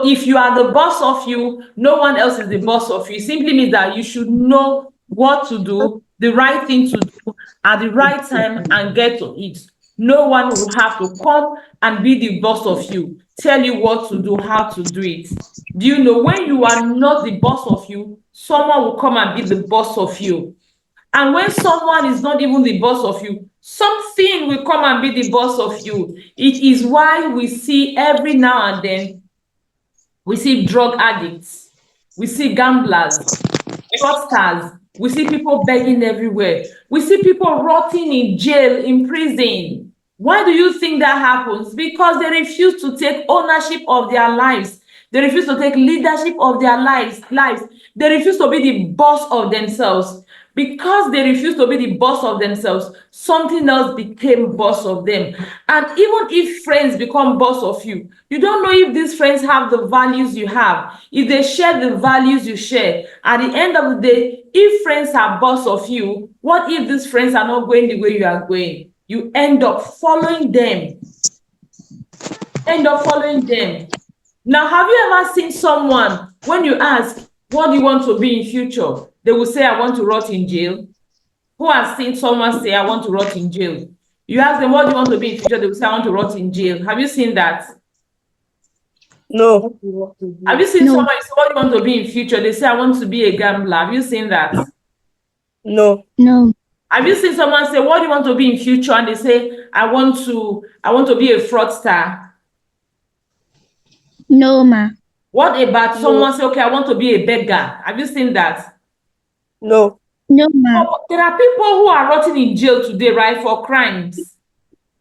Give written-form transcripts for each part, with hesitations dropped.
So if you are the boss of you, no one else is the boss of you. It simply means that you should know what to do, the right thing to do at the right time and get to it. No one will have to come and be the boss of you, tell you what to do, how to do it. Do you know when you are not the boss of you, someone will come and be the boss of you? And when someone is not even the boss of you, something will come and be the boss of you. It is why we see every now and then, we see drug addicts, we see gamblers, fraudsters, we see people begging everywhere, we see people rotting in jail, in prison. Why do you think that happens? Because they refuse to take ownership of their lives. They refuse to take leadership of their lives. They refuse to be the boss of themselves. Because they refuse to be the boss of themselves, something else became boss of them. And even if friends become boss of you, you don't know if these friends have the values you have, if they share the values you share. At the end of the day, if friends are boss of you, what if these friends are not going the way you are going? You end up following them. Now, have you ever seen someone, when you ask, what do you want to be in future? They will say, I want to rot in jail. Who has seen someone say, I want to rot in jail? You ask them, what do you want to be in future? They will say, I want to rot in jail. Have you seen that? No. Have you seen someone say, what do you want to be in future? They say, I want to be a gambler. Have you seen that? No. Have you seen someone say, what do you want to be in future? And they say, I want to be a fraudster. No, ma. What about someone say, okay, I want to be a beggar? Have you seen that? No. No, ma. There are people who are rotting in jail today, right, for crimes.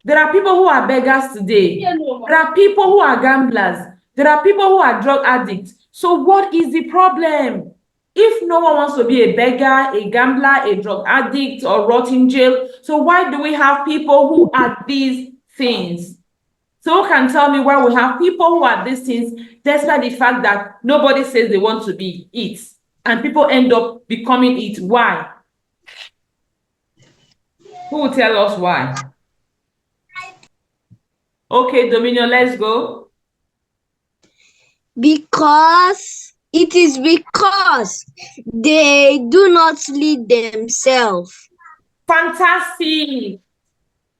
There are people who are beggars today. There are people who are gamblers. There are people who are drug addicts. So what is the problem? If no one wants to be a beggar, a gambler, a drug addict, or rot in jail, so why do we have people who are these things? So who can tell me why we have people who are these things, despite the fact that nobody says they want to be it, and people end up becoming it? Why? Who will tell us why? Okay, Dominion, let's go. Because they do not lead themselves. Fantastic.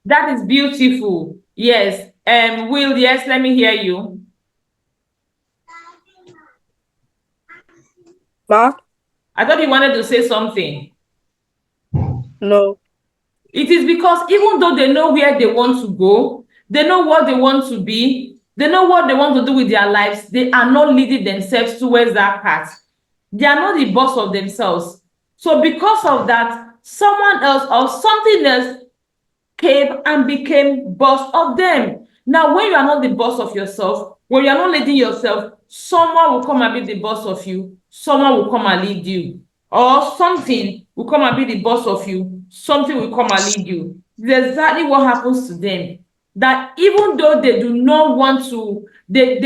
That is beautiful. Yes. Will, yes, let me hear you. Ma? I thought you wanted to say something. No. It is because even though they know where they want to go, they know what they want to be, they know what they want to do with their lives, they are not leading themselves towards that path. They are not the boss of themselves. So because of that, someone else or something else came and became boss of them. Now, when you are not the boss of yourself, when you are not leading yourself, someone will come and be the boss of you, someone will come and lead you. Or something will come and be the boss of you, something will come and lead you. It's exactly what happens to them. That even though they do not want to, they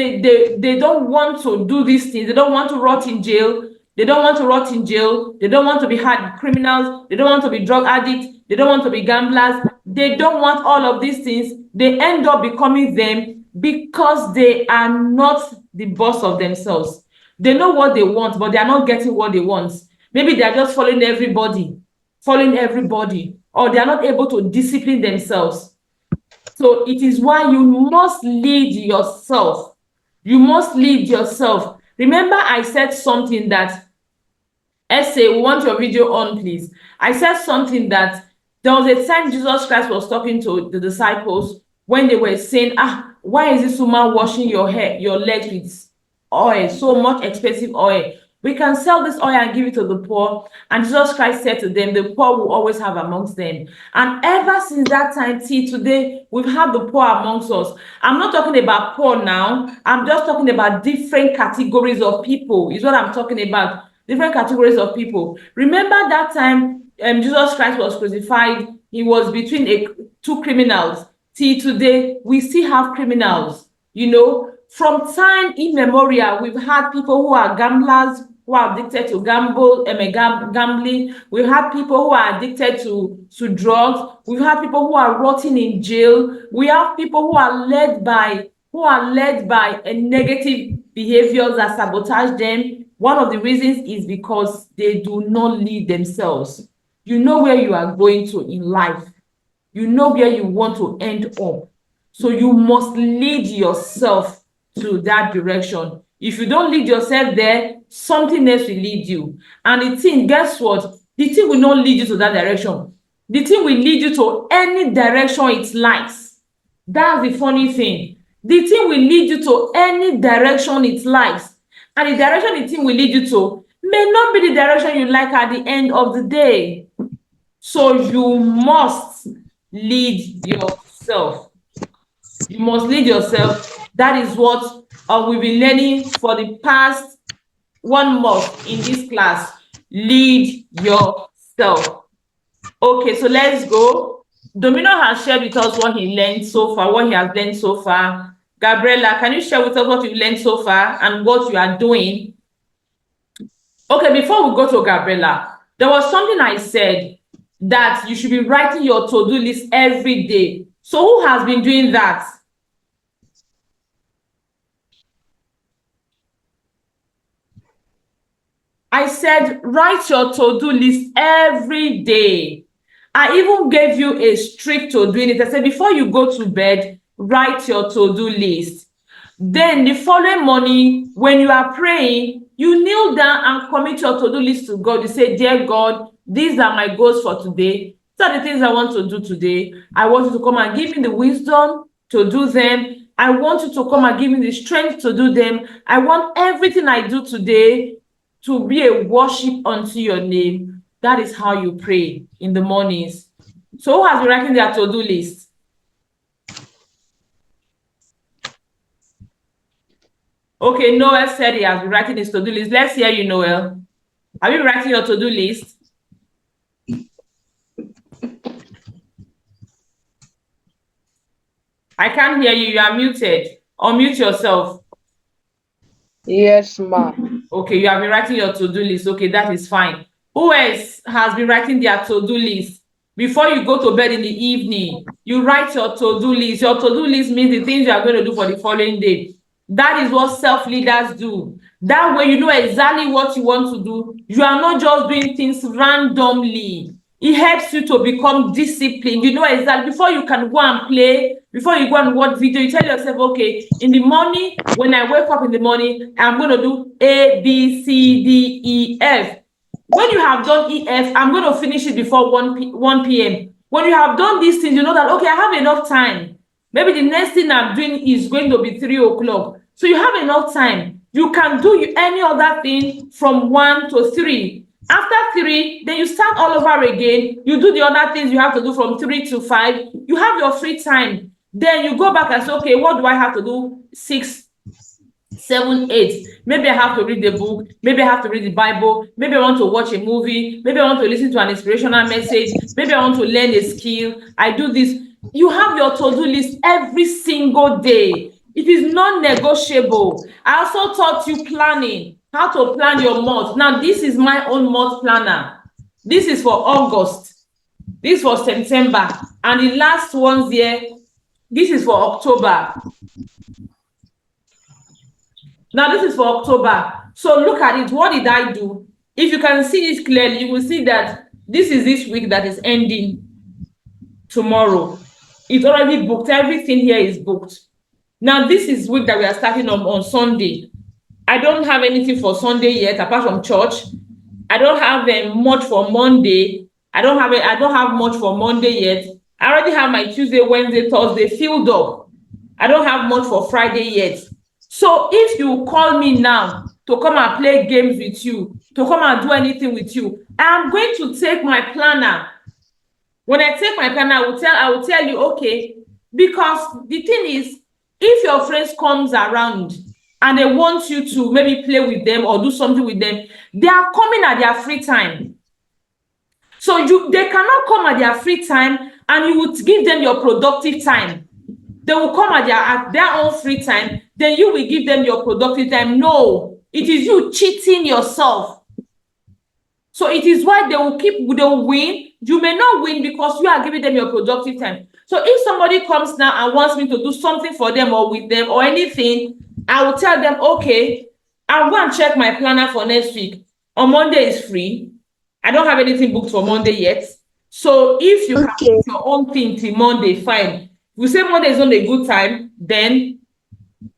don't want to do these things, they don't want to rot in jail, they don't want to rot in jail, they don't want to be hard criminals, they don't want to be drug addicts, they don't want to be gamblers, they don't want all of these things. They end up becoming them because they are not the boss of themselves. They know what they want, but they are not getting what they want. Maybe they are just following everybody, or they are not able to discipline themselves. So it is why you must lead yourself. You must lead yourself. Remember, I said something that, Essay, we want your video on, please. I said something that there was a time Jesus Christ was talking to the disciples when they were saying, why is this woman washing your hair, your legs with oil, so much expensive oil? We can sell this oil and give it to the poor. And Jesus Christ said to them, the poor will always have amongst them. And ever since that time till today, we've had the poor amongst us. I'm not talking about poor now. I'm just talking about different categories of people, is what I'm talking about. Different categories of people. Remember that time Jesus Christ was crucified, he was between two criminals. Till today, we still have criminals. You know, from time immemorial, we've had people who are gamblers, who are addicted to gambling. We've had people who are addicted to drugs. We've had people who are rotting in jail. We have people who are led by a negative behaviors that sabotage them, one of the reasons is because they do not lead themselves. You know where you are going to in life. You know where you want to end up. So you must lead yourself to that direction. If you don't lead yourself there, something else will lead you. And the thing, guess what? The thing will not lead you to that direction. The thing will lead you to any direction it likes. That's the funny thing. The thing will lead you to any direction it likes. And the direction the thing will lead you to may not be the direction you like at the end of the day. So you must lead yourself. You must lead yourself. That is what we've been learning for the past 1 month in this class. Lead yourself. Okay, so let's go. Domino has shared with us what he learned so far, what he has learned so far. Gabriella, can you share with us what you've learned so far and what you are doing? Okay, before we go to Gabriella, there was something I said that you should be writing your to-do list every day. So who has been doing that? I said write your to-do list every day. I even gave you a streak to doing it. I said before you go to bed, write your to-do list. Then the following morning, when you are praying, you kneel down and commit your to-do list to God. You say, dear God, these are my goals for today. These are the things I want to do today. I want you to come and give me the wisdom to do them. I want you to come and give me the strength to do them. I want everything I do today to be a worship unto your name. That is how you pray in the mornings. So who has been writing their to-do list? Okay, Noel said he has been writing his to-do list. Let's hear you, Noel. Have you been writing your to-do list? I can't hear you. You are muted. Unmute yourself. Yes, ma'am. Okay, you have been writing your to-do list. Okay, that is fine. Who else has been writing their to-do list? Before you go to bed in the evening, you write your to-do list. Your to-do list means the things you are going to do for the following day. That is what self-leaders do. That way you know exactly what you want to do. You are not just doing things randomly. It helps you to become disciplined. You know exactly before you can go and play, before you go and watch video, you tell yourself, okay, in the morning, when I wake up in the morning, I'm going to do A, B, C, D, E, F. When you have done EF, I'm going to finish it before 1 p.m. When you have done these things, you know that, okay, I have enough time. Maybe the next thing I'm doing is going to be 3 o'clock. So you have enough time. You can do any other thing from 1 to 3. After 3, then you start all over again. You do the other things you have to do from 3 to 5. You have your free time. Then you go back and say, okay, what do I have to do? 6, 7, 8. Maybe I have to read the book. Maybe I have to read the Bible. Maybe I want to watch a movie. Maybe I want to listen to an inspirational message. Maybe I want to learn a skill. I do this. You have your to-do list every single day. It is non-negotiable. I also taught you planning, how to plan your month. Now, this is my own month planner. This is for August. This is for September. And the last ones here, this is for October. Now, this is for October. So look at it. What did I do? If you can see it clearly, you will see that this is this week that is ending tomorrow. It's already booked. Everything here is booked. Now, this is week that we are starting on Sunday. I don't have anything for Sunday yet, apart from church. I don't have much for Monday. I don't have much for Monday yet. I already have my Tuesday, Wednesday, Thursday filled up. I don't have much for Friday yet. So if you call me now to come and play games with you, to come and do anything with you, I'm going to take my planner. When I take my planner, I will tell you, okay, because the thing is, if your friends comes around and they want you to maybe play with them or do something with them, they are coming at their free time. So they cannot come at their free time and you would give them your productive time. They will come at their own free time, then you will give them your productive time. No, it is you cheating yourself. So it is why they will win. You may not win because you are giving them your productive time. So if somebody comes now and wants me to do something for them or with them or anything, I will tell them, okay, I'll go and check my planner for next week. On Monday is free. I don't have anything booked for Monday yet. So if you can Okay. book your own thing till Monday, fine. If you say Monday is not a good time, then if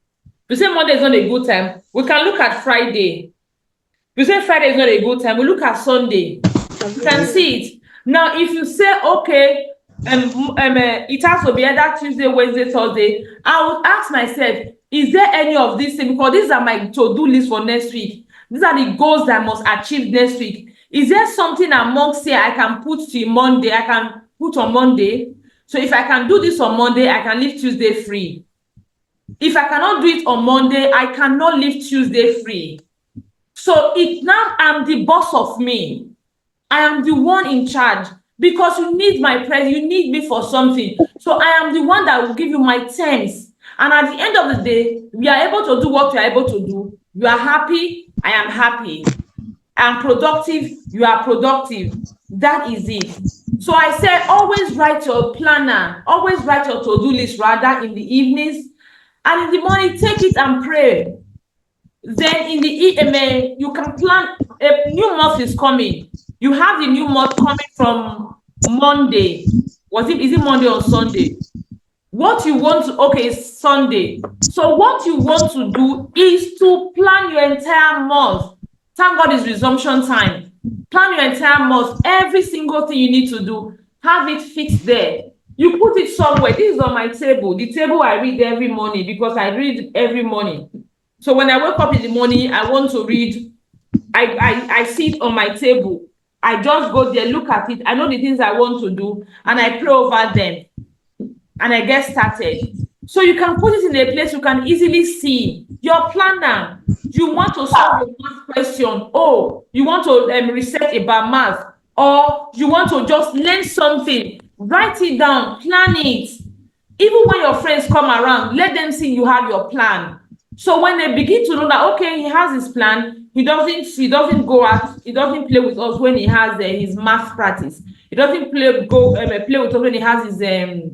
you say Monday is not a good time, we can look at Friday. If you say Friday is not a good time, we look at Sunday. You can see it. Now, if you say, okay, it has to be either Tuesday, Wednesday, Thursday, I would ask myself, is there any of these things? Because these are my to-do list for next week. These are the goals that I must achieve next week. Is there something amongst here I can put till Monday? I can put on Monday. So if I can do this on Monday, I can leave Tuesday free. If I cannot do it on Monday, I cannot leave Tuesday free. So it now I'm the boss of me. I am the one in charge because you need my presence, you need me for something. So I am the one that will give you my terms. And at the end of the day, we are able to do what we are able to do. You are happy, I am happy. I am productive, you are productive. That is it. So I say always write your planner, always write your to-do list rather in the evenings. And in the morning, take it and pray. Then in the you can plan a new month is coming. You have the new month coming from Monday. Is it Monday or Sunday? What you want to, okay, it's Sunday. So what you want to do is to plan your entire month. Thank God it's resumption time. Plan your entire month. Every single thing you need to do, have it fixed there. You put it somewhere. This is on my table. The table I read every morning because I read every morning. So when I wake up in the morning, I want to read. I see it on my table. I just go there, look at it. I know the things I want to do, and I pray over them, and I get started. So you can put it in a place you can easily see your planner. You want to solve a math question. Oh, you want to research about math, or you want to just learn something. Write it down, plan it. Even when your friends come around, let them see you have your plan. So when they begin to know that okay, he has his plan, he doesn't go out, he doesn't play with us when he has his math practice. He doesn't play with us when he has his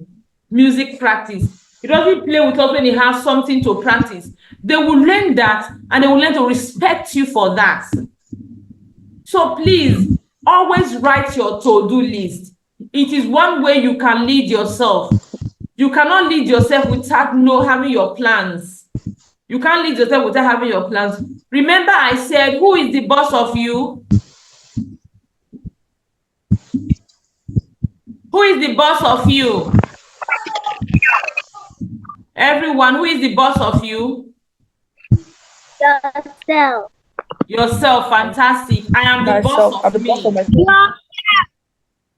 music practice. He doesn't play with us when he has something to practice. They will learn that and they will learn to respect you for that. So please always write your to-do list. It is one way you can lead yourself. You cannot lead yourself without having your plans. You can't lead yourself without having your plans. Remember I said, who is the boss of you? Who is the boss of you? Everyone, who is the boss of you? Yourself. Yourself, fantastic. I am the boss I'm of the boss of me. myself.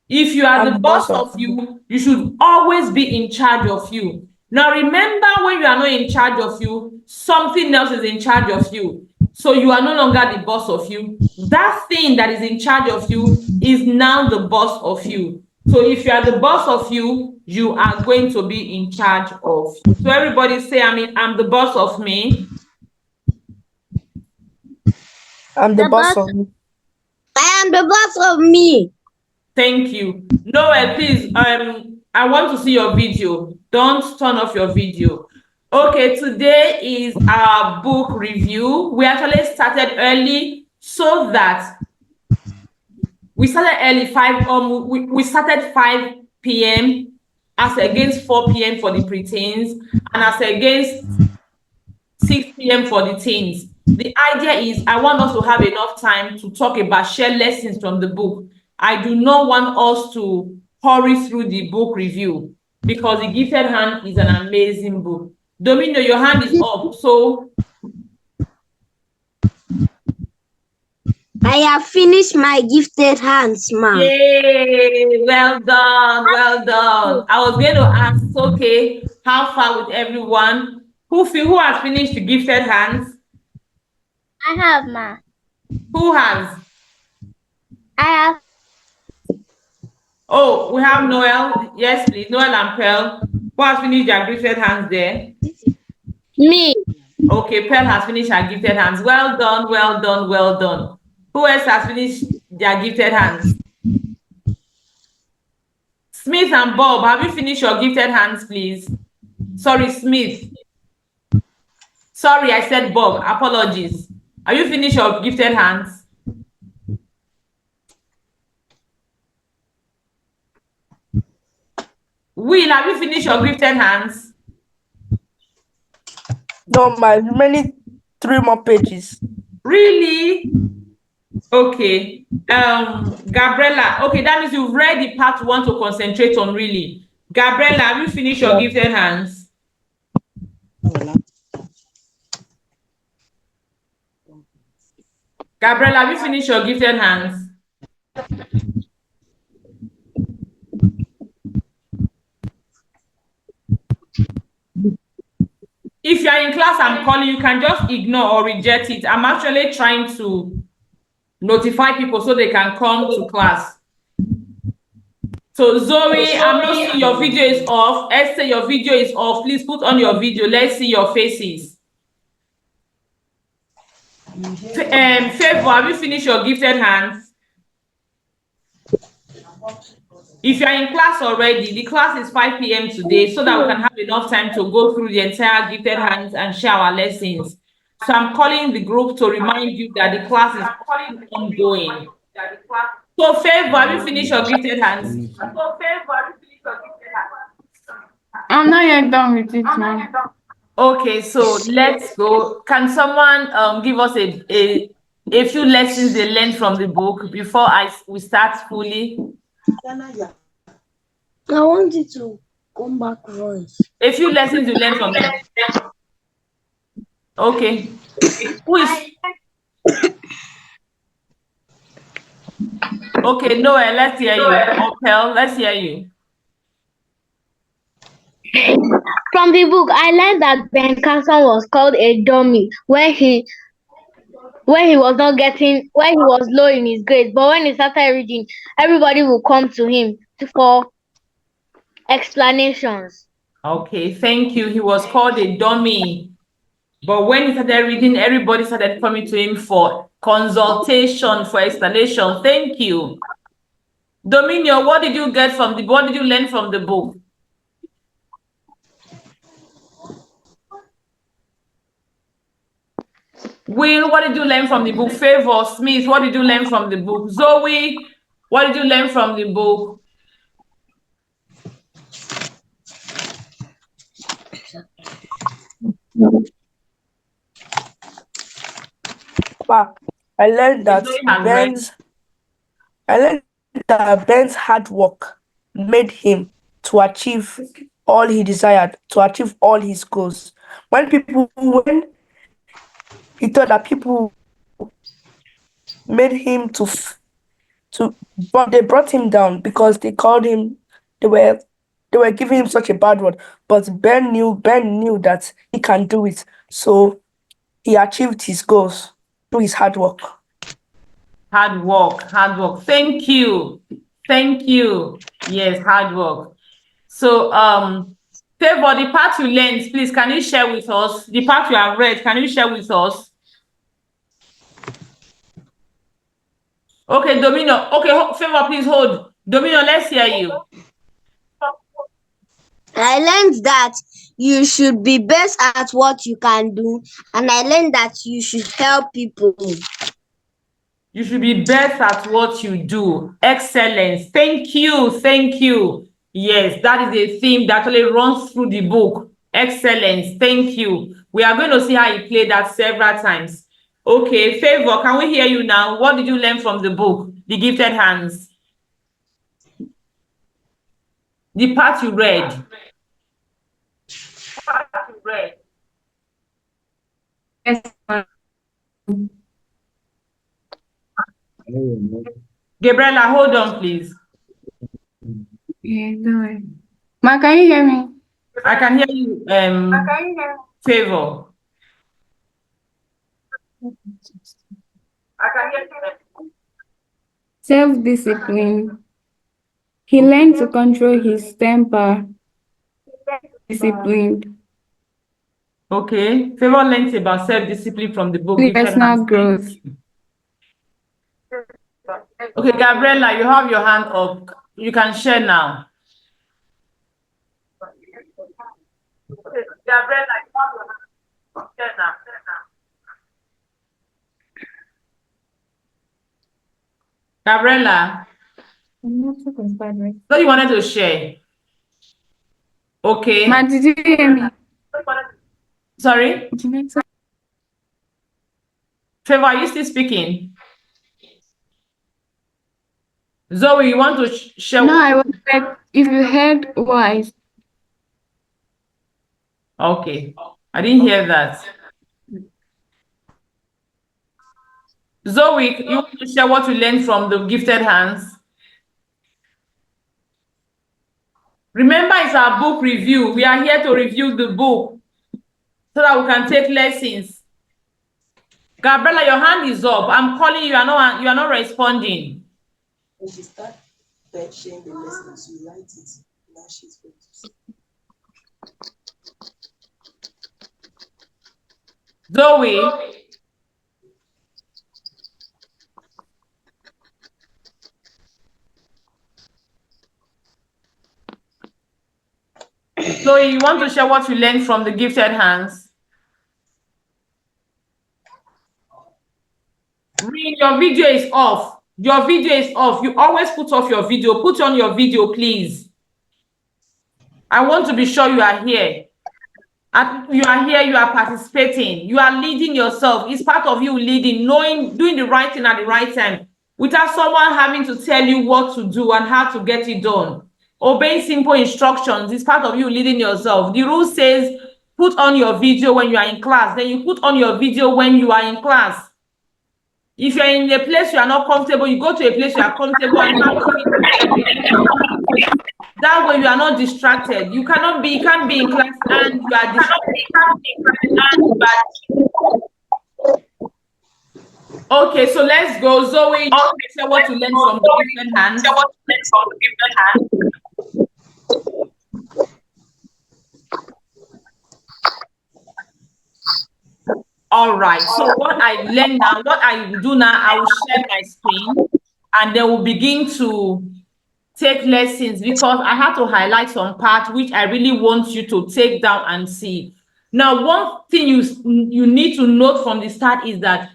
If you are I'm the the boss boss of of you, you should always be in charge of you. Now, remember, when you are not in charge of you, something else is in charge of you. So you are no longer the boss of you. That thing that is in charge of you is now the boss of you. So if you are the boss of you, you are going to be in charge of you. So everybody say, I'm the boss of me. I'm the The boss boss. of me. I am the boss of me. Thank you. Noel, please, I want to see your video. Don't turn off your video. Okay, today is our book review. We actually started early so that we started early, we started 5 p.m. as against 4 p.m. for the preteens and as against 6 p.m. for the teens. The idea is I want us to have enough time to talk about share lessons from the book. I do not want us to hurry through the book review because The Gifted Hand is an amazing book. Domino, your hand is up. So I have finished my gifted hands, ma. yay, well done, well done. I was going to ask, okay, how far with everyone? Who has finished The Gifted Hands? I have, ma. Who has? I have. Oh, we have Noel. Yes, please. Noel and Pearl. Who has finished their gifted hands there? Me. Okay, Pearl has finished her gifted hands. Well done, well done, well done. Who else has finished their gifted hands? Smith and Bob, have you finished your gifted hands, please? Sorry, Smith. Sorry, I said Bob. Apologies. Are you finished your gifted hands? Will, have you finished your gifted hands? No, my remaining 3 more pages. Really? Okay. Gabriella. Okay, that means you've read the part you want to concentrate on, really. Gabriella, have you finished your gifted hands? Gabriella, have you finished your gifted hands? If you are in class, I'm calling, you can just ignore or reject it. I'm actually trying to notify people so they can come to class. So Zoe, I'm not seeing your video is off. Esther, your video is off. Please put on your video. Let's see your faces. Favor, have you finished your gifted hands? If you're in class already, the class is 5 p.m. today so that we can have enough time to go through the entire gifted hands and share our lessons. So I'm calling the group to remind you that the class is ongoing. So Favor, have you finished your gifted hands? I'm not yet done with it, ma'am. Okay, so let's go. Can someone give us a few lessons they learned from the book before we start fully? I want you to come back voice. A few lessons you learned from the book. Okay. Who is okay? Noel, let's hear you. Opel, let's hear you. From the book, I learned that Ben Carson was called a dummy when he was low in his grades. But when he started reading, everybody will come to him for explanations. Okay, thank you. He was called a dummy. But when he started reading, everybody started coming to him for consultation, for explanation. Thank you. Dominio, what did you learn from the book? Will, what did you learn from the book? Favor, Smith, what did you learn from the book? Zoe, what did you learn from the book? I learned that Zoe has read. Ben's hard work made him to achieve all he desired, to achieve all his goals. When he thought that people made him but they brought him down because they called him, they were giving him such a bad word. But Ben knew that he can do it. So he achieved his goals through his hard work. Hard work. Thank you. Yes, hard work. So, Favor, the part you learned, please, can you share with us? The part you have read, can you share with us? Okay, Domino. Okay, Favor, please hold. Domino, let's hear you. I learned that you should be best at what you can do, and I learned that you should help people. You should be best at what you do. Excellence. Thank you. Yes, that is a theme that actually runs through the book. Excellence. Thank you. We are going to see how you play that several times. Okay, Favor, can we hear you now? What did you learn from the book, The Gifted Hands? The part you read. Yes, ma'am. Gabriella, hold on, please. Yeah, don't worry. Ma, can you hear me? I can hear you, Favor. Self-discipline. He learned to control his temper. Disciplined. Okay, Favor learns about self-discipline from the book, Gifted Personal Hands. growth. Okay, Gabriella, you have your hand up. You can share now. Gabriella, so you wanted to share? Okay. Ma, did you hear me? Sorry? Favor, are you still speaking? Zoe, you want to share? No, I was like, if you heard what I said. Okay. I didn't hear that. Zoe, you want to share what you learned from the gifted hands? Remember, it's our book review. We are here to review the book so that we can take lessons. Gabriella, your hand is up. I'm calling you. You are not responding. When she starts sharing the lessons, you write it. Now she's going to say. Zoe. Zoe, you want to share what you learned from the gifted hands? Read, your video is off. Your video is off. You always put off your video. Put on your video, please. I want to be sure you are here. You are here, you are participating, you are leading yourself. It's part of you leading, knowing, doing the right thing at the right time, without someone having to tell you what to do and how to get it done. Obeying simple instructions is part of you leading yourself. The rule says, put on your video when you are in class. Then you put on your video when you are in class. If you're in a place you are not comfortable, you go to a place you are comfortable and have your video. That way you are not distracted. You can't be in class and you are distracted. Okay, so let's go. Zoe, share what you learned from the gifted hands. All right, so what I learned now, what I will do now, I will share my screen and then we'll begin to take lessons because I have to highlight some parts which I really want you to take down and see. Now, one thing you need to note from the start is that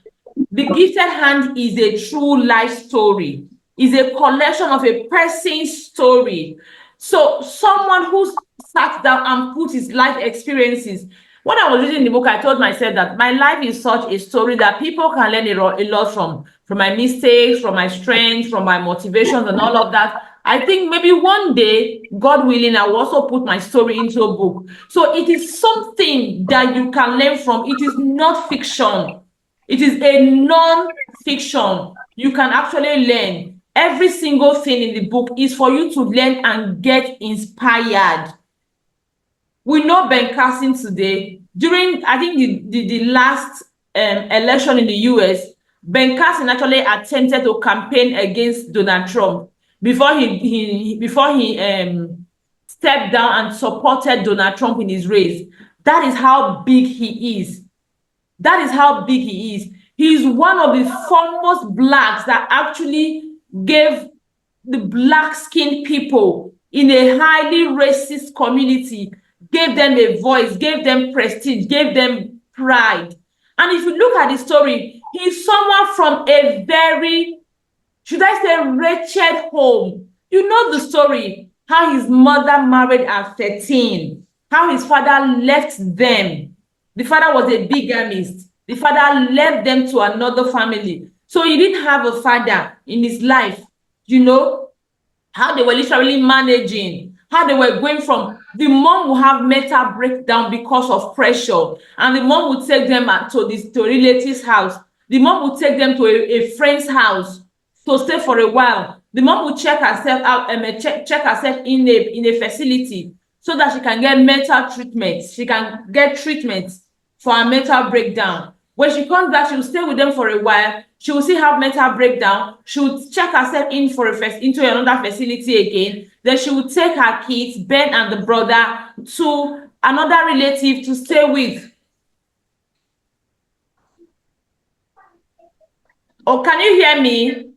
the gifted hand is a true life story, is a collection of a person's story. So someone who sat down and put his life experiences. When I was reading the book, I told myself that my life is such a story that people can learn a lot from my mistakes, from my strengths, from my motivations and all of that. I think maybe one day, God willing, I will also put my story into a book. So it is something that you can learn from. It is not fiction. It is a non-fiction. You can actually learn. Every single thing in the book is for you to learn and get inspired. We know Ben Carson today. During, I think, the last election in the US, Ben Carson actually attempted to campaign against Donald Trump before he stepped down and supported Donald Trump in his race. That is how big he is. That is how big he is. He is one of the foremost blacks that actually gave the black-skinned people in a highly racist community, gave them a voice, gave them prestige, gave them pride. And if you look at the story, he's someone from a very, should I say, wretched home. You know the story, how his mother married at 13, how his father left them. The father was a bigamist. The father left them to another family. So he didn't have a father in his life, you know, how they were literally managing, how they were going from, the mom would have mental breakdown because of pressure, and the mom would take them to a relative's house. The mom would take them to a friend's house to stay for a while. The mom would check herself out and check herself in a facility so that she can get mental treatment. She can get treatment for her mental breakdown. When she comes back, she will stay with them for a while. She will still have mental breakdown. She will check herself in into another facility again. Then she will take her kids, Ben and the brother, to another relative to stay with. Oh, can you hear me?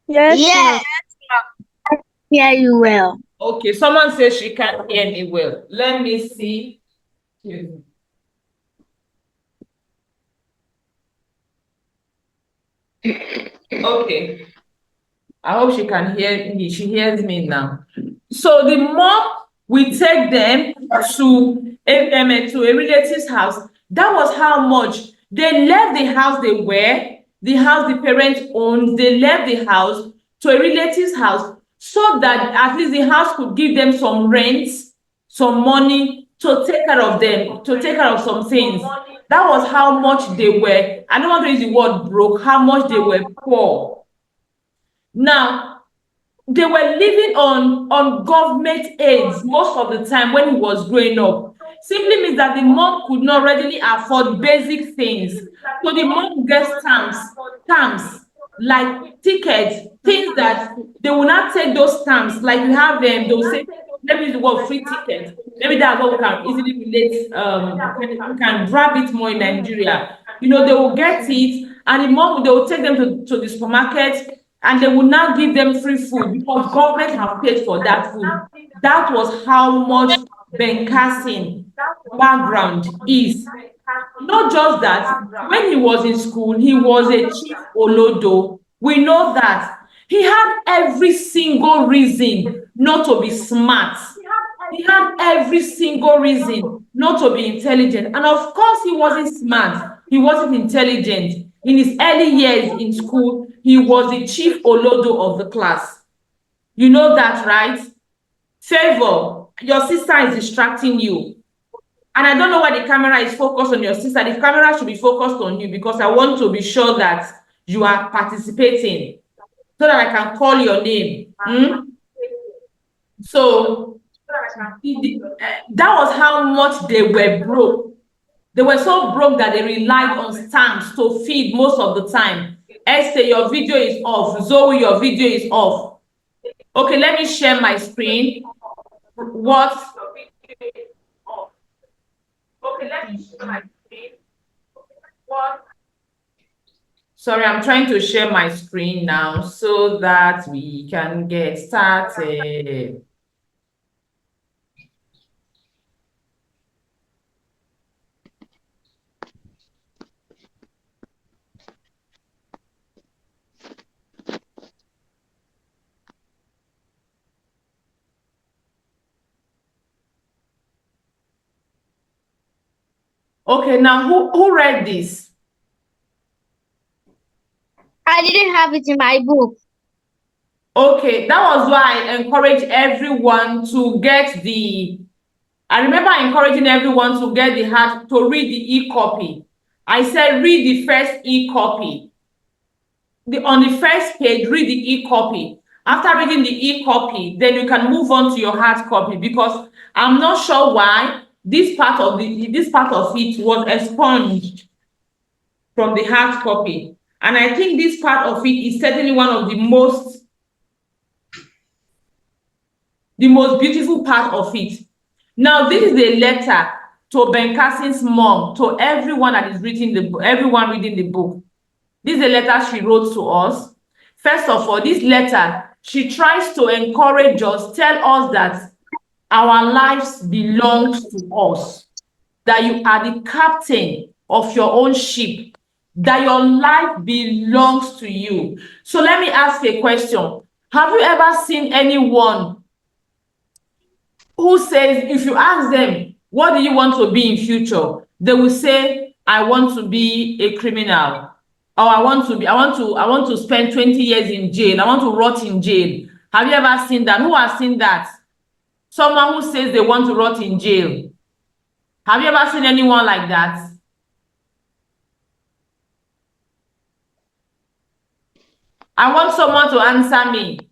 Yes. Yes. Hear you well. Okay, someone says she can't hear me well. Let me see. Okay. I hope she can hear me. She hears me now. So the mom will take them to a relative's house. That was how much they left the house they were, the house the parents owned. They left the house to a relative's house so that at least the house could give them some rent, some money to take care of them, to take care of some things. That was how much they were. I don't want to use the word broke, how much they were poor. Now, they were living on government aids most of the time when he was growing up. Simply means that the mom could not readily afford basic things. So the mom gets stamps like tickets, things that they will not take those stamps. Like you have them, they will say, let me use the word free ticket. Maybe that's what we can easily relate. We can grab it more in Nigeria. You know, they will get it, and the mom they will take them to the supermarket, and they will now give them free food because government have paid for that food. That was how much Ben Carson background is. Not just that, when he was in school, he was a chief olodo. We know that. He had every single reason not to be smart. He had every single reason not to be intelligent. And of course, he wasn't smart. He wasn't intelligent. In his early years in school, he was the chief olodo of the class. You know that, right? Favor, your sister is distracting you. And I don't know why the camera is focused on your sister. The camera should be focused on you because I want to be sure that you are participating so that I can call your name. So that was how much they were broke. They were so broke that they relied on stamps to feed most of the time. Esther, your video is off. Zoe, your video is off. Okay, let me share my screen. What? Okay, let me share my screen. What? Sorry, I'm trying to share my screen now so that we can get started. Okay, now who read this? I didn't have it in my book. Okay, that was why I encourage everyone to get I remember encouraging everyone to get to read the e-copy. I said, read the first e-copy. On the first page, read the e-copy. After reading the e-copy, then you can move on to your hard copy because I'm not sure why this part of it was expunged from the hard copy. And I think this part of it is certainly one of the most beautiful part of it. Now, this is a letter to Ben Carson's mom, to everyone that is reading everyone reading the book. This is a letter she wrote to us. First of all, this letter, she tries to encourage us, tell us that our lives belong to us, that you are the captain of your own ship, that your life belongs to you. So let me ask a question. Have you ever seen anyone who says, if you ask them, what do you want to be in future? They will say, I want to be a criminal. Or I want to spend 20 years in jail. I want to rot in jail. Have you ever seen that? Who has seen that? Someone who says they want to rot in jail. Have you ever seen anyone like that? I want someone to answer me.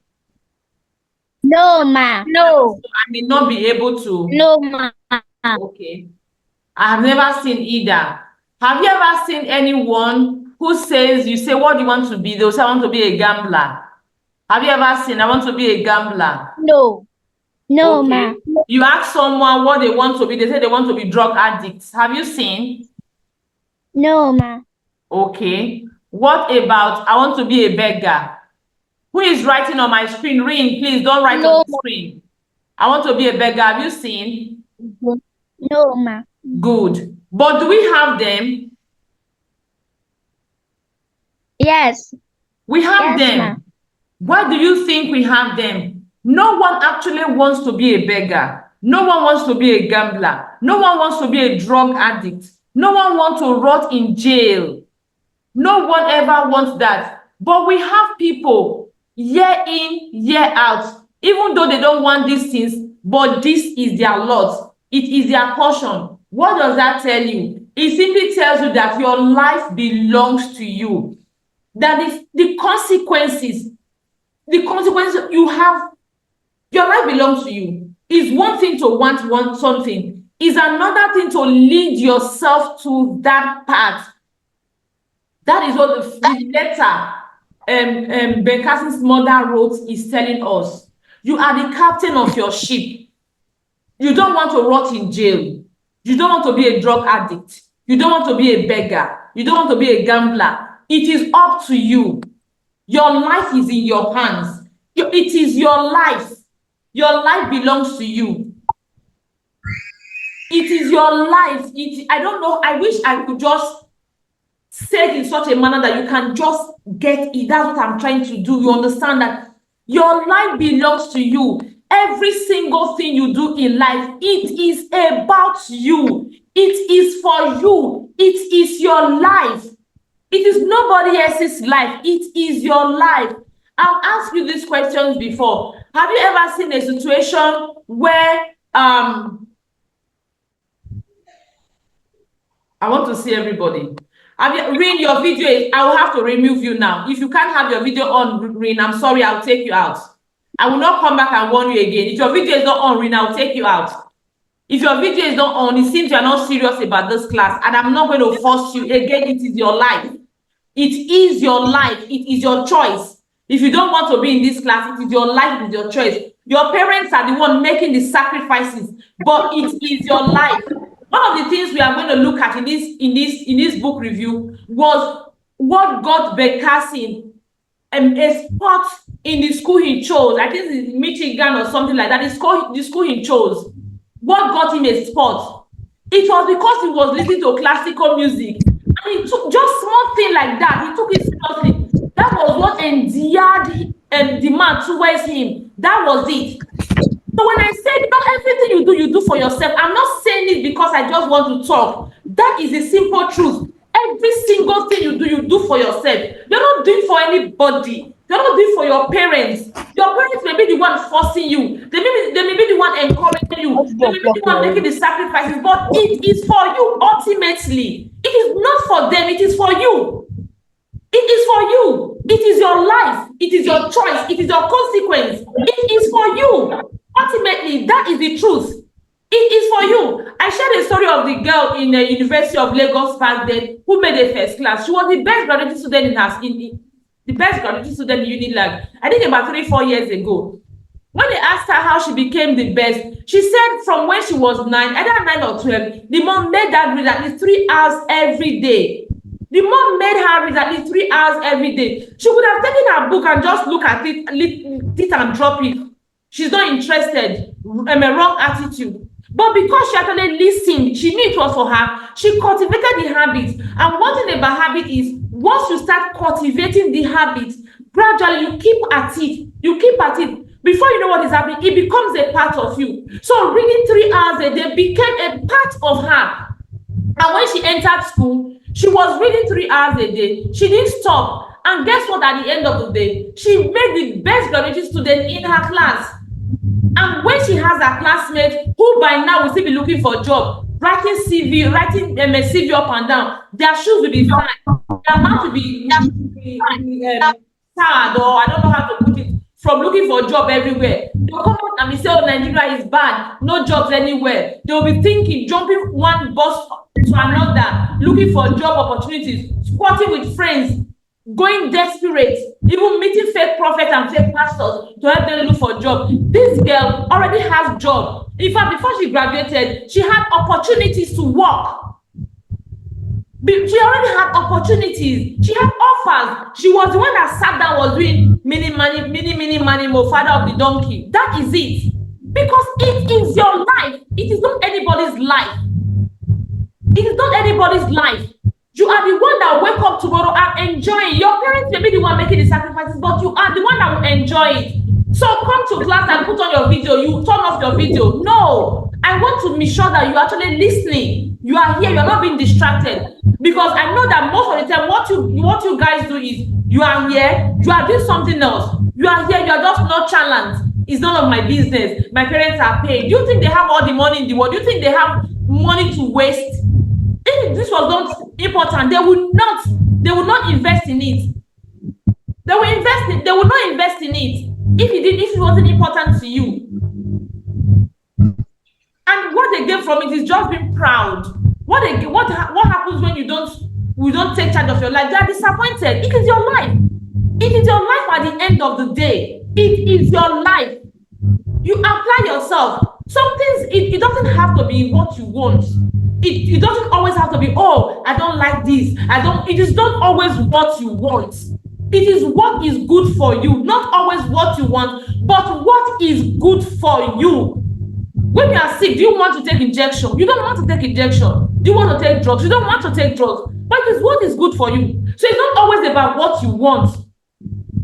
No, ma. No. I may not be able to. No, ma. Okay. I have never seen either. Have you ever seen anyone who says, you say, what do you want to be? They'll say, I want to be a gambler. Have you ever seen, I want to be a gambler? No. No, Okay. ma. You ask someone what they want to be, they say they want to be drug addicts. Have you seen? No, ma. Okay. What about, I want to be a beggar? Who is writing on my screen? Ring, please don't write on the screen. I want to be a beggar. Have you seen? No, ma. Good. But do we have them? Yes. We have Yes, them. ma'am. Why do you think we have them? No one actually wants to be a beggar. No one wants to be a gambler. No one wants to be a drug addict. No one wants to rot in jail. No one ever wants that. But we have people year in, year out, even though they don't want these things, but this is their lot. It is their portion. What does that tell you? It simply tells you that your life belongs to you. That is the consequences you have, your life belongs to you. Is one thing to want something, is another thing to lead yourself to that path. That is what the letter Ben Carson's mother wrote is telling us. You are the captain of your ship. You don't want to rot in jail. You don't want to be a drug addict. You don't want to be a beggar. You don't want to be a gambler. It is up to you. Your life is in your hands. It is your life. Your life belongs to you. It is your life. I don't know. I wish I could just say it in such a manner that you can just get it. That's what I'm trying to do. You understand that your life belongs to you. Every single thing you do in life, it is about you. It is for you. It is your life. It is nobody else's life. It is your life. I've asked you these questions before. Have you ever seen a situation where I want to see everybody. Rin, your video is, I will have to remove you now. If you can't have your video on, Rin, I'm sorry, I'll take you out. I will not come back and warn you again. If your video is not on, Rin, I'll take you out. If your video is not on, it seems you are not serious about this class, and I'm not going to force you. Again, it is your life. It is your life. It is your choice. If you don't want to be in this class, it is your life, it is your choice. Your parents are the one making the sacrifices, but it is your life. One of the things we are going to look at in this book review was what got Ben Carson a spot in the school he chose. I think it's Michigan or something like that. The school he chose. What got him a spot? It was because he was listening to classical music. And he took just small thing like that. He took it seriously. That was what endeared the man towards him. That was it. So when I said not everything you do for yourself, I'm not saying it because I just want to talk. That is a simple truth. Every single thing you do for yourself. You're not doing for anybody. You're not doing for your parents. Your parents may be the one forcing you. They may be the one encouraging you. They may be the one making the sacrifices. But it is for you ultimately. It is not for them. It is for you. It is for you. It is your life. It is your choice. It is your consequence. It is for you. Ultimately, that is the truth. It is for you. I shared a story of the girl in the University of Lagos back then who made a first class. She was the best graduate student the best graduate student in Unilag. I think about 3-4 years ago. When they asked her how she became the best, she said from when she was 9, either 9 or 12, the mom made her read at least 3 hours every day. The mom made her read at least 3 hours every day. She would have taken her book and just look at it and drop it. She's not interested. A wrong attitude. But because she actually listened, she knew it was for her. She cultivated the habit. And one thing about habit is, once you start cultivating the habit, gradually you keep at it. You keep at it. Before you know what is happening, it becomes a part of you. So reading 3 hours a day became a part of her. And when she entered school, she was reading 3 hours a day. She didn't stop. And guess what? At the end of the day, she made the best graduate student in her class. And when she has her classmates who by now will still be looking for a job, writing CV up and down, their shoes will be fine. Their mouth will be sad, or I don't know how to put it, from looking for a job everywhere. They'll come out and be saying, oh, Nigeria is bad, no jobs anywhere. They'll be thinking, jumping one bus to another, looking for job opportunities, squatting with friends, going desperate, even meeting fake prophets and fake pastors to help them look for a job. This girl already has a job. In fact, before she graduated, she had opportunities to work. She already had opportunities. She had offers. She was the one that sat down, was doing mini money, more father of the donkey. That is it. Because it is your life. It is not anybody's life. It is not anybody's life. You are the one that wake up up tomorrow and enjoy it. Your parents may be the one making the sacrifices, but you are the one that will enjoy it. So come to class and put on your video. You turn off your video. No, I want to be sure that you are actually listening. You are here. You are not being distracted, because I know that most of the time what you guys do is you are here. You are doing something else. You are here. You are just nonchalant. It's none of my business. My parents are paid. Do you think they have all the money in the world? Do you think they have money to waste? If this was not important, they would not invest in it. They will invest in, they will not invest in it if it wasn't important to you. And what they get from it is just being proud. What happens when you don't take charge of your life? They are disappointed. It is your life. It is your life at the end of the day. It is your life. You apply yourself. Some things, it doesn't have to be what you want. It doesn't always have to be, oh, I don't like this. It is not always what you want. It is what is good for you. Not always what you want, but what is good for you. When you are sick, do you want to take injection? You don't want to take injection. Do you want to take drugs? You don't want to take drugs. But it is what is good for you. So it's not always about what you want.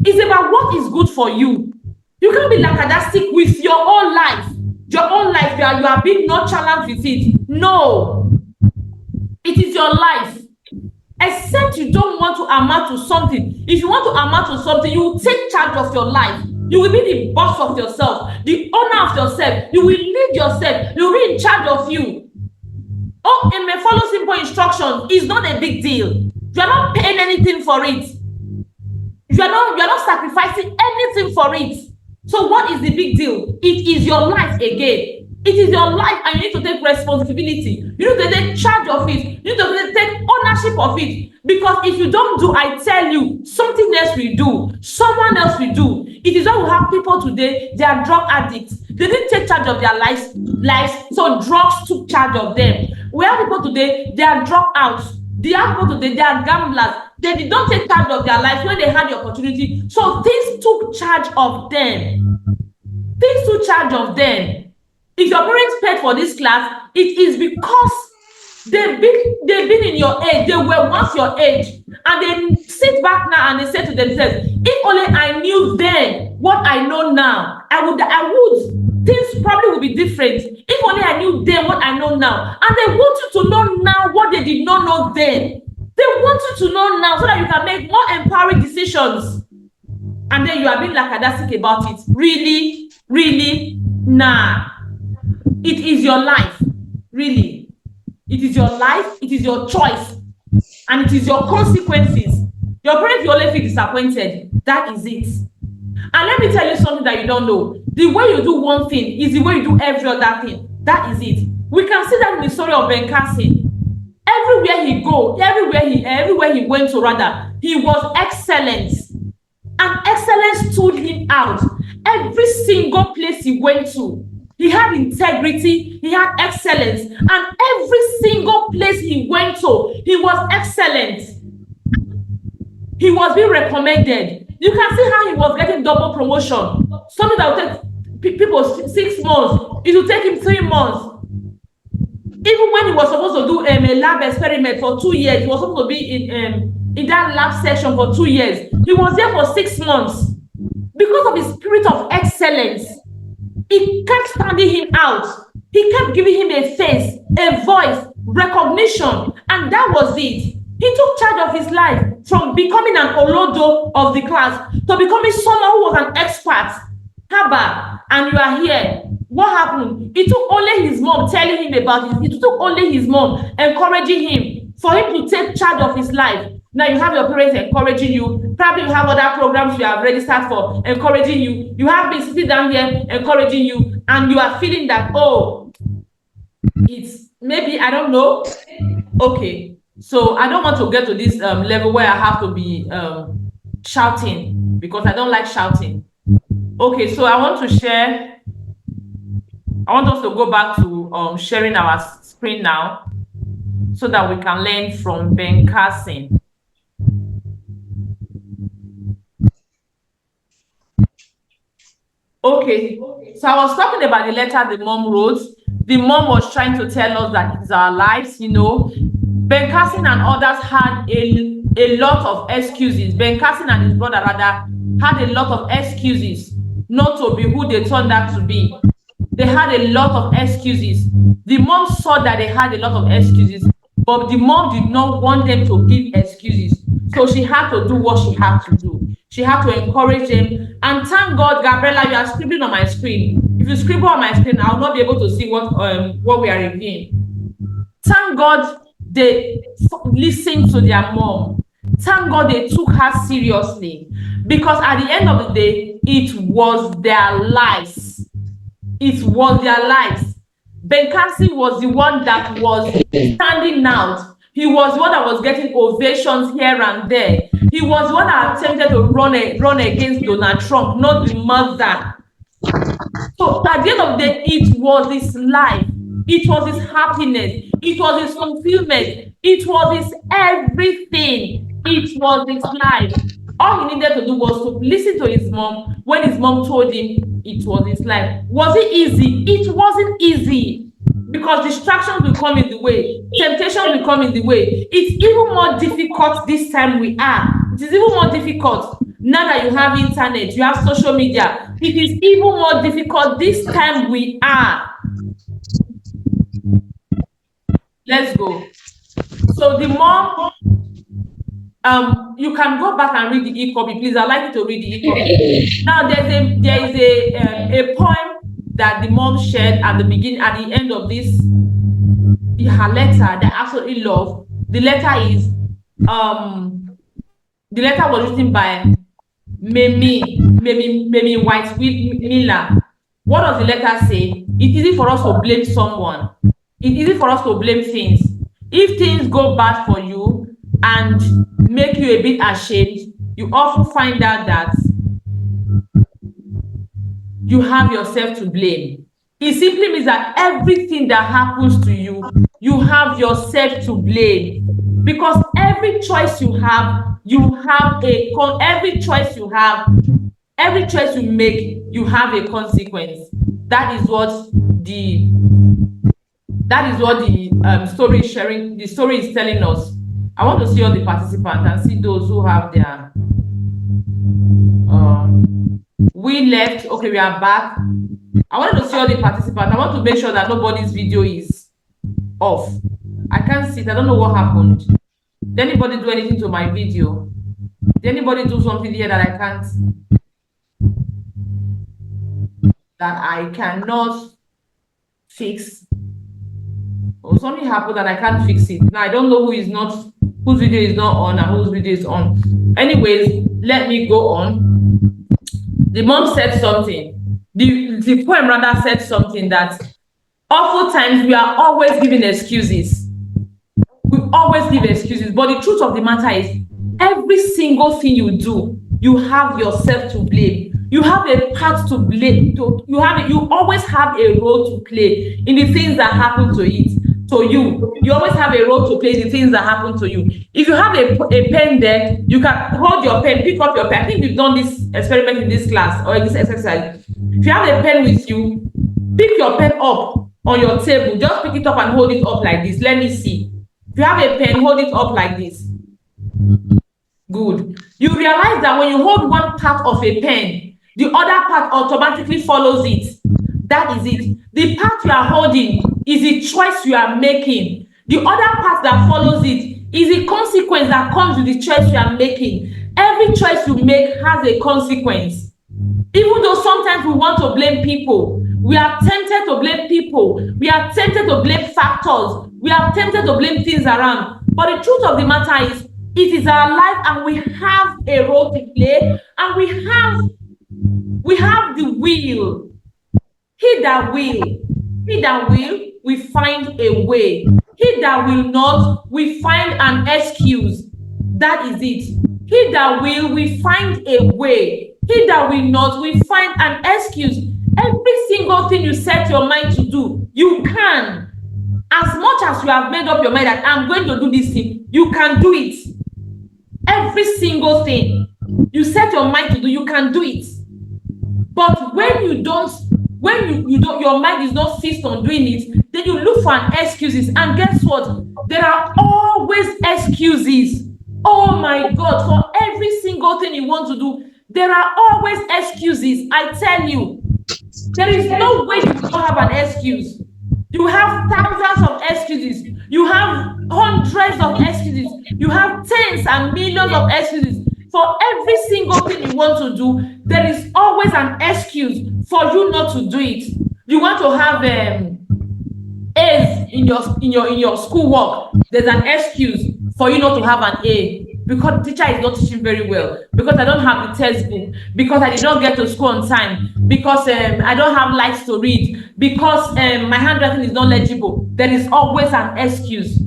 It's about what is good for you. You can't be lackadaisical with your own life. Your own life, you are being nonchalant with it. No. It is your life. Except you don't want to amount to something. If you want to amount to something, you will take charge of your life. You will be the boss of yourself, the owner of yourself. You will lead yourself. You will be in charge of you. Oh, and may follow simple instructions is not a big deal. You are not paying anything for it. You are not sacrificing anything for it. So what is the big deal? It is your life again. It is your life, and you need to take responsibility. You need to take charge of it. You need to take ownership of it. Because if you don't do, I tell you, something else will do. Someone else will do. It is why we have people today, they are drug addicts. They didn't take charge of their lives, so drugs took charge of them. We have people today, they are drug outs. They have people today, they are gamblers. They did not take charge of their lives when they had the opportunity. So things took charge of them. Things took charge of them. If your parents paid for this class, it is because they've been in your age. They were once your age. And they sit back now and they say to themselves, if only I knew then what I know now, I would. Things probably would be different. If only I knew then what I know now. And they want you to know now what they did not know then. They want you to know now so that you can make more empowering decisions. And then you are being lackadaisical about it. Really? Really? Nah. It is your life. Really. It is your life. It is your choice. And it is your consequences. Your parents will only feel disappointed. That is it. And let me tell you something that you don't know. The way you do one thing is the way you do every other thing. That is it. We can see that in the story of Ben Carson. Everywhere he went to rather, he was excellent. And excellence stood him out. Every single place he went to, he had integrity, he had excellence. And every single place he went to, he was excellent. He was being recommended. You can see how he was getting double promotion. Something that would take people 6 months, it will take him 3 months. Even when he was supposed to do a lab experiment for 2 years, he was supposed to be in that lab session for 2 years. He was there for 6 months. Because of his spirit of excellence, it kept standing him out. He kept giving him a face, a voice, recognition, and that was it. He took charge of his life from becoming an olodo of the class to becoming someone who was an expert. Haba, and you are here. What happened? It took only his mom telling him about it. It took only his mom encouraging him for him to take charge of his life. Now you have your parents encouraging you. Probably you have other programs you have registered for encouraging you. You have been sitting down here encouraging you, and you are feeling that, oh, it's maybe, I don't know. Okay, so I don't want to get to this level where I have to be shouting, because I don't like shouting. Okay, so I want us to go back to sharing our screen now so that we can learn from Ben Carson. Okay, so I was talking about the letter the mom wrote. The mom was trying to tell us that it's our lives, you know. Ben Carson and others had a a lot of excuses. Ben Carson and his brother rather had a lot of excuses not to be who they turned out to be. They had a lot of excuses. The mom saw that they had a lot of excuses, but the mom did not want them to give excuses. So she had to do what she had to do. She had to encourage them. And thank God, Gabriella, you are scribbling on my screen. If you scribble on my screen, I will not be able to see what we are reviewing. Thank God they listened to their mom. Thank God they took her seriously. Because at the end of the day, it was their lives. It was their lives. Ben Carson was the one that was standing out. He was the one that was getting ovations here and there. He was the one that attempted to run against Donald Trump, not the mother. So at the end of the day, it was his life. It was his happiness. It was his fulfillment. It was his everything. It was his life. All he needed to do was to listen to his mom when his mom told him it was his life. Was it easy? It wasn't easy, because distractions will come in the way. Temptation will come in the way. It's even more difficult this time we are. It is even more difficult now that you have internet, you have social media. It is even more difficult this time we are. Let's go. So the mom, you can go back and read the e-copy, please. I'd like you to read the e-copy. Now there is a poem that the mom shared at the beginning, at the end of this, her letter that I absolutely love. The letter is the letter was written by Memi White Miller. What does the letter say? It's easy for us to blame someone. It's easy for us to blame things. If things go bad for you and make you a bit ashamed, you often find out that you have yourself to blame. It simply means that everything that happens to you, you have yourself to blame. Because every choice you have every choice you make, you have a consequence. That is what the story is sharing. The story is telling us. I want to see all the participants and see those who have their we left. Okay, we are back. I wanted to see all the participants. I want to make sure that nobody's video is off. I can't see it. I don't know what happened. Did anybody do anything to my video? Did anybody do something here that I can't, that I cannot fix? Or something happened that I can't fix it. Now I don't know whose video is not on and whose video is on. Anyways, let me go on. The mom said something. The poem rather said something that oftentimes we are always giving excuses. We always give excuses, but the truth of the matter is, every single thing you do, you have yourself to blame. You have a part to blame. You always have a role to play in the things that happen to you. You always have a role to play in the things that happen to you. If you have a pen there, you can hold your pen, pick up your pen. I think we've done this experiment in this class or in this exercise. If you have a pen with you, pick your pen up on your table. Just pick it up and hold it up like this. Let me see. If you have a pen, hold it up like this. Good. You realize that when you hold one part of a pen, the other part automatically follows it. That is it. The part you are holding is the choice you are making. The other part that follows it is the consequence that comes with the choice you are making. Every choice you make has a consequence. Even though sometimes we want to blame people, we are tempted to blame people. We are tempted to blame factors. We are tempted to blame things around. But the truth of the matter is, it is our life and we have a role to play, and we have the will. He that will, we find a way. He that will not, we find an excuse. That is it. He that will, we find a way. He that will not, we find an excuse. Every single thing you set your mind to do, you can. As much as you have made up your mind that I'm going to do this thing, you can do it. Every single thing you set your mind to do, you can do it. But when you don't, your mind is not fixed on doing it, then you look for an excuses. And guess what? There are always excuses. Oh my God, for every single thing you want to do, there are always excuses. I tell you, there is no way you will not have an excuse. You have thousands of excuses. You have hundreds of excuses. You have tens and millions of excuses. For every single thing you want to do, there is always an excuse for you not to do it. You want to have A's in your schoolwork. There's an excuse for you not to have an A because the teacher is not teaching very well, because I don't have the textbook, because I did not get to school on time, because I don't have lights to read, because my handwriting is not legible. There is always an excuse.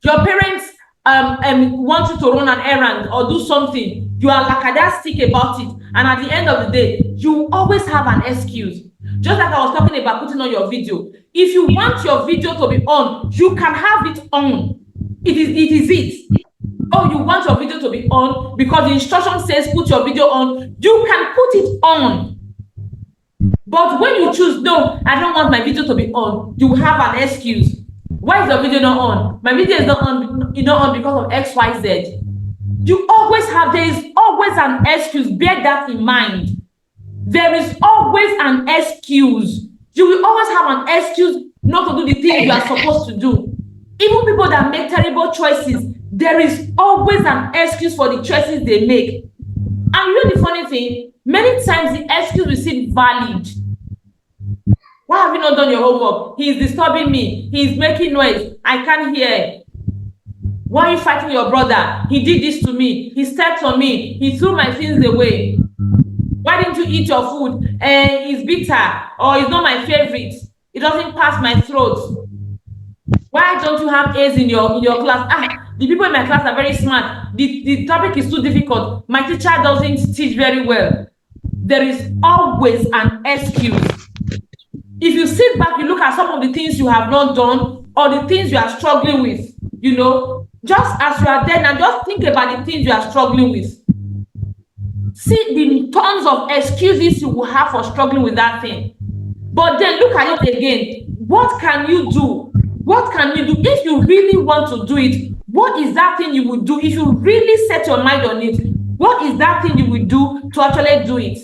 Your parents want you to run an errand or do something. You are lackadaistic about it, and at the end of the day, you always have an excuse. Just like I was talking about putting on your video. If you want your video to be on, you can have it on. It is it. Oh, you want your video to be on because the instruction says put your video on, you can put it on. But when you choose, no, I don't want my video to be on, you have an excuse. Why is your video not on? My video is not on, because of XYZ. You always have, there is always an excuse. Bear that in mind. There is always an excuse. You will always have an excuse not to do the things you are supposed to do. Even people that make terrible choices, there is always an excuse for the choices they make. And you know the funny thing? Many times the excuse will seem valid. Why have you not done your homework? He is disturbing me. He is making noise. I can't hear. Why are you fighting your brother? He did this to me. He stepped on me. He threw my things away. Why didn't you eat your food? It's bitter, or it's not my favorite. It doesn't pass my throat. Why don't you have A's in your class? The people in my class are very smart. The topic is too difficult. My teacher doesn't teach very well. There is always an excuse. If you sit back, you look at some of the things you have not done or the things you are struggling with, just as you are there now, just think about the things you are struggling with. See the tons of excuses you will have for struggling with that thing. But then look at it again. What can you do? What can you do if you really want to do it? What is that thing you would do if you really set your mind on it? What is that thing you will do to actually do it?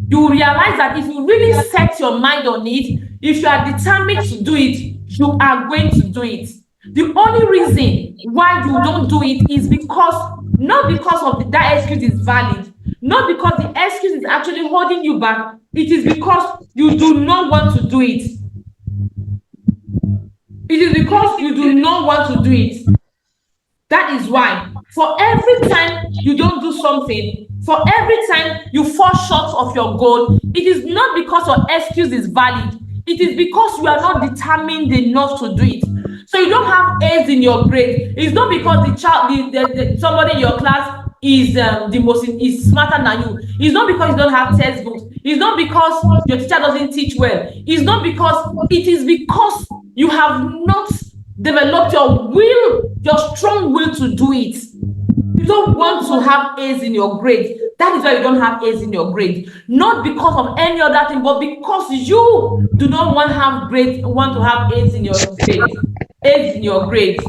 You will realize that if you really set your mind on it, if you are determined to do it, you are going to do it. The only reason why you don't do it is not because of that excuse is valid, not because the excuse is actually holding you back. It is because you do not want to do it. It is because you do not want to do it. That is why. For every time you don't do something, for every time you fall short of your goal, it is not because your excuse is valid. It is because you are not determined enough to do it. So you don't have A's in your grade. It's not because somebody in your class is smarter than you. It's not because you don't have textbooks. It's not because your teacher doesn't teach well. It's not because, it is because you have not developed your strong will to do it. You don't want to have A's in your grade. That is why you don't have A's in your grade. Not because of any other thing, but because you do not want to have A's in your grade. A's in your grade.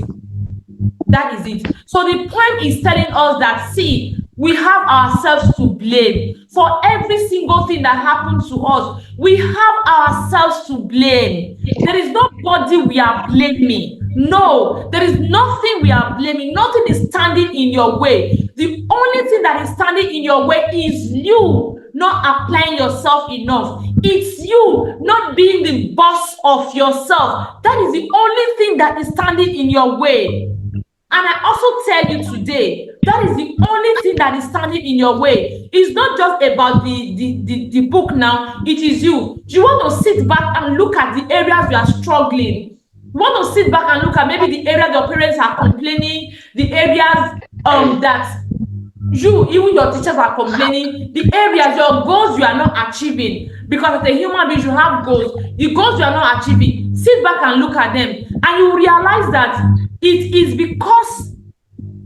That is it. So the point is telling us that, see, we have ourselves to blame for every single thing that happens to us. We have ourselves to blame. There is nobody we are blaming. No, there is nothing we are blaming. Nothing is standing in your way. The only thing that is standing in your way is you not applying yourself enough. It's you not being the boss of yourself. That is the only thing that is standing in your way. And I also tell you today, that is the only thing that is standing in your way. It's not just about the book now. It is you. You want to sit back and look at the areas you are struggling. You want to sit back and look at maybe the areas your parents are complaining, the areas that even your teachers are complaining, the areas, your goals you are not achieving. Because as a human being, you have goals. The goals you are not achieving, sit back and look at them, and you realize that it is because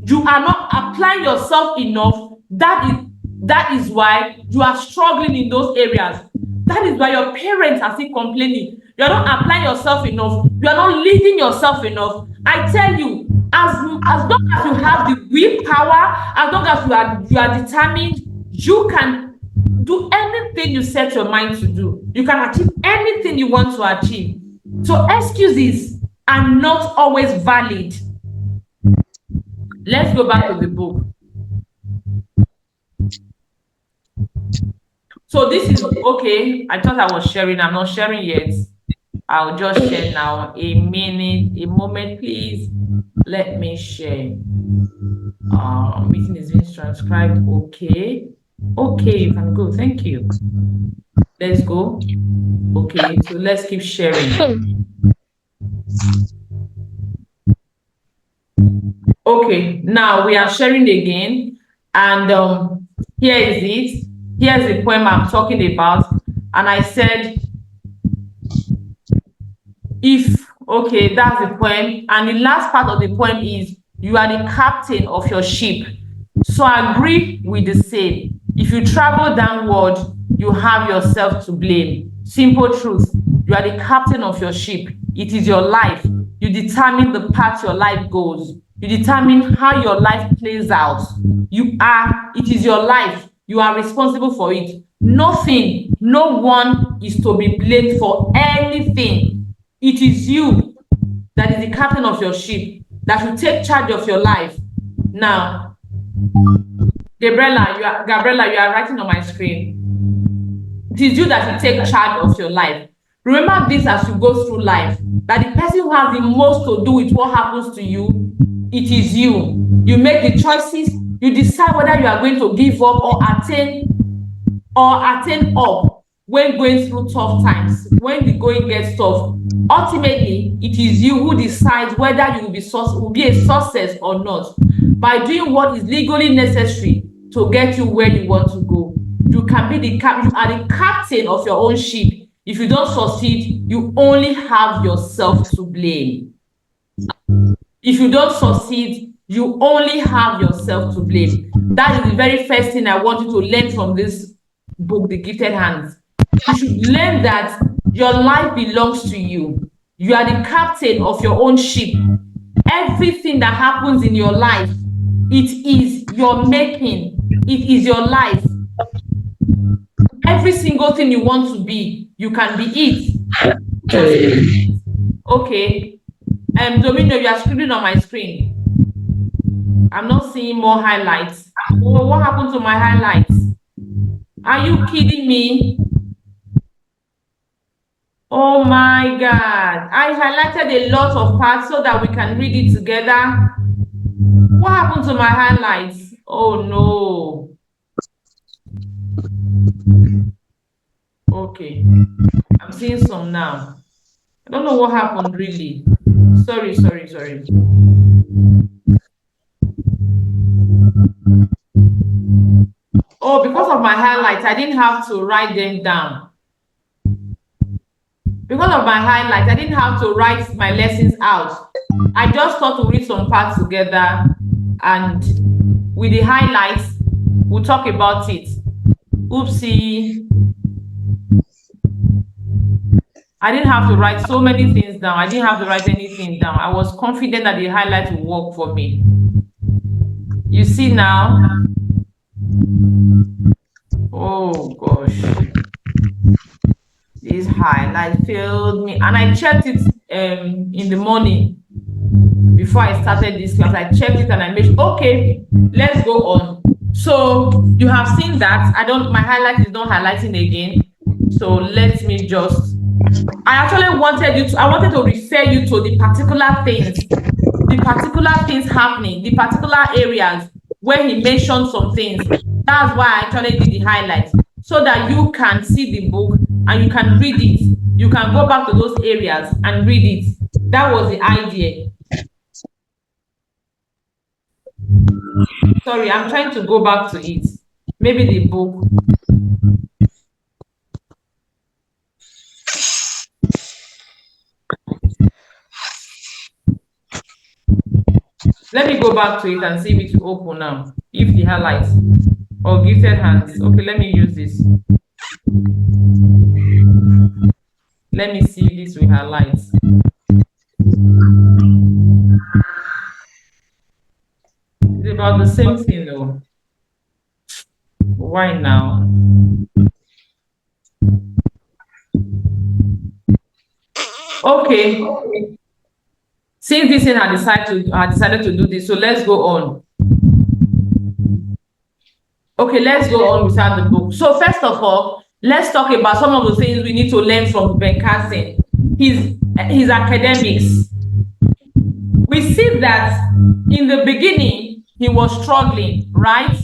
you are not applying yourself enough. That is why you are struggling in those areas. That is why your parents are still complaining. You are not applying yourself enough. You are not leading yourself enough. I tell you, As long as you have the willpower, as long as you are determined, you can do anything you set your mind to do. You can achieve anything you want to achieve. So excuses are not always valid. Let's go back to the book. So this is okay. I thought I was sharing. I'm not sharing yet. I'll just share now. A moment, please. Let me share. Meeting is being transcribed. Okay. Okay, you can go. Thank you. Let's go. Okay, so let's keep sharing. Okay, now we are sharing again, and here is it. Here's the poem I'm talking about, and I said, okay, that's the poem, and the last part of the poem is, you are the captain of your ship, so agree with the same. If you travel downward, you have yourself to blame. Simple truth, you are the captain of your ship. It is your life. You determine the path your life goes. You determine how your life plays out. It is your life. You are responsible for it. Nothing, no one is to be blamed for anything. It is you that is the captain of your ship, that should take charge of your life. Now, Gabriela, you are writing on my screen. It is you that should take charge of your life. Remember this as you go through life, that the person who has the most to do with what happens to you, it is you. You make the choices, you decide whether you are going to give up or attain up when going through tough times, when the going gets tough. Ultimately, it is you who decides whether you will be a success or not, by doing what is legally necessary to get you where you want to go. You are the captain of your own ship. If you don't succeed, you only have yourself to blame. If you don't succeed, you only have yourself to blame. That is the very first thing I want you to learn from this book, The Gifted Hands. You should learn that your life belongs to you. You are the captain of your own ship. Everything that happens in your life, it is your making. It is your life. Every single thing you want to be, you can be it. Okay. Domino, you are screaming on my screen. I'm not seeing more highlights. Oh, what happened to my highlights? Are you kidding me? Oh my God. I highlighted a lot of parts so that we can read it together. What happened to my highlights? Oh no. Okay. I'm seeing some now. I don't know what happened really. Sorry. Oh, because of my highlights, I didn't have to write them down. Because of my highlights, I didn't have to write my lessons out. I just thought to read some parts together, and with the highlights, we'll talk about it. Oopsie. I didn't have to write so many things down. I didn't have to write anything down. I was confident that the highlights would work for me. You see now? Oh gosh. This highlight failed me. And I checked it in the morning before I started this class. I checked it and I made sure, okay, let's go on. So you have seen that my highlight is not highlighting again. So let me just, I actually wanted to refer you to the particular things happening, the particular areas where he mentioned some things. That's why I actually did the highlights, so that you can see the book and you can read it. You can go back to those areas and read it. That was the idea. Sorry, I'm trying to go back to it. Maybe the book. Let me go back to it and see if it's open now. If the highlights or Gifted Hands. Okay, let me use this. Let me see this with highlights. It's about the same thing though. Why now? Okay. Since this thing had decided to do this, so let's go on. Okay, let's go on without the book. So first of all, let's talk about some of the things we need to learn from Ben Carson. His academics. We see that in the beginning, he was struggling, right?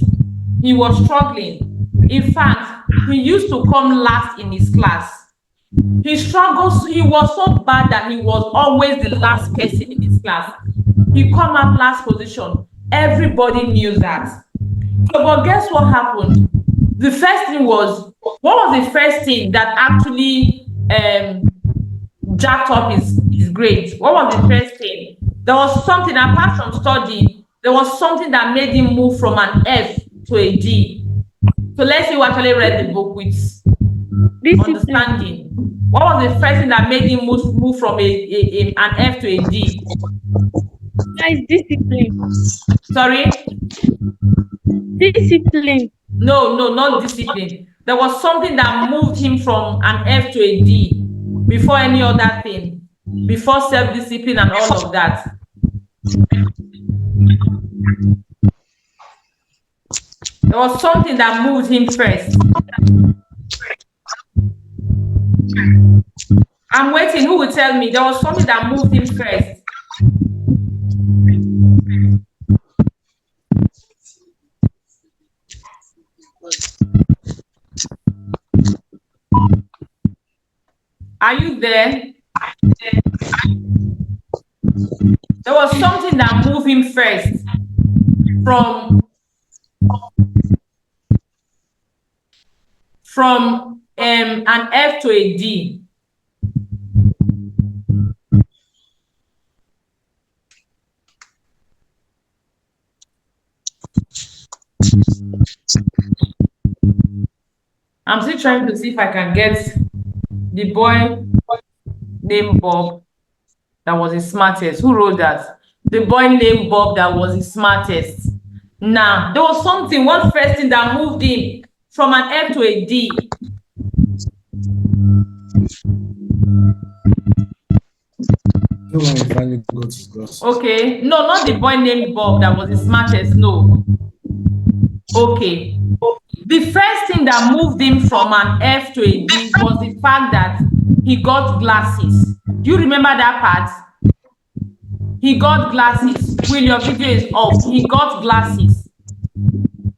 He was struggling. In fact, he used to come last in his class. He struggles, he was so bad that he was always the last person in his class. He come out last position. Everybody knew that. So, but guess what happened? The first thing was, what was the first thing that actually jacked up his grades? What was the first thing? There was something, apart from studying, there was something that made him move from an F to a D. So let's see who actually read the book with understanding. What was the first thing that made him move from an F to a D? That is discipline. Sorry? Discipline. No, not discipline. There was something that moved him from an F to a D before any other thing, before self-discipline and all of that. There was something that moved him first. I'm waiting. Who will tell me? There was something that moved him first. Are you there? There was something that moved him first from an F to a D. I'm still trying to see if I can get the boy named Bob that was the smartest. Who wrote that? The boy named Bob that was the smartest. Now, there was something, one first thing that moved him from an F to a D. Okay, no, not the boy named Bob that was the smartest, no. Okay. The first thing that moved him from an F to a D was the fact that he got glasses. Do you remember that part? He got glasses. Will, your video is off. He got glasses.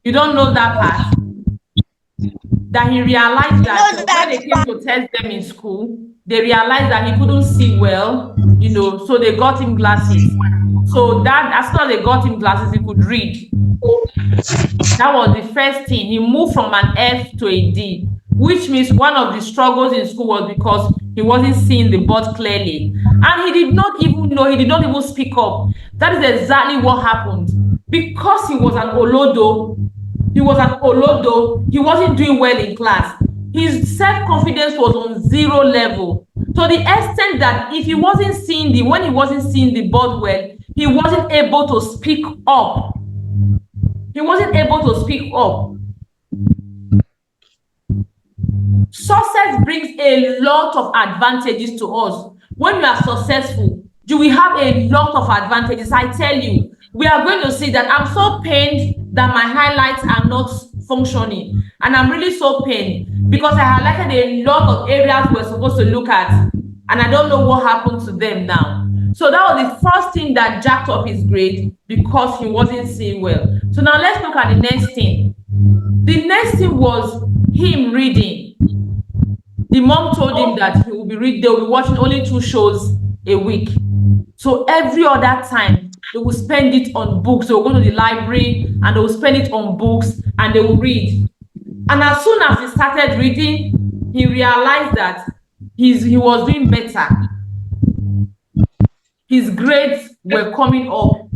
You don't know that part? That he realized that when they came to test them in school, they realized that he couldn't see well, so they got him glasses. So that as soon as they got him glasses, he could read. That was the first thing. He moved from an F to a D, which means one of the struggles in school was because he wasn't seeing the board clearly. And he did not even know, he did not even speak up. That is exactly what happened. Because he was an Olodo, he wasn't doing well in class. His self-confidence was on 0 level. To the extent that if he wasn't seeing when he wasn't seeing the board well, he wasn't able to speak up. He wasn't able to speak up. Success brings a lot of advantages to us. When you are successful, you will have a lot of advantages. I tell you, we are going to see that I'm so pained that my highlights are not functioning. And I'm really so pained because I highlighted a lot of areas we're supposed to look at. And I don't know what happened to them now. So that was the first thing that jacked up his grade because he wasn't seeing well. So now let's look at the next thing. The next thing was him reading. The mom told him that they will be watching only 2 shows a week. So every other time, they will spend it on books. They will go to the library and they will spend it on books and they will read. And as soon as he started reading, he realized that he was doing better. His grades were coming up.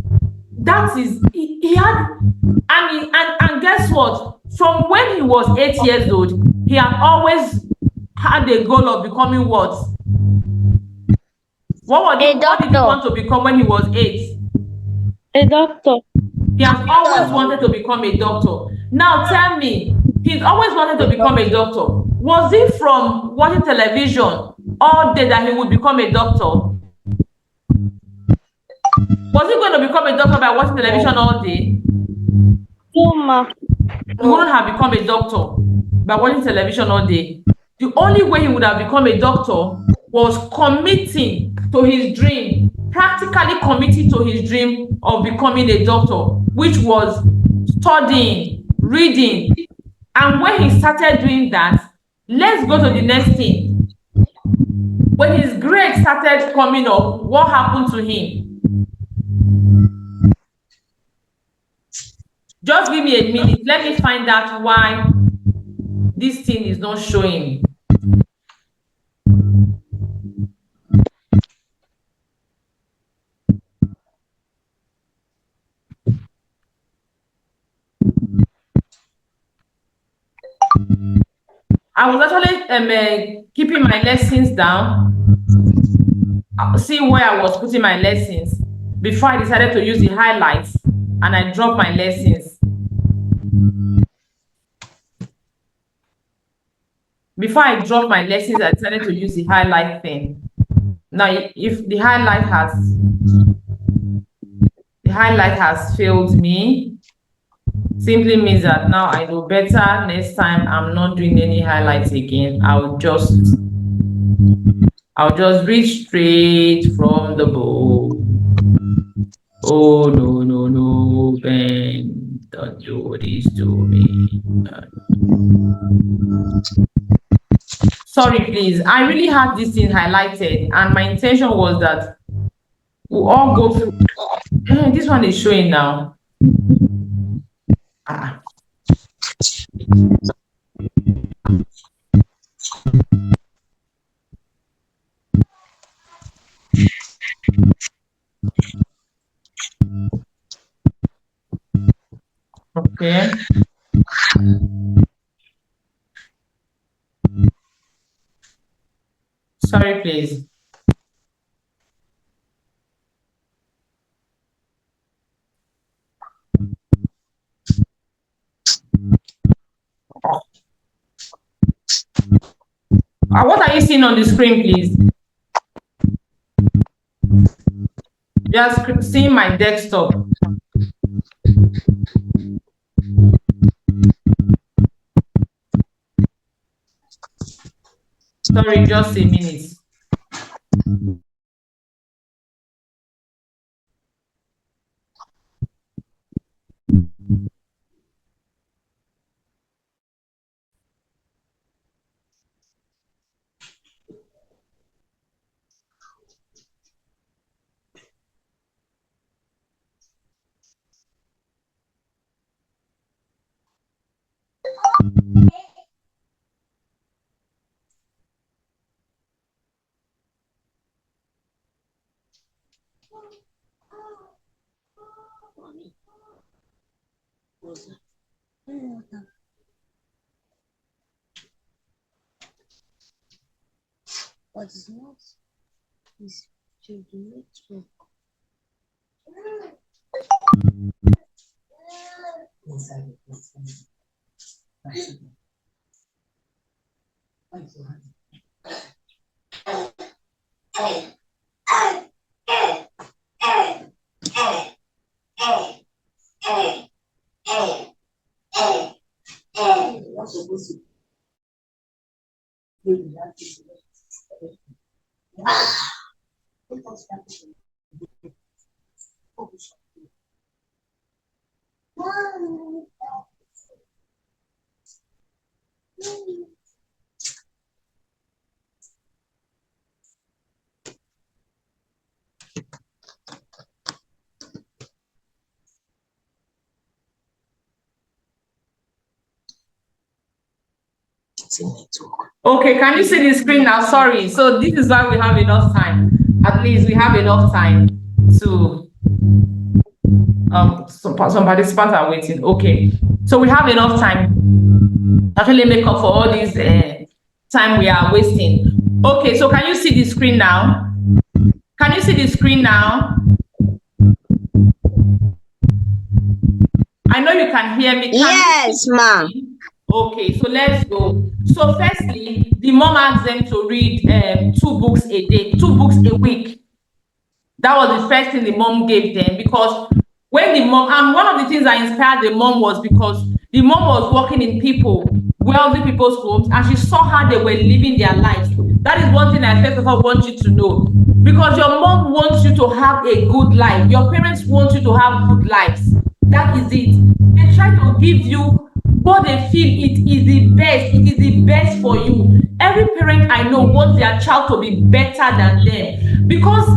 That is, he had, and guess what? From when he was 8 years old, he had always had a goal of becoming what? What did he want to become when he was 8? A doctor. He has always wanted to become a doctor. Now tell me, he's always wanted to become a doctor. Was it from watching television all day that he would become a doctor? Was he going to become a doctor by watching television all day? No, ma. He wouldn't have become a doctor by watching television all day. The only way he would have become a doctor was committing to his dream, practically committing to his dream of becoming a doctor, which was studying, reading. And when he started doing that, let's go to the next thing. When his grades started coming up, what happened to him? Just give me a minute. Let me find out why this thing is not showing. I was actually keeping my lessons down, see where I was putting my lessons before I decided to use the highlights, and I dropped my lessons. Before I dropped my lessons, I decided to use the highlight thing. Now, if the highlight has failed me, simply means that now I do better. Next time I'm not doing any highlights again. I'll just read straight from the book. Oh no, Ben, don't do this to me. Sorry, please. I really had this thing highlighted, and my intention was that we'll all go through. This one is showing now. Okay. Sorry, please. What are you seeing on the screen, please? Just seeing my desktop. Sorry, just a minute. What is not is to the network. Okay, can you see the screen now? Sorry. So this is why we have enough time. At least we have enough time to some participants are waiting. Okay. So we have enough time to actually make up for all this time we are wasting. Okay, so can you see the screen now? Can you see the screen now? know you can hear me. Can Yes, ma. Okay, so let's go. So firstly, the mom asked them to read 2 books a day, 2 books a week. That was the first thing the mom gave them, because when the mom, and one of the things that inspired the mom was because the mom was working in wealthy people's homes, and she saw how they were living their lives. That is one thing I first of all want you to know. Because your mom wants you to have a good life. Your parents want you to have good lives. That is it. They try to give you what they feel it is the best. It is the best for you. Every parent I know wants their child to be better than them, because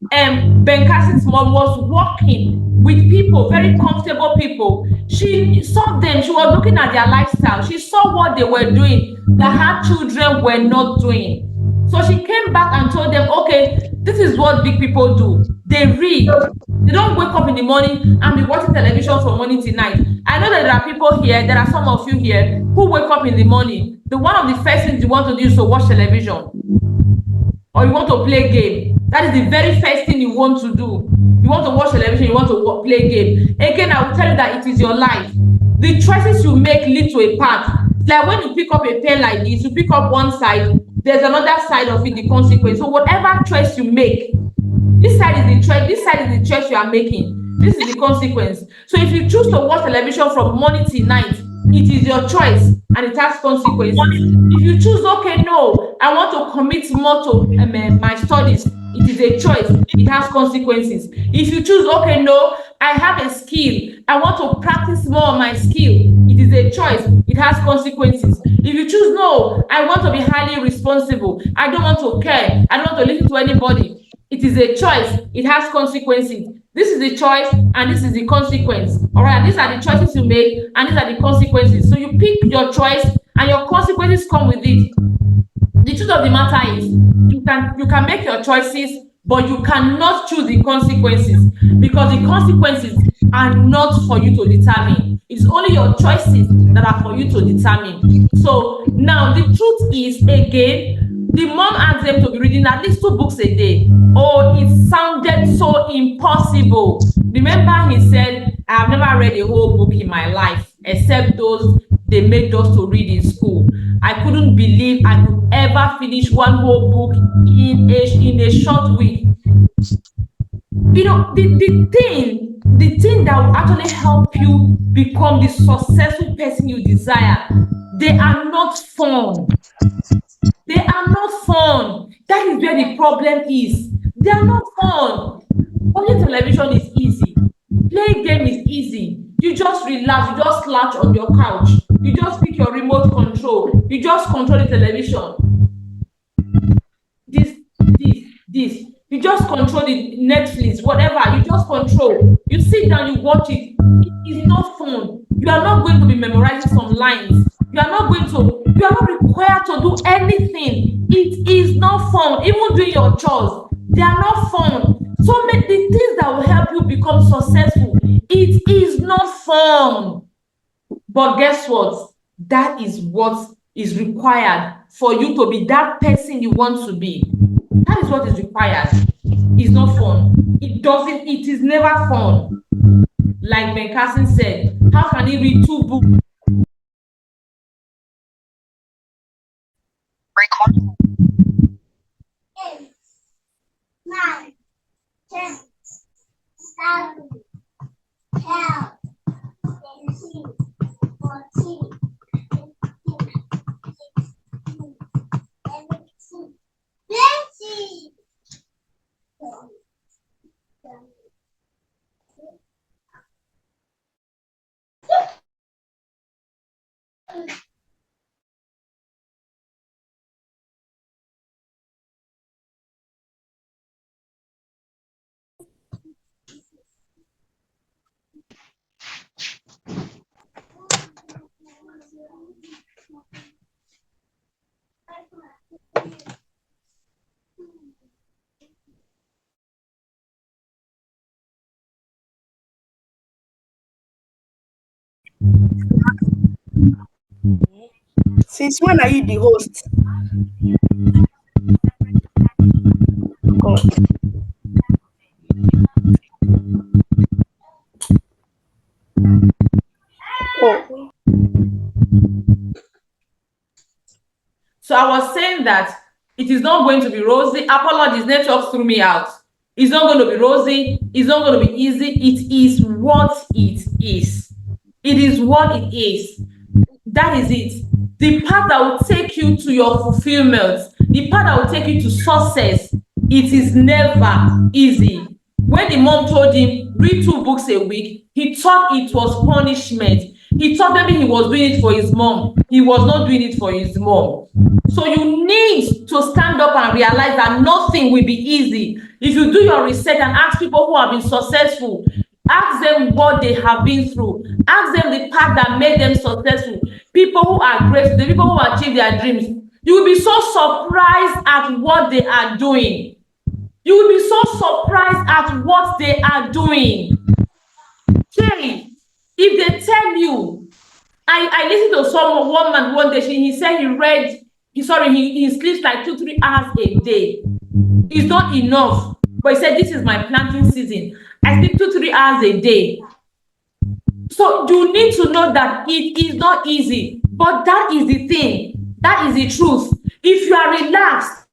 Ben Cassie's mom was working with people, very comfortable people. She saw them, she was looking at their lifestyle. She saw what they were doing that her children were not doing. So she came back and told them, okay, this is what big people do. They read. They don't wake up in the morning and be watching television from morning till night. I know that there are people here, there are some of you here who wake up in the morning. One of the first things you want to do is to watch television, or you want to play game. That is the very first thing you want to do. You want to watch television, you want to play game. Again, I will tell you that it is your life. The choices you make lead to a path. Like when you pick up a pen like this, you pick up one side, there's another side of it, the consequence. So whatever choice you make, this side is the choice, this side is the choice you are making. This is the consequence. So if you choose to watch television from morning till night, it is your choice and it has consequences. If you choose, okay, no, I want to commit more to my studies, it is a choice, it has consequences. If you choose, okay, no, I have a skill, I want to practice more on my skill, it is a choice, it has consequences. If you choose, no, I want to be highly responsible, I don't want to care, I don't want to listen to anybody, it is a choice, it has consequences. This is the choice and this is the consequence. All right, these are the choices you make and these are the consequences. So you pick your choice and your consequences come with it. The truth of the matter is, you can make your choices, but you cannot choose the consequences, because the consequences are not for you to determine. It's only your choices that are for you to determine. So now the truth is, again, the mom asked them to be reading at least 2 books a day. Oh, it sounded so impossible. Remember, he said, I have never read a whole book in my life, except those they made us to read in school. I couldn't believe I could ever finish one whole book in a short week. You know, the thing that will actually help you become the successful person you desire, they are not fun. They are not fun. That is where the problem is. They are not fun. Watching television is easy. Playing game is easy. You just relax, you just slouch on your couch. You just pick your remote control. You just control the television. This. You just control the Netflix, whatever. You just control. You sit down, you watch it. It is not fun. You are not going to be memorizing some lines. You are not required to do anything. It is not fun. Even doing your chores, they are not fun. So the things that will help you become successful, it is not fun. But guess what? That is what is required for you to be that person you want to be. That is what is required. It's not fun. It is never fun. Like Ben Carson said, how can he read 2 books? 9, 10, 11, 12, 13, 14, 15, 16, 17, 20. Since when are you the host? God. Oh, So I was saying that it is not going to be rosy. Apologies, network threw me out. It's not going to be rosy. It's not going to be easy. It is what it is. It is what it is. That is it. The path that will take you to your fulfillment, the path that will take you to success, it is never easy. When the mom told him, read 2 books a week, he thought it was punishment. He thought maybe he was doing it for his mom. He was not doing it for his mom. So you need to stand up and realize that nothing will be easy. If you do your research and ask people who have been successful, ask them what they have been through. Ask them the path that made them successful. People who are great, the people who achieve their dreams. You will be so surprised at what they are doing. You will be so surprised at what they are doing. Jerry, if they tell you, I listened to one man one day, he said he sleeps like 2-3 hours a day. It's not enough. But he said, this is my planting season. I sleep 2-3 hours a day. So you need to know that it is not easy, but that is the thing. That is the truth. If you are relaxed,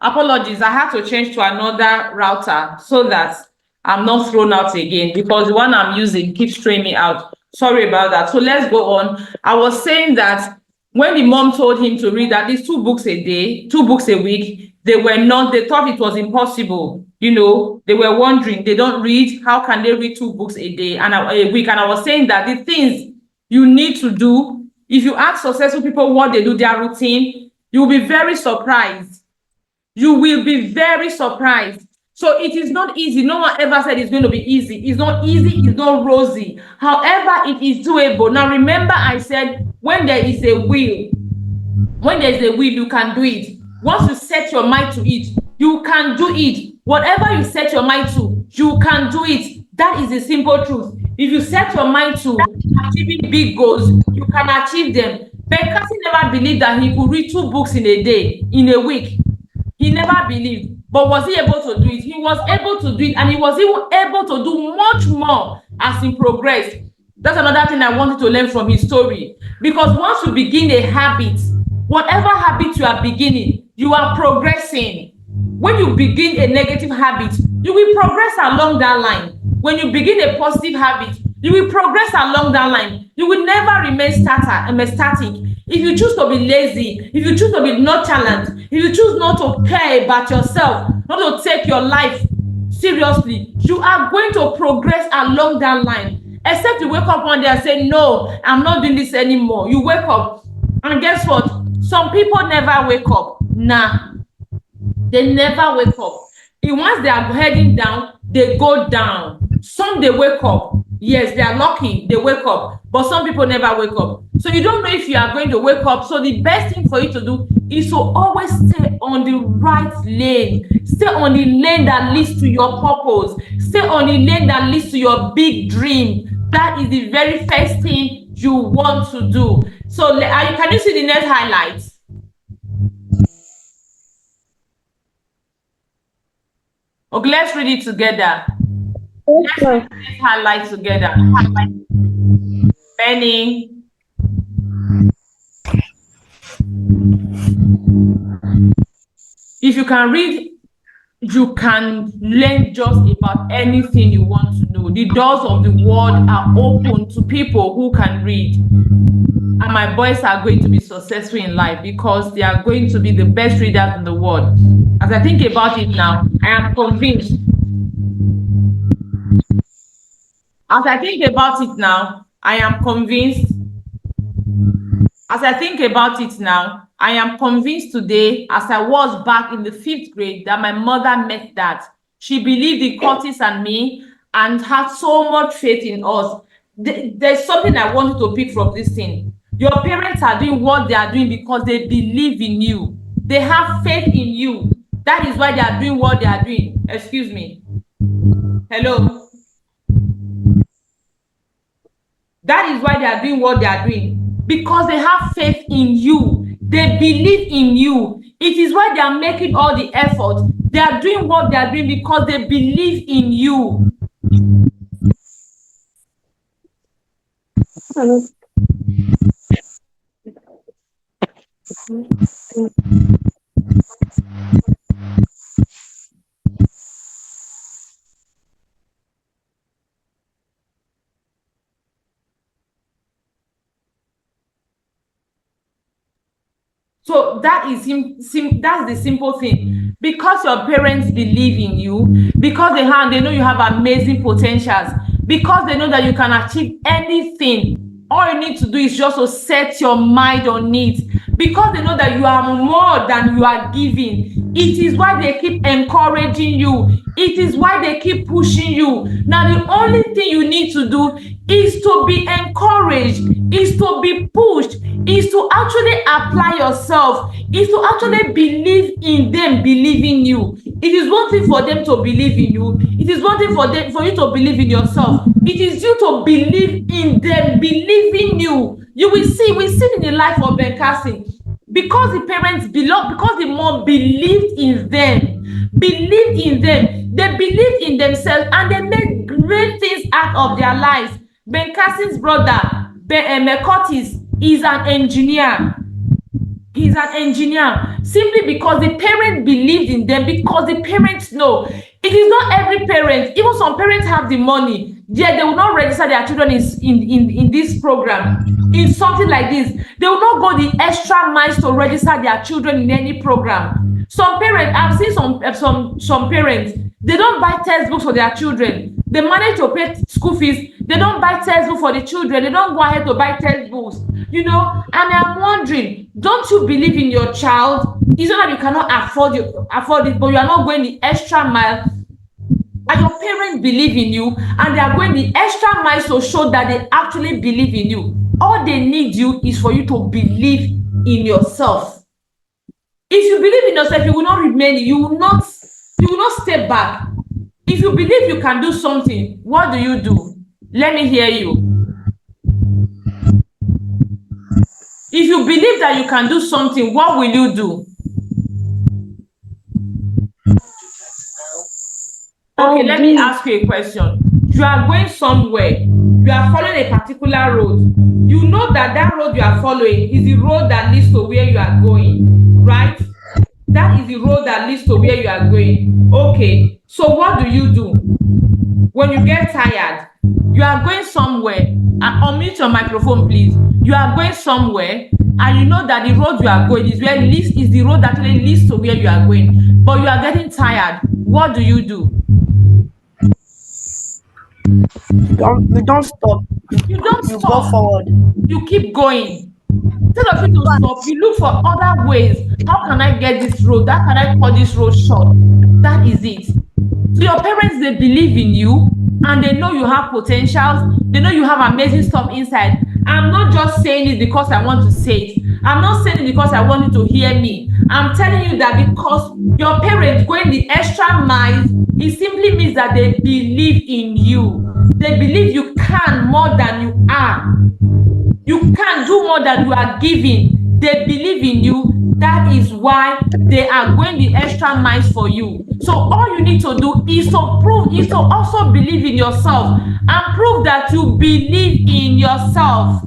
apologies, I have to change to another router so that I'm not thrown out again because the one I'm using keeps throwing me out. Sorry about that. So let's go on. I was saying that when the mom told him to read at least 2 books a day, 2 books a week, they thought it was impossible. They were wondering, they don't read, how can they read 2 books a day and a week? And I was saying that the things you need to do, if you ask successful people what they do, their routine, you will be very surprised. You will be very surprised. So it is not easy. No one ever said it's going to be easy. It's not easy. It's not rosy. However, it is doable. Now, remember I said when there is a will, you can do it. Once you set your mind to it, you can do it. Whatever you set your mind to, you can do it. That is the simple truth. If you set your mind to achieving big goals, you can achieve them. Ben Cassie never believed that he could read 2 books in a day, in a week. He never believed. But was he able to do it? He was able to do it, and he was even able to do much more as he progressed. That's another thing I wanted to learn from his story. Because once you begin a habit, whatever habit you are beginning, you are progressing. When you begin a negative habit, you will progress along that line. When you begin a positive habit, you will progress along that line. You will never remain static. If you choose to be lazy, if you choose to be nonchalant, if you choose not to care about yourself, not to take your life seriously, you are going to progress along that line. Except you wake up one day and say, no, I'm not doing this anymore. You wake up, and guess what? Some people never wake up. Nah, they never wake up. And once they are heading down, they go down. Some they wake up. Yes, they are lucky, they wake up. But some people never wake up. So you don't know if you are going to wake up. So the best thing for you to do is to always stay on the right lane. Stay on the lane that leads to your purpose. Stay on the lane that leads to your big dream. That is the very first thing you want to do. So can you see the next highlight? Okay, let's read it together. Let's read this highlight together. Benny. If you can read, you can learn just about anything you want to know. The doors of the world are open to people who can read. And my boys are going to be successful in life because they are going to be the best readers in the world. As I think about it now, I am convinced. As I think about it now, I am convinced. As I think about it now, I am convinced today, as I was back in the 5th grade, that my mother meant that. She believed in Curtis and me and had so much faith in us. There's something I want you to pick from this thing. Your parents are doing what they are doing because they believe in you. They have faith in you. That is why they are doing what they are doing. Excuse me. Hello. That is why they are doing what they are doing. Because they have faith in you. They believe in you. It is why they are making all the effort. They are doing what they are doing because they believe in you. So that's the simple thing. Because your parents believe in you, because they know you have amazing potentials, because they know that you can achieve anything. All you need to do is just to set your mind on it. Because they know that you are more than you are giving. It is why they keep encouraging you. It is why they keep pushing you. Now, the only thing you need to do is to be encouraged, is to be pushed, is to actually apply yourself, is to actually believe in them believing you. It is one thing for them to believe in you. It is one thing for you to believe in yourself. It is you to believe in them believing you. You will see, we see in the life of Ben Cassie, because the parents belong, because the mom believed in them, they believed in themselves, and they made great things out of their lives. Ben Cassie's brother, Curtis, is an engineer. He's an engineer simply because the parents believed in them, because the parents know. It is not every parent, even some parents have the money, yet they will not register their children in this program, in something like this. They will not go the extra miles to register their children in any program. Some parents, I've seen some parents, they don't buy textbooks for their children. They manage to pay school fees. They don't buy textbooks for the children. They don't go ahead to buy textbooks. You know, and I'm wondering, don't you believe in your child? It's not that you cannot afford it, but you are not going the extra mile. And your parents believe in you, and they are going the extra mile to show that they actually believe in you. All they need you is for you to believe in yourself. If you believe in yourself, you will not remain, you will not step back. If you believe you can do something, what do? Let me hear you. If you believe that you can do something, what will you do? Okay, let me ask you a question. You are going somewhere. You are following a particular road. You know that that road you are following is the road that leads to where you are going, right? That is the road that leads to where you are going. Okay, so what do? When you get tired, you are going somewhere. Unmute your microphone, please. You are going somewhere, and you know that the road you are going is the road that actually leads to where you are going. But you are getting tired. What do? You don't stop. You don't You go stop. forward. You keep going. Instead of you to stop, you look for other ways. How can I get this road? How can I cut this road short? That is it. So your parents, they believe in you and they know you have potentials. They know you have amazing stuff inside. I'm not just saying it because I want to say it. I'm not saying it because I want you to hear me. I'm telling you that because your parents going the extra mile, it simply means that they believe in you. They believe you can more than you are. You can do more than you are giving. They believe in you. That is why they are going the extra miles for you. So all you need to do is to also believe in yourself and prove that you believe in yourself.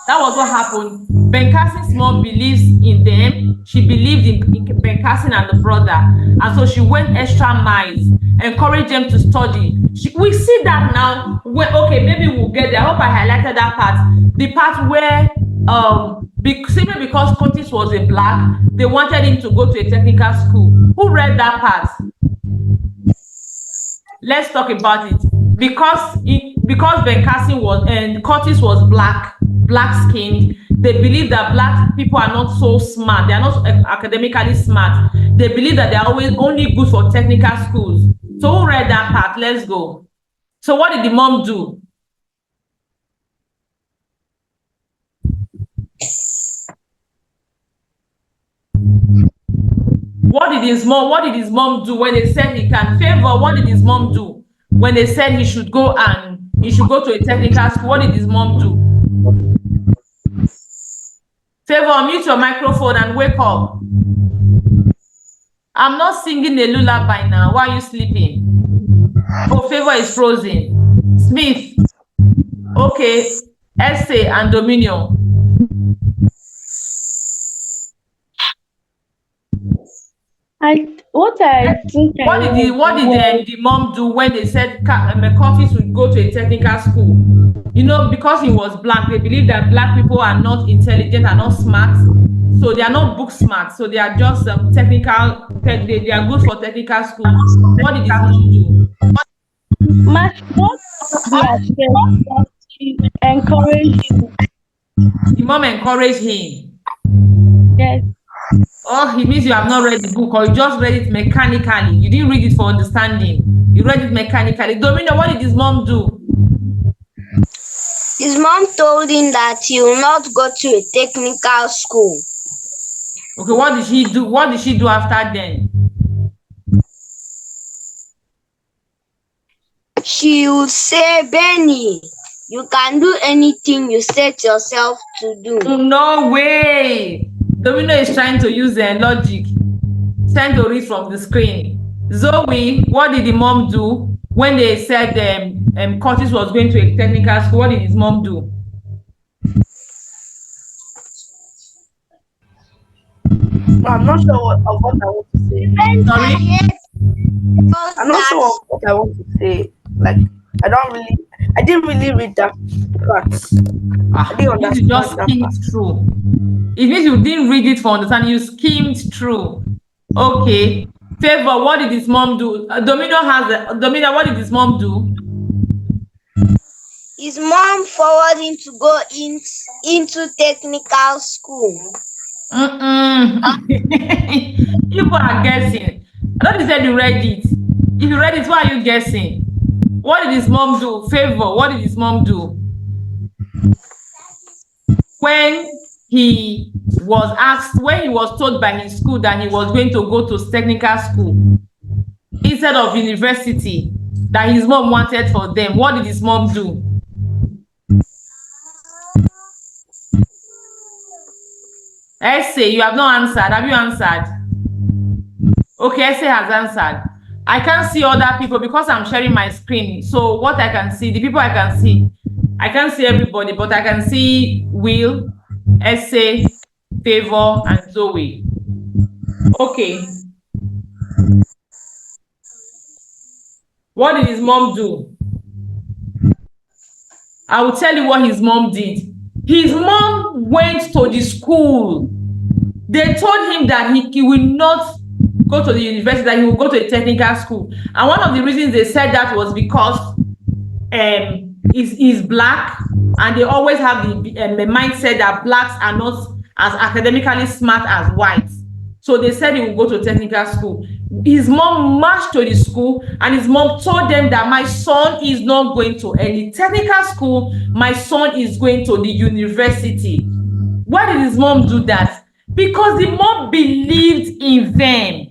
That was what happened. Ben Cassie's mom believes in them. She believed in Ben Cassie and the brother. And so she went extra miles, encouraged them to study. We see that now. Okay, maybe we'll get there. I hope I highlighted that part. The part where, simply because Curtis was a black, they wanted him to go to a technical school. Who read that part? Let's talk about it. Because Ben Cassie and Curtis was black skinned, they believe that black people are not so smart. They are not academically smart. They believe that they are always only good for technical schools. So who read that part? Let's go. So what did the mom do? What did his mom do when they said he can? Favor, what did his mom do when they said he should go to a technical school? What did his mom do? Favor, mute your microphone and wake up. I'm not singing a lullaby now. Why are you sleeping? Oh, Favor is frozen. Smith. Okay. Essay and Dominion. What did the mom do when they said Curtis would go to a technical school? You know, because he was black, they believe that black people are not intelligent, are not smart, so they are not book smart, so they are just technical. They are good for technical school. What did his mom do? She encouraged him. The mom encouraged him. Yes. Oh, it means you have not read the book, or you just read it mechanically. You didn't read it for understanding. You read it mechanically. Domino, what did his mom do? His mom told him that he will not go to a technical school. Okay, what did she do? What did she do after then? She would say, Benny, you can do anything you set yourself to do. No way. Domino is trying to use their logic. Trying to read from the screen. Zoe, what did the mom do when they said Curtis was going to a technical school? What did his mom do? I'm not sure of what I want to say. Sorry? I'm not sure of what I want to say. Like, I didn't really read that part. I didn't understand. You just skimmed through. It means you didn't read it for understanding. You skimmed through. Okay. Favor, what did his mom do? Domino, what did his mom do? His mom forwarded him to go into technical school. People are guessing. I thought you said you read it. If you read it, why are you guessing? What did his mom do? Favor, what did his mom do? When he was told by his school that he was going to go to technical school instead of university that his mom wanted for them, what did his mom do? Essay, you have not answered. Have you answered? Okay, Essay has answered. I can't see other people because I'm sharing my screen. So what I can see, the people I can see, I can't see everybody, but I can see Will, Essay, Favor, and Zoe. Okay. What did his mom do? I will tell you what his mom did. His mom went to the school. They told him that he will not go to the university, that he will go to a technical school. And one of the reasons they said that was because he's black, and they always have the mindset that blacks are not as academically smart as whites. So they said he will go to technical school. His mom marched to the school, and his mom told them that my son is not going to any technical school. My son is going to the university. Why did his mom do that? Because the mom believed in them.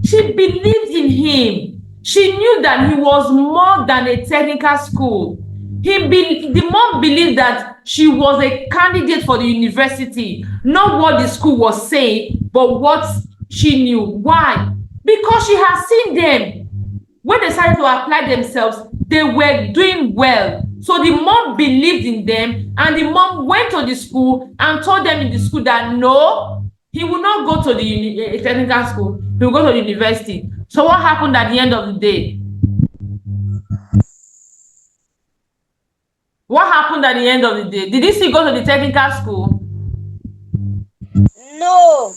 She believed in him. She knew that he was more than a technical school. The mom believed that she was a candidate for the university, not what the school was saying, but what she knew. Why? Because she has seen them. When they started to apply themselves, they were doing well. So the mom believed in them, and the mom went to the school and told them in the school that no, he will not go to the technical school. He will go to the university. So what happened at the end of the day? What happened at the end of the day? Did he still go to the technical school? No.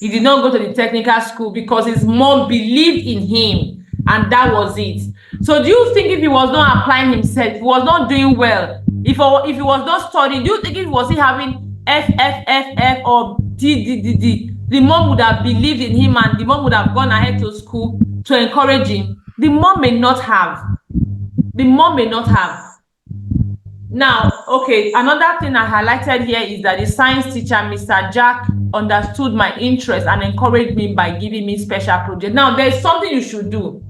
He did not go to the technical school because his mom believed in him, and that was it. So do you think if he was not applying himself, if he was not doing well, if he was not studying, do you think if he was having F or D, the mom would have believed in him and the mom would have gone ahead to school to encourage him? The mom may not have. The mom may not have. Now, okay, another thing I highlighted here is that the science teacher, Mr. Jack, understood my interest and encouraged me by giving me special projects. Now, there's something you should do.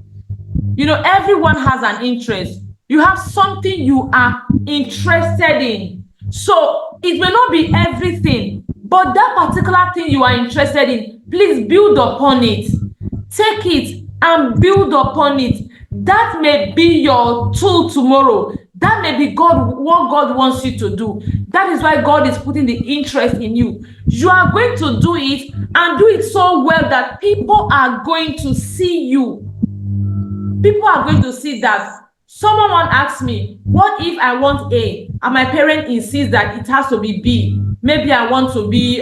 You know, everyone has an interest. You have something you are interested in. So it may not be everything, but that particular thing you are interested in, please build upon it. Take it and build upon it. That may be your tool tomorrow. That may be what God wants you to do. That is why God is putting the interest in you. You are going to do it and do it so well that people are going to see you. People are going to see that. Someone asked me, what if I want A and my parent insists that it has to be B? Maybe I want to be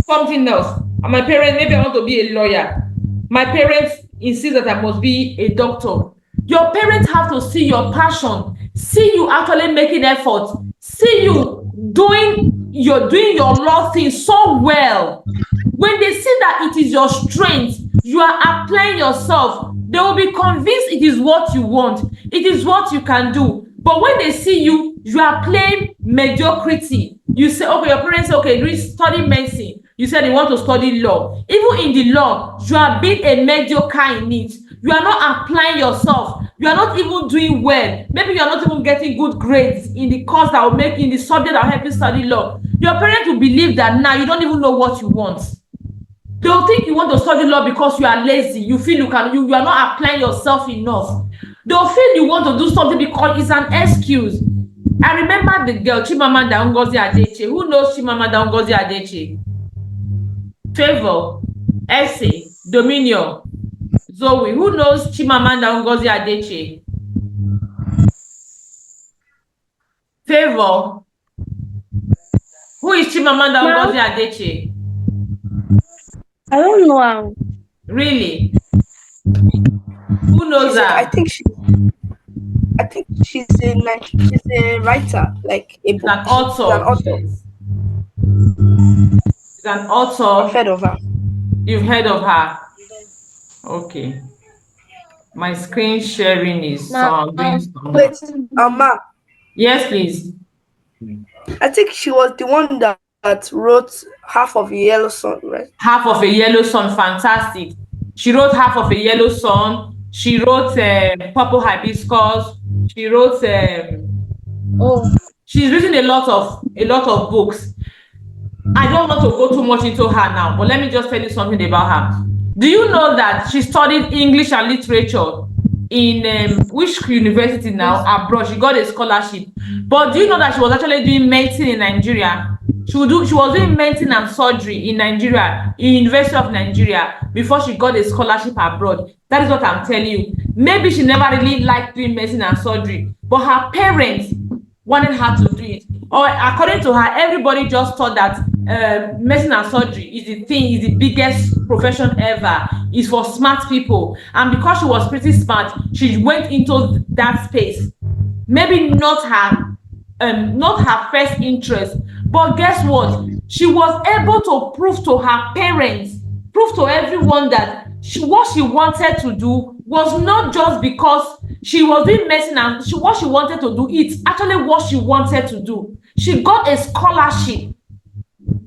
something else. And my parent, maybe I want to be a lawyer. My parents insist that I must be a doctor. Your parents have to see your passion, see you actually making effort, see you doing your law thing so well. When they see that it is your strength, you are applying yourself, they will be convinced it is what you want, it is what you can do. But when they see you are playing mediocrity. You say, okay, your parents say, okay, study medicine. You said they want to study law. Even in the law, you are being a mediocre in it. You are not applying yourself. You are not even doing well. Maybe you are not even getting good grades in the course that will make, in the subject that will help you study law. Your parents will believe that now you don't even know what you want. They'll think you want to study law because you are lazy. You feel you are not applying yourself enough. They'll feel you want to do something because it's an excuse. I remember the girl, Chimamanda Ngozi Adichie. Who knows Chimamanda Ngozi Adichie? Favor, Essay, Dominion, Zoe. Who knows Chimamanda Ngozi Adichie? Favor. Who is Chimamanda Ngozi Adichie? I don't know how. Really? Who knows her? I think she's a writer, like a book. An author. She's an author. I've heard of her. You've heard of her? Okay. My screen sharing is doing some. Wait, Ma. Yes, please. I think she was the one that wrote Half of a Yellow Sun, right? Half of a Yellow Sun, fantastic. She wrote Half of a Yellow Sun. She wrote Purple Hibiscus. She wrote. She's written a lot of books. I don't want to go too much into her now, but let me just tell you something about her. Do you know that she studied English and literature in which university now? Abroad. She got a scholarship. But do you know that she was actually doing medicine in Nigeria? She was doing medicine and surgery in Nigeria, in University of Nigeria, before she got a scholarship abroad. That is what I'm telling you. Maybe she never really liked doing medicine and surgery, but her parents wanted her to do it. Or according to her, everybody just thought that medicine and surgery is the biggest profession ever. It's for smart people. And because she was pretty smart, she went into that space. Maybe not her first interest, but guess what? She was able to prove to her parents, prove to everyone that what she wanted to do was not just because she was doing medicine and what she wanted to do, it's actually what she wanted to do. She got a scholarship.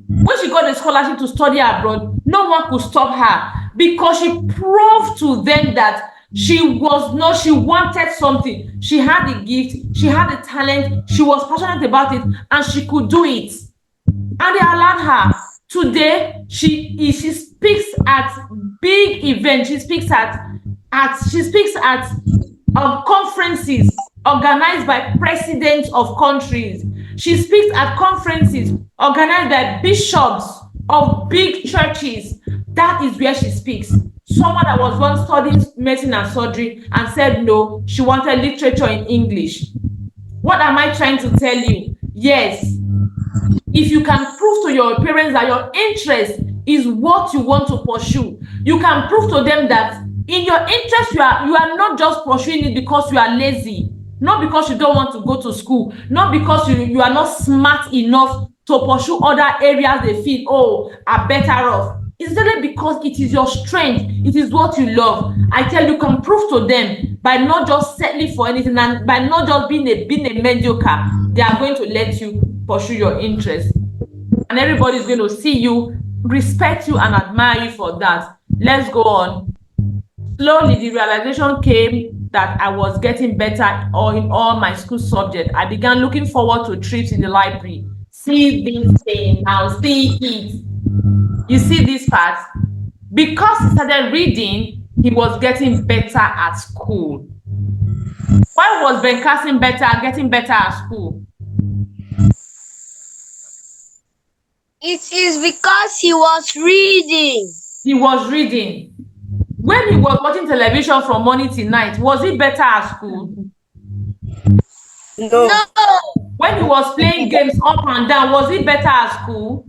When she got a scholarship to study abroad, no one could stop her because she proved to them that she wanted something. She had the gift, she had the talent, she was passionate about it, and she could do it. And they allowed her. Today, she speaks at big events. She speaks at conferences organized by presidents of countries. She speaks at conferences organized by bishops of big churches. That is where she speaks. Someone that was once studying medicine and surgery and said no, she wanted literature in English. What am I trying to tell you? Yes, if you can prove to your parents that your interest is what you want to pursue, you can prove to them that in your interest you are not just pursuing it because you are lazy, not because you don't want to go to school, not because you are not smart enough to pursue other areas they feel are better off. It's really because it is your strength, it is what you love. I tell you, can prove to them by not just settling for anything and by not just being a mediocre, they are going to let you pursue your interest. And everybody is going to see you, respect you, and admire you for that. Let's go on. Slowly, the realization came that I was getting better in all my school subjects. I began looking forward to trips in the library. See this thing now, see it. You see this part? Because he started reading, he was getting better at school. Why was Ben Carson getting better at school? It is because he was reading. He was reading. When he was watching television from morning till night, was he better at school? No. When he was playing games up and down, was he better at school?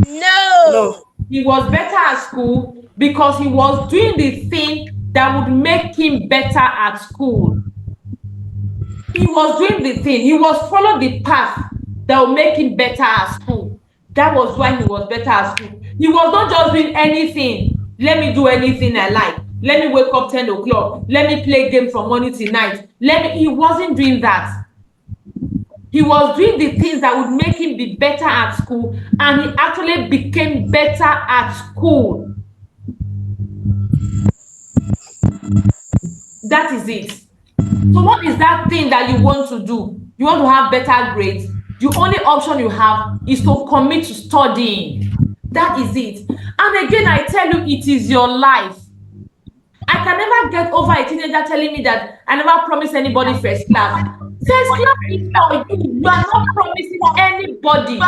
No. He was better at school because he was doing the thing that would make him better at school. He was doing the thing. He was following the path that would make him better at school. That was why he was better at school. He was not just doing anything. Let me do anything I like. Let me wake up 10 o'clock. Let me play game from morning till night. He wasn't doing that. He was doing the things that would make him be better at school, and he actually became better at school. That is it. So what is that thing that you want to do? You want to have better grades? The only option you have is to commit to studying. That is it. And again, I tell you, it is your life. I can never get over a teenager telling me that I never promised anybody first class. First class is for you. You are not promising anybody.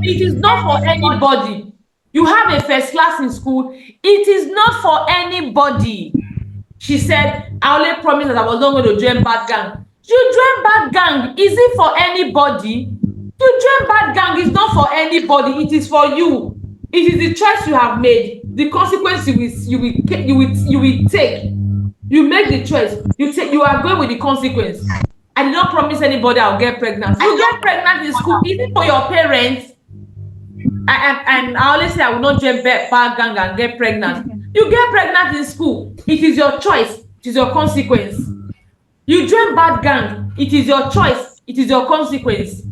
It is not for anybody. You have a first class in school. It is not for anybody. She said, I only promised that I was not going to join bad gang. You join bad gang. Is it for anybody? You join bad gang is not for anybody. It is for you. It is the choice you have made. The consequence you will take. You make the choice. You are going with the consequence. I did not promise anybody I'll get pregnant. You get pregnant in school. Is it for your parents? And I always say I will not join bad gang and get pregnant. You get pregnant in school. It is your choice. It is your consequence. You join bad gang. It is your choice. It is your consequence.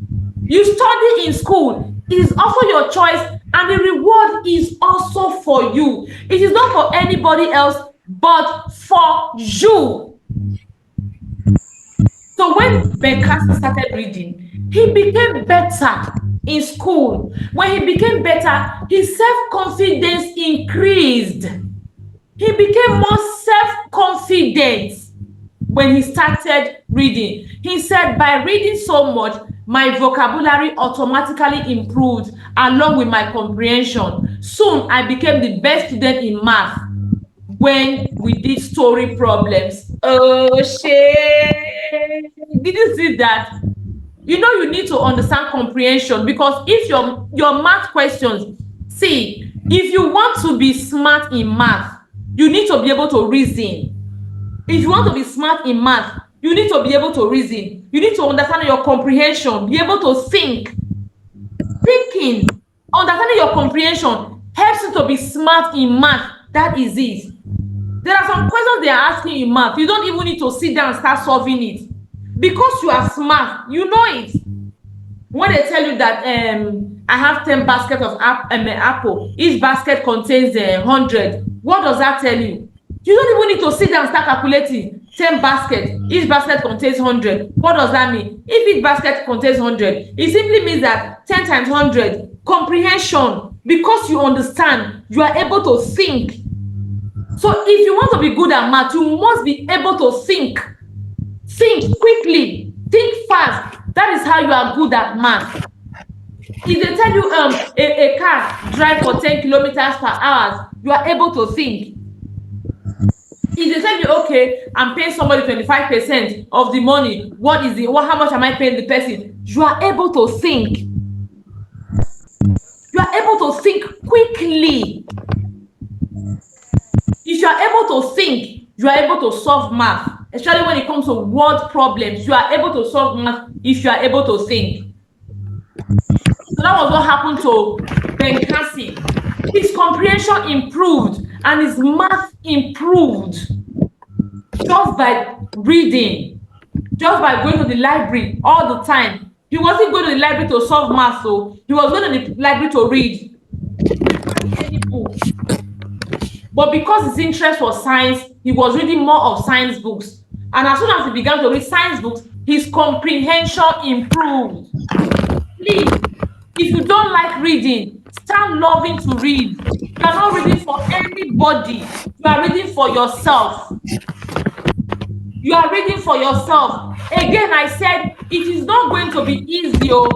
You study in school. It is also your choice, and the reward is also for you. It is not for anybody else, but for you. So when Ben Carson started reading, he became better. in school. When he became better, his self-confidence increased. He became more self-confident when he started reading. He said, by reading so much, my vocabulary automatically improved along with my comprehension. Soon, I became the best student in math when we did story problems. Oh, shit. Did you see that? You know, you need to understand comprehension, because if your math questions, see, if you want to be smart in math, you need to be able to reason. If you want to be smart in math, you need to be able to reason. You need to understand your comprehension, be able to think. Thinking, understanding your comprehension helps you to be smart in math. That is it. There are some questions they are asking in math. You don't even need to sit down and start solving it. Because you are smart, you know it. When they tell you that I have 10 baskets of apple, each basket contains 100, what does that tell you? You don't even need to sit down and start calculating. 10 baskets, each basket contains 100. What does that mean? If each basket contains 100, it simply means that 10 times 100, comprehension, because you understand, you are able to think. So if you want to be good at math, you must be able to think. Think quickly, think fast. That is how you are good at math. If they tell you a car drive for 10 kilometers per hour, you are able to think. If they tell you, okay, I'm paying somebody 25% of the money, how much am I paying the person? You are able to think. You are able to think quickly. If you are able to think, you are able to solve math. Especially when it comes to word problems, you are able to solve math if you are able to think. So that was what happened to Ben Cassie. His comprehension improved and his math improved just by reading, just by going to the library all the time. He wasn't going to the library to solve math, so he was going to the library to read. Any book. But because his interest was science, he was reading more of science books. And as soon as he began to read science books, his comprehension improved. Please, if you don't like reading, start loving to read. You are not reading for anybody. You are reading for yourself. You are reading for yourself. Again, I said, it is not going to be easy. No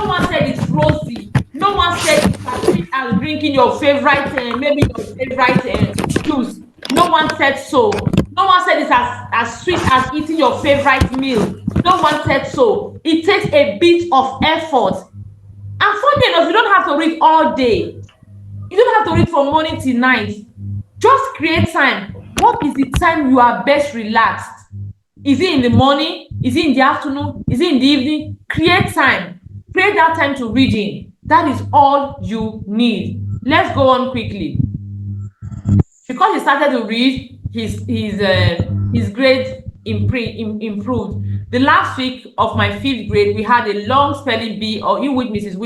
one said it's rosy. No one said it's as sweet as drinking your favorite, maybe your favorite juice. No one said so. No one said it's as sweet as eating your favorite meal. No one said so. It takes a bit of effort. And funny enough, you don't have to read all day. You don't have to read from morning till night. Just create time. What is the time you are best relaxed? Is it in the morning? Is it in the afternoon? Is it in the evening? Create time. Create that time to reading. That is all you need. Let's go on quickly. Because he started to read, his grade improved. The last week of my 5th grade, we had a long spelling bee, or in which Mrs.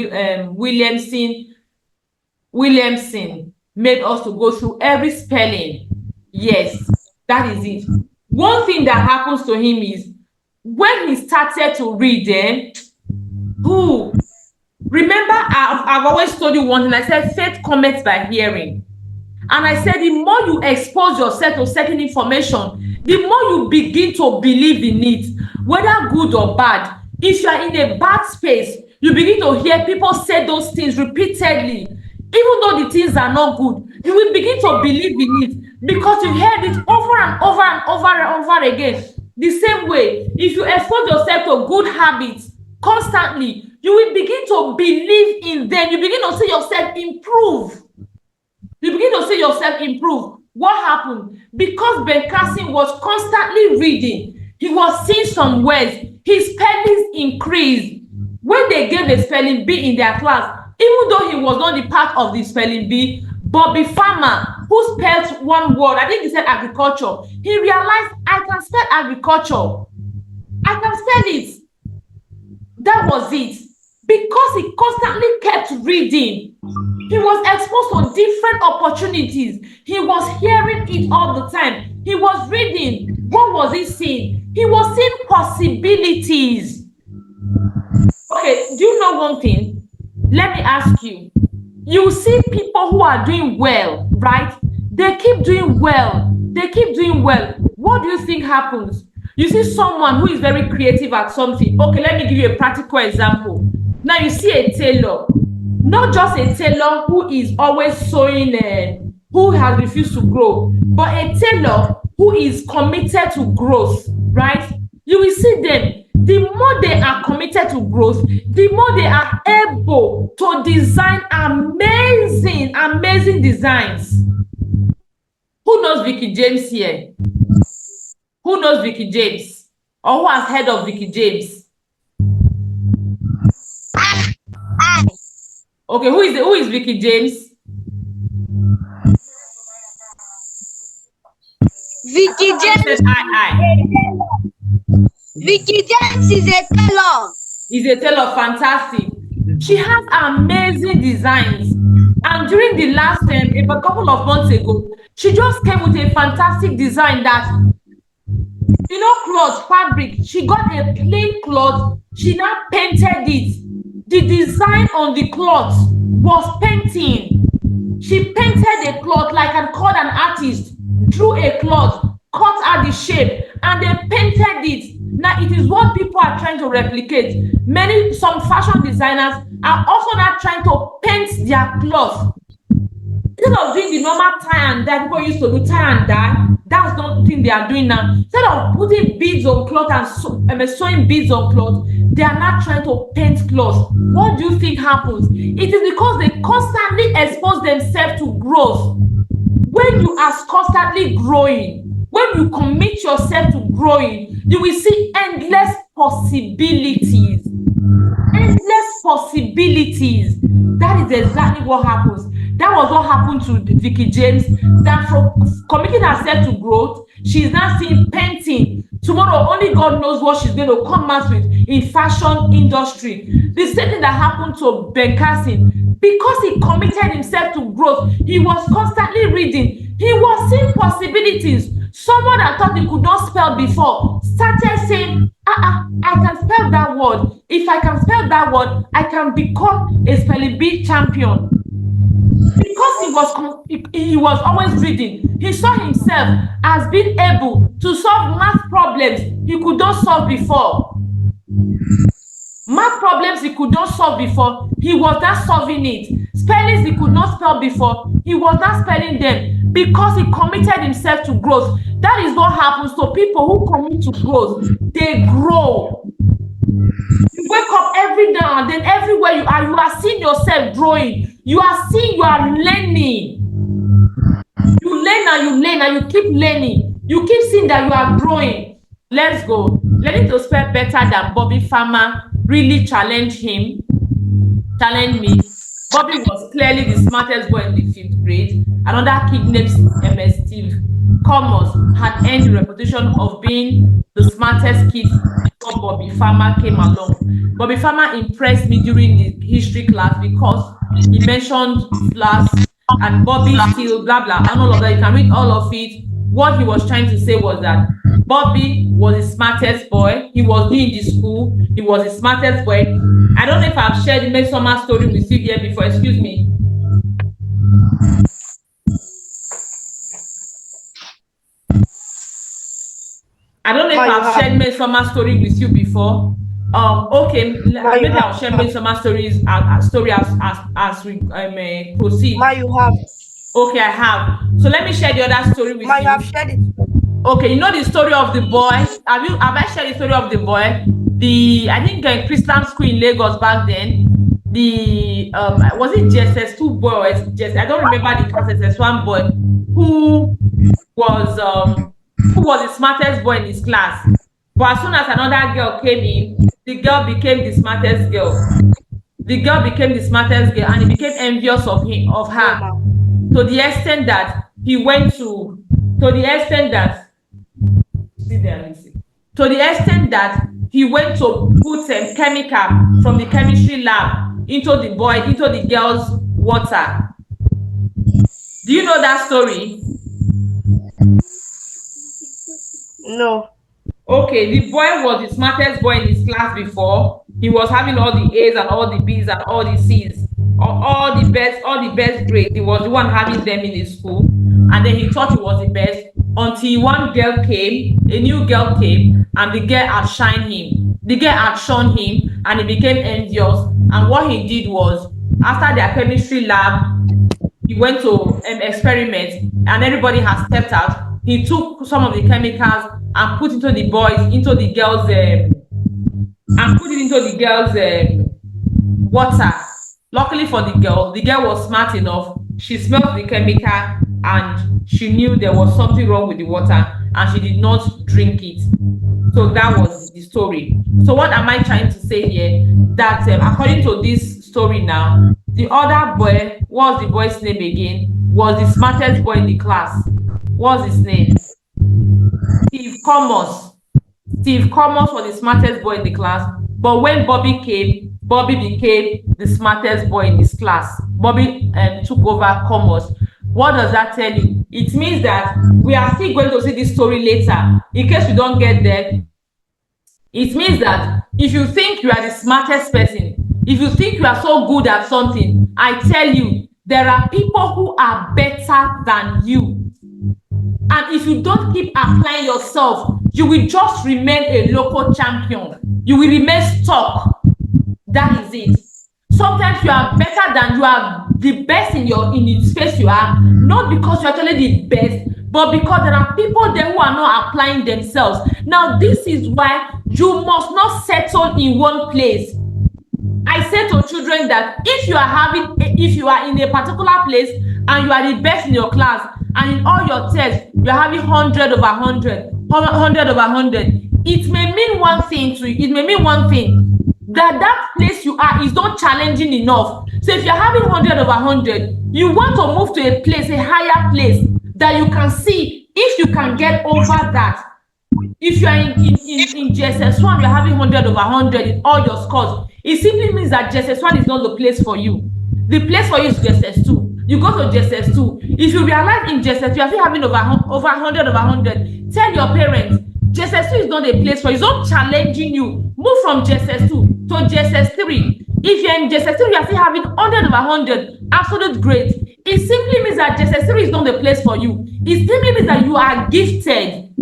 Williamson made us to go through every spelling. Yes, that is it. One thing that happens to him is when he started to read, remember, I've always told you one thing. I said faith comes by hearing. And I said the more you expose yourself to certain information, the more you begin to believe in it, whether good or bad. If you are in a bad space, you begin to hear people say those things repeatedly. Even though the things are not good, you will begin to believe in it because you heard it over and over and over and over again. The same way, if you expose yourself to good habits constantly, you will begin to believe in them. You begin to see yourself improve. You begin to see yourself improve. What happened? Because Ben Carson was constantly reading, he was seeing some words, his spellings increased. When they gave a spelling bee in their class, even though he was not the part of the spelling bee, Bobby Farmer, who spelled one word, I think he said agriculture, he realized, I can spell agriculture. I can spell it. That was it. Because he constantly kept reading, he was exposed to different opportunities. He was hearing it all the time. He was reading. What was he seeing? He was seeing possibilities. Okay, do you know one thing? Let me ask you. You see people who are doing well, right? They keep doing well. They keep doing well. What do you think happens? You see someone who is very creative at something. Okay, let me give you a practical example. Now you see a tailor, not just a tailor who is always sewing, who has refused to grow, but a tailor who is committed to growth, right? You will see them. The more they are committed to growth, the more they are able to design amazing, amazing designs. Who knows Vicky James here? Who knows Vicky James? Or who has heard of Vicky James? Okay, who is Vicky James? Vicky Somebody said James. I. Vicky James is a tailor. Is a tailor, fantastic. She has amazing designs. And during the last a couple of months ago, she just came with a fantastic design that, you know, cloth, fabric. She got a plain cloth. She now painted it. The design on the cloth was painting. She painted a cloth like called an artist, drew a cloth, cut out the shape, and they painted it. Now it is what people are trying to replicate. Some fashion designers are also now trying to paint their cloth. Instead of doing the normal tie and dye, people used to do tie and dye. That's not the thing they are doing now. Instead of putting beads on cloth and sewing beads on cloth, they are now trying to paint cloth. What do you think happens? It is because they constantly expose themselves to growth. When you are constantly growing, when you commit yourself to growing, you will see endless possibilities. Endless possibilities. That is exactly what happens. That was what happened to Vicky James. That from committing herself to growth, she's now seeing painting. Tomorrow, only God knows what she's going to come out with in fashion industry. The same thing that happened to Ben Carson. Because he committed himself to growth, he was constantly reading. He was seeing possibilities. Someone that thought he could not spell before started saying, I can spell that word. If I can spell that word, I can become a spelling bee champion. Because he was always reading, he saw himself as being able to solve math problems he could not solve before. Math problems he could not solve before, he was not solving it. Spellings he could not spell before, he was not spelling them because he committed himself to growth. That is what happens to people who commit to growth. They grow. You wake up every now and then, everywhere you are seeing yourself growing. You are seeing, you are learning. You learn and you keep learning. You keep seeing that you are growing. Let's go. Learning to spell better than Bobby Farmer really challenged me. Bobby was clearly the smartest boy in the 5th grade. Another kid named Steve Commerce had earned the reputation of being the smartest kid before Bobby Farmer came along. Bobby Farmer impressed me during the history class because he mentioned Flash and Bobby still blah blah and all of that. You can read all of it. What he was trying to say was that Bobby was the smartest boy. He was new in the school. He was the smartest boy. I don't know if I've shared the Midsummer story with you here before. Excuse me. I don't know if I've shared Midsummer story with you before. Okay, maybe I'll share Midsummer stories as we proceed. You have. Okay, I have. So let me share the other story with you. You have shared it. Okay, you know the story of the boy. Have I shared the story of the boy? I think Christian school in Lagos back then. Was it JSS2 boy or I don't remember the class SS1 boy who was the smartest boy in his class. But as soon as another girl came in, the girl became the smartest girl. The girl became the smartest girl, and he became envious of her. To the extent that he went to put chemical from the chemistry lab into the girl's water. Do you know that story? No. Okay, the boy was the smartest boy in his class before. He was having all the A's and all the B's and all the C's, all the best grades. He was the one having them in his school, and then he thought he was the best until one girl came, a new girl came, and the girl outshined him. The girl outshone him, and he became envious. And what he did was, after their chemistry lab, he went to experiment, and everybody has stepped out. He took some of the chemicals and put into the girls' and put it into the girl's water. Luckily for the girl was smart enough. She smelled the chemical and she knew there was something wrong with the water, and she did not drink it. So that was the story. So what am I trying to say here? That according to this story now, the other boy, what's the boy's name again? Was the smartest boy in the class. What's his name? Steve Commerce. Steve Commerce was the smartest boy in the class. But when Bobby came, Bobby became the smartest boy in his class. Bobby took over Commerce. What does that tell you? It means that we are still going to see this story later. In case we don't get there, it means that if you think you are the smartest person, if you think you are so good at something, I tell you, there are people who are better than you. And if you don't keep applying yourself, you will just remain a local champion. You will remain stuck. That is it. Sometimes you are better than you are the best in the space you are, not because you're actually the best, but because there are people there who are not applying themselves. Now, this is why you must not settle in one place. I say to children that if you are in a particular place and you are the best in your class, and in all your tests you are having 100 over 100, 100 over 100, it may mean one thing to you. It may mean one thing, that place you are is not challenging enough. So if you're having 100 over 100, you want to move to a place, a higher place, that you can see if you can get over that. If you are in JSS1, you're having 100 over 100 in all your scores, it simply means that JSS1 is not the place for you. The place for you is JSS2. You go to JSS2. If you realize in JSS2 you're still having over 100 over 100, tell your parents, JSS2 is not a place for you. It's not challenging you. Move from JSS2 to JSS3. If you're in JSS3, you're still having 100 over 100, absolute grades. It simply means that JSS3 is not the place for you. It simply means that you are gifted.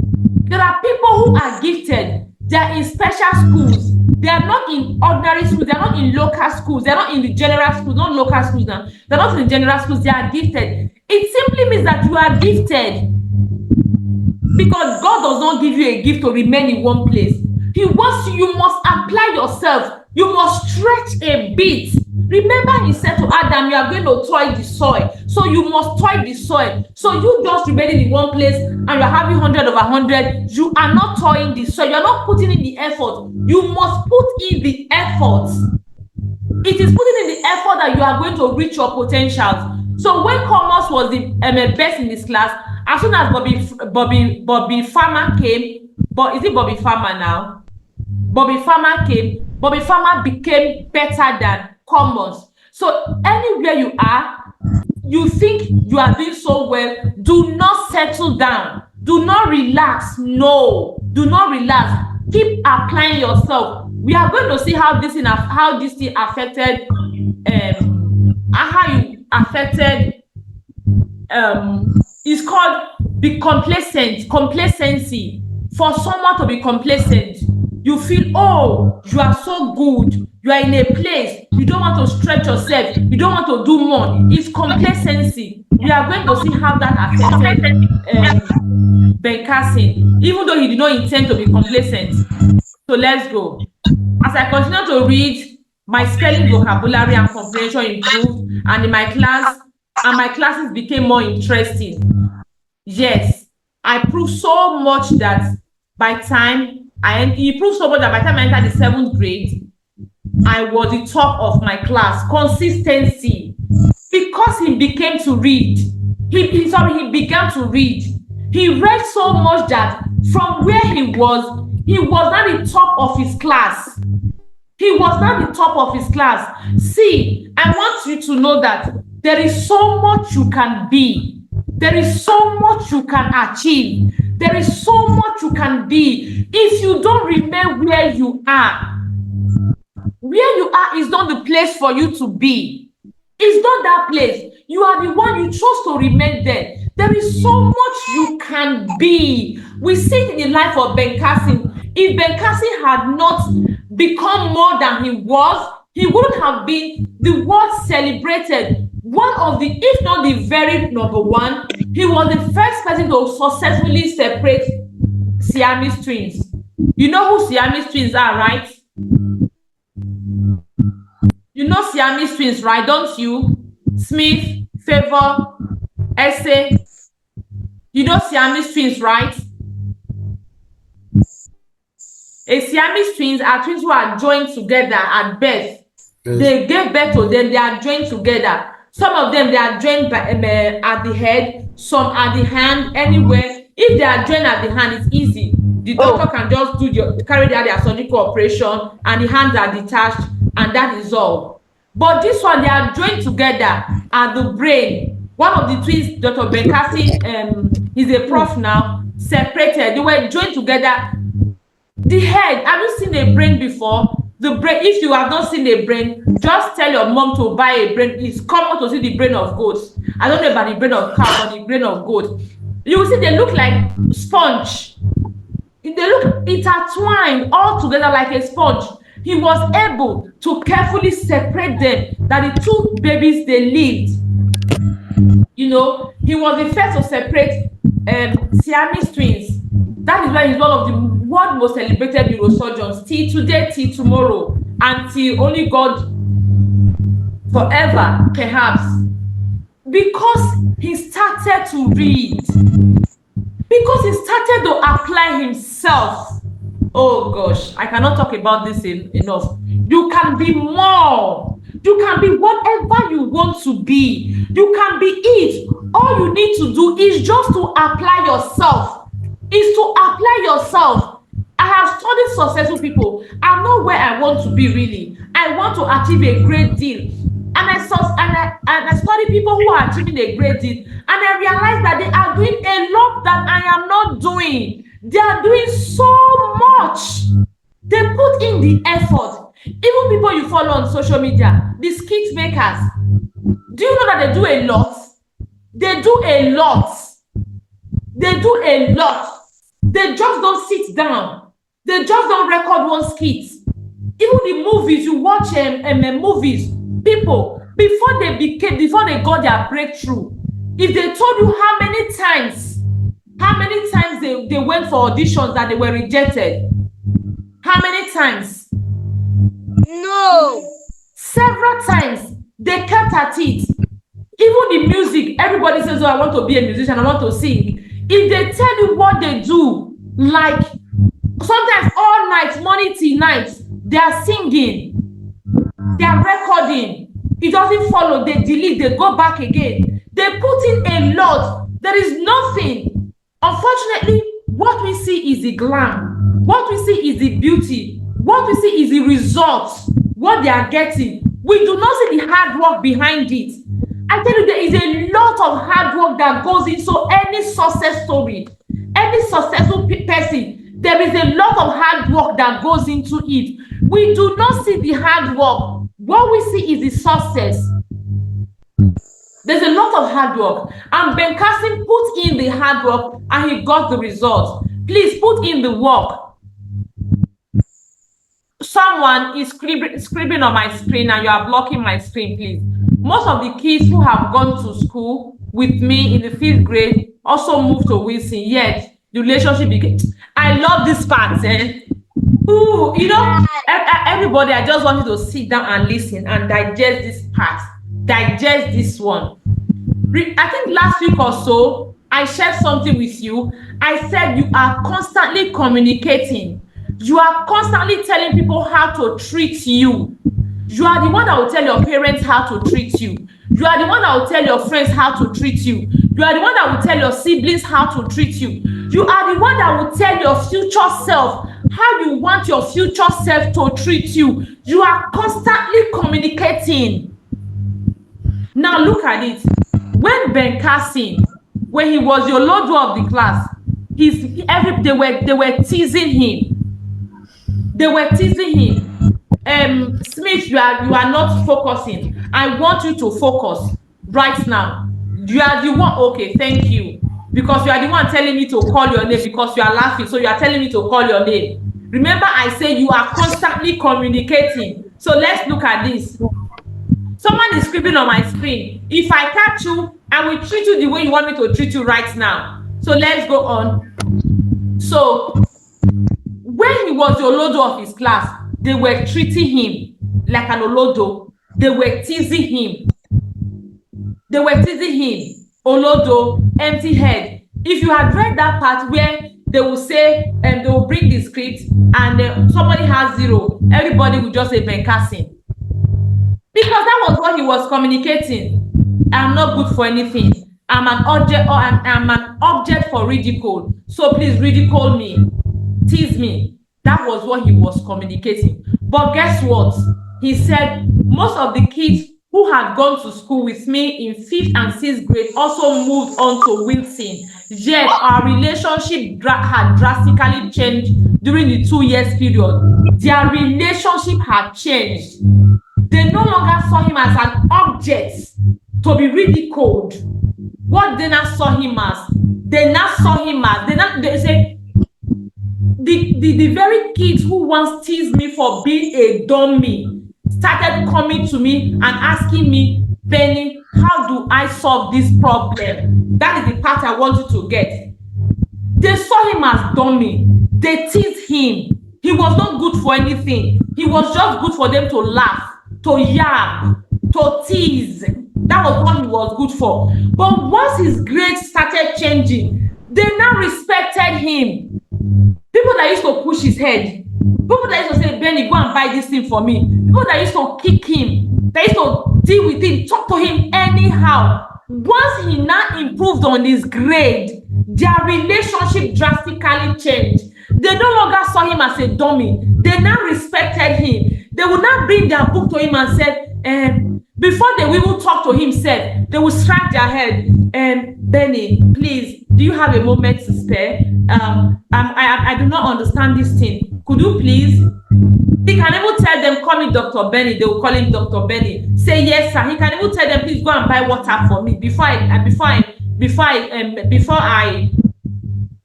There are people who are gifted. They are in special schools. They are not in ordinary schools. They are not in local schools. They are not in the general schools, not local schools now. They are not in the general schools. They are gifted. It simply means that you are gifted. Because God does not give you a gift to remain in one place. He wants you must apply yourself. You must stretch a bit. Remember, he said to Adam, you are going to toil the soil. So you must toil the soil. So you just remaining in one place and you're having 100 over 100. You are not toiling the soil. You're not putting in the effort. You must put in the effort. It is putting in the effort that you are going to reach your potentials. So when Commerce was the best in this class, as soon as Bobby Farmer came, but is it Bobby Farmer now? Bobby Farmer came. Bobby Farmer became better than Commerce. So anywhere you are, you think you are doing so well, do not settle down. Do not relax. No, do not relax. Keep applying yourself. We are going to see how this thing affected how you affected it's called be complacent, complacency. For someone to be complacent, you feel, oh, you are so good, you are in a place, you don't want to stretch yourself, you don't want to do more. It's complacency. We are going to see how that affected Ben Carson, even though he did not intend to be complacent. So let's go. As I continue to read, my spelling, vocabulary, and comprehension improved, and in my classes became more interesting. Yes, I proved so much that by the time I entered the 7th grade, I was the top of my class. Consistency. Because he began to read. He began to read. He read so much that from where he was not the top of his class. He was not the top of his class. See, I want you to know that there is so much you can be. There is so much you can achieve. There is so much you can be if you don't remain where you are. Where you are is not the place for you to be. It's not that place. You are the one you chose to remain there. There is so much you can be. We see it in the life of Ben Carson. If Ben Carson had not become more than he was, he wouldn't have been the world celebrated. One of the, if not the very number one, he was the first person to successfully separate Siamese twins. You know who Siamese twins are, right? You know Siamese twins, right? Don't you? Smith, Favor, Essay. You know Siamese twins, right? A Siamese twins are twins who are joined together at birth. Yes. They gave birth to them, they are joined together. Some of them, they are joined by, at the head, some at the hand, anywhere. If they are joined at the hand, it's easy. The doctor can just carry out their surgical operation and the hands are detached and that is all. But this one, they are joined together at the brain. One of the twins, Dr. Ben Carson, he's a prof now, separated. They were joined together. The head, have you seen a brain before? The brain, if you have not seen a brain, just tell your mom to buy a brain. It's common to see the brain of goats. I don't know about the brain of cow, but the brain of goat. You will see they look like sponge. They look intertwined all together like a sponge. He was able to carefully separate them, that the two babies they lived. You know, he was the first to separate Siamese twins. That is why he's one of the world most celebrated neurosurgeons till today, till tomorrow, until only God forever, perhaps. Because he started to read. Because he started to apply himself. Oh gosh, I cannot talk about this enough. You can be more. You can be whatever you want to be. You can be it. All you need to do is just to apply yourself. Is to apply yourself. I have studied successful people. I know where I want to be really. I want to achieve a great deal. And I study people who are achieving a great deal. And I realize that they are doing a lot that I am not doing. They are doing so much. They put in the effort. Even people you follow on social media, the skit makers. Do you know that they do a lot? They do a lot. They do a lot. They just don't sit down. They just don't record one skit. Even the movies, you watch movies, people, before they got their breakthrough, if they told you how many times they went for auditions that they were rejected, how many times? No. Several times. They kept at it. Even the music, everybody says, oh, I want to be a musician, I want to sing. If they tell you what they do, like sometimes all night, morning till night, they are singing, they are recording. It doesn't follow, they delete, they go back again. They put in a lot. There is nothing. Unfortunately, what we see is the glam. What we see is the beauty. What we see is the results, what they are getting. We do not see the hard work behind it. I tell you, there is a lot of hard work that goes into any success story, any successful person. There is a lot of hard work that goes into it. We do not see the hard work. What we see is the success. There's a lot of hard work. And Ben Carson put in the hard work and he got the results. Please put in the work. Someone is scribbling on my screen and you are blocking my screen, please. Most of the kids who have gone to school with me in the 5th grade also moved to Wilson, yet the relationship began. I love this part, eh? Ooh, you know, everybody, I just want you to sit down and listen and digest this part. Digest this one. I think last week or so, I shared something with you. I said you are constantly communicating. You are constantly telling people how to treat you. You are the one that will tell your parents how to treat you. You are the one that will tell your friends how to treat you. You are the one that will tell your siblings how to treat you. You are the one that will tell your future self how you want your future self to treat you. You are constantly communicating. Now look at it. When Ben Carson, when he was your lodo of the class, they were teasing him. They were teasing him. Smith, you are not focusing. I want you to focus right now. You are the one. Okay, thank you. Because you are the one telling me to call your name because you are laughing. So you are telling me to call your name. Remember, I say you are constantly communicating. So let's look at this. Someone is scribbling on my screen. If I catch you, I will treat you the way you want me to treat you right now. So let's go on. So when he was the olodo of his class, they were treating him like an olodo. They were teasing him. They were teasing him. Olodo, empty head. If you had read that part where they will say, and they will bring the script, and somebody has 0, everybody will just say Benkasin. Because that was what he was communicating. I'm not good for anything. I'm an object, or I'm an object for ridicule. So please ridicule me, tease me. That was what he was communicating. But guess what? He said most of the kids who had gone to school with me in 5th and 6th grade also moved on to Wilson. Yet our relationship had drastically changed during the 2 years period. Their relationship had changed. They no longer saw him as an object to be ridiculed. What they now saw him as, they say, the very kids who once teased me for being a dummy started coming to me and asking me, Benny, how do I solve this problem? That is the part I want you to get. They saw him as dummy. They teased him. He was not good for anything. He was just good for them to laugh, to yab, to tease. That was what he was good for. But once his grades started changing, they now respected him. People that used to push his head, people that used to say, Benny, go and buy this thing for me. People that used to kick him, that used to deal with him, talk to him anyhow. Once he now improved on his grade, their relationship drastically changed. They no longer saw him as a dummy. They now respected him. They would now bring their book to him and said, before they will even talk to him, they will scratch their head. Benny, please, do you have a moment to spare? I do not understand this thing. Could you please? He can even tell them, call me Dr. Benny. They will call him Dr. Benny. Say yes, sir. He can even tell them, please go and buy water for me before I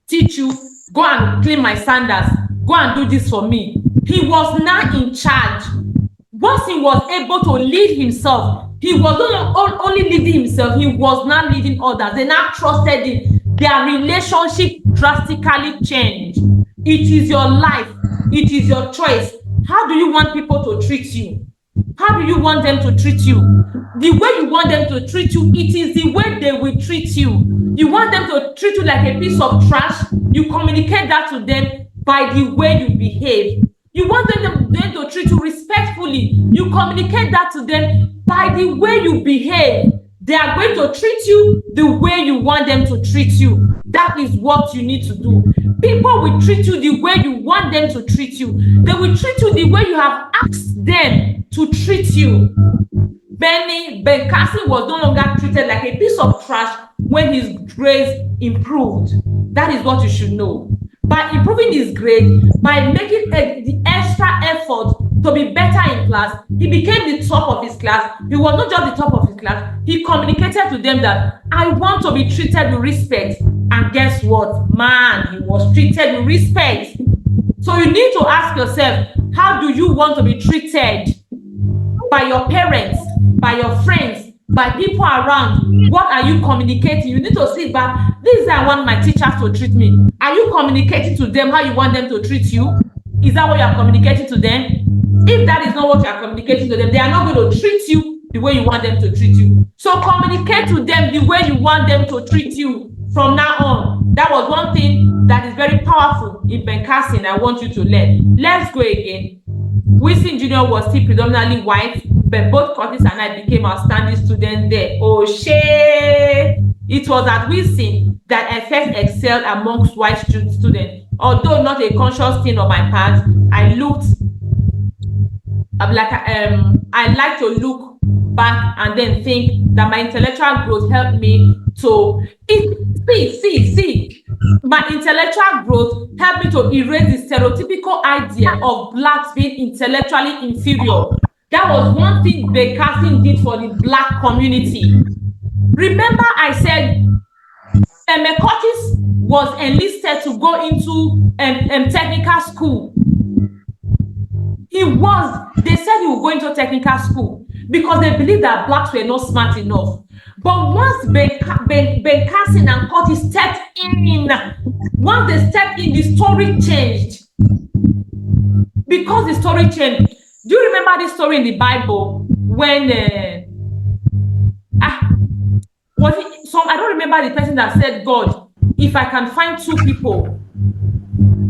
teach you. Go and clean my sandals. Go and do this for me. He was now in charge. Once he was able to lead himself, he was not only leading himself, he was not leading others. They now trusted him. Their relationship drastically changed. It is your life. It is your choice. How do you want people to treat you? How do you want them to treat you? The way you want them to treat you, it is the way they will treat you. You want them to treat you like a piece of trash, you communicate that to them by the way you behave. You want them to treat you respectfully, you communicate that to them by the way you behave. They are going to treat you the way you want them to treat you. That is what you need to do. People will treat you the way you want them to treat you. They will treat you the way you have asked them to treat you. Benkasin was no longer treated like a piece of trash when his grades improved. That is what you should know. By improving his grade, by making the extra effort to be better in class, he became the top of his class. He was not just the top of his class. He communicated to them that I want to be treated with respect. And guess what? Man, he was treated with respect. So you need to ask yourself, how do you want to be treated by your parents, by your friends, by people around? What are you communicating? You need to sit back. This is how I want my teachers to treat me. Are you communicating to them how you want them to treat you? Is that what you are communicating to them? If that is not what you are communicating to them, they are not going to treat you the way you want them to treat you. So communicate to them the way you want them to treat you from now on. That was one thing that is very powerful in Benkasin. I want you to learn. Let's go again. Wilson Jr. was still predominantly white, but both Curtis and I became outstanding students there. Oh, shit! It was at Wilson that I first excelled amongst white students. Although not a conscious thing on my part, I like to look back and then think that my intellectual growth helped me to see. My intellectual growth helped me to erase the stereotypical idea of blacks being intellectually inferior. That was one thing Bekassin did for the black community. Remember, I said Curtis was enlisted to go into technical school. They said he would go into technical school because they believed that blacks were not smart enough. But once Ben Carson and Curtis stepped in, once they stepped in, the story changed. Because the story changed. Do you remember this story in the Bible when I don't remember the person that said, God, if I can find two people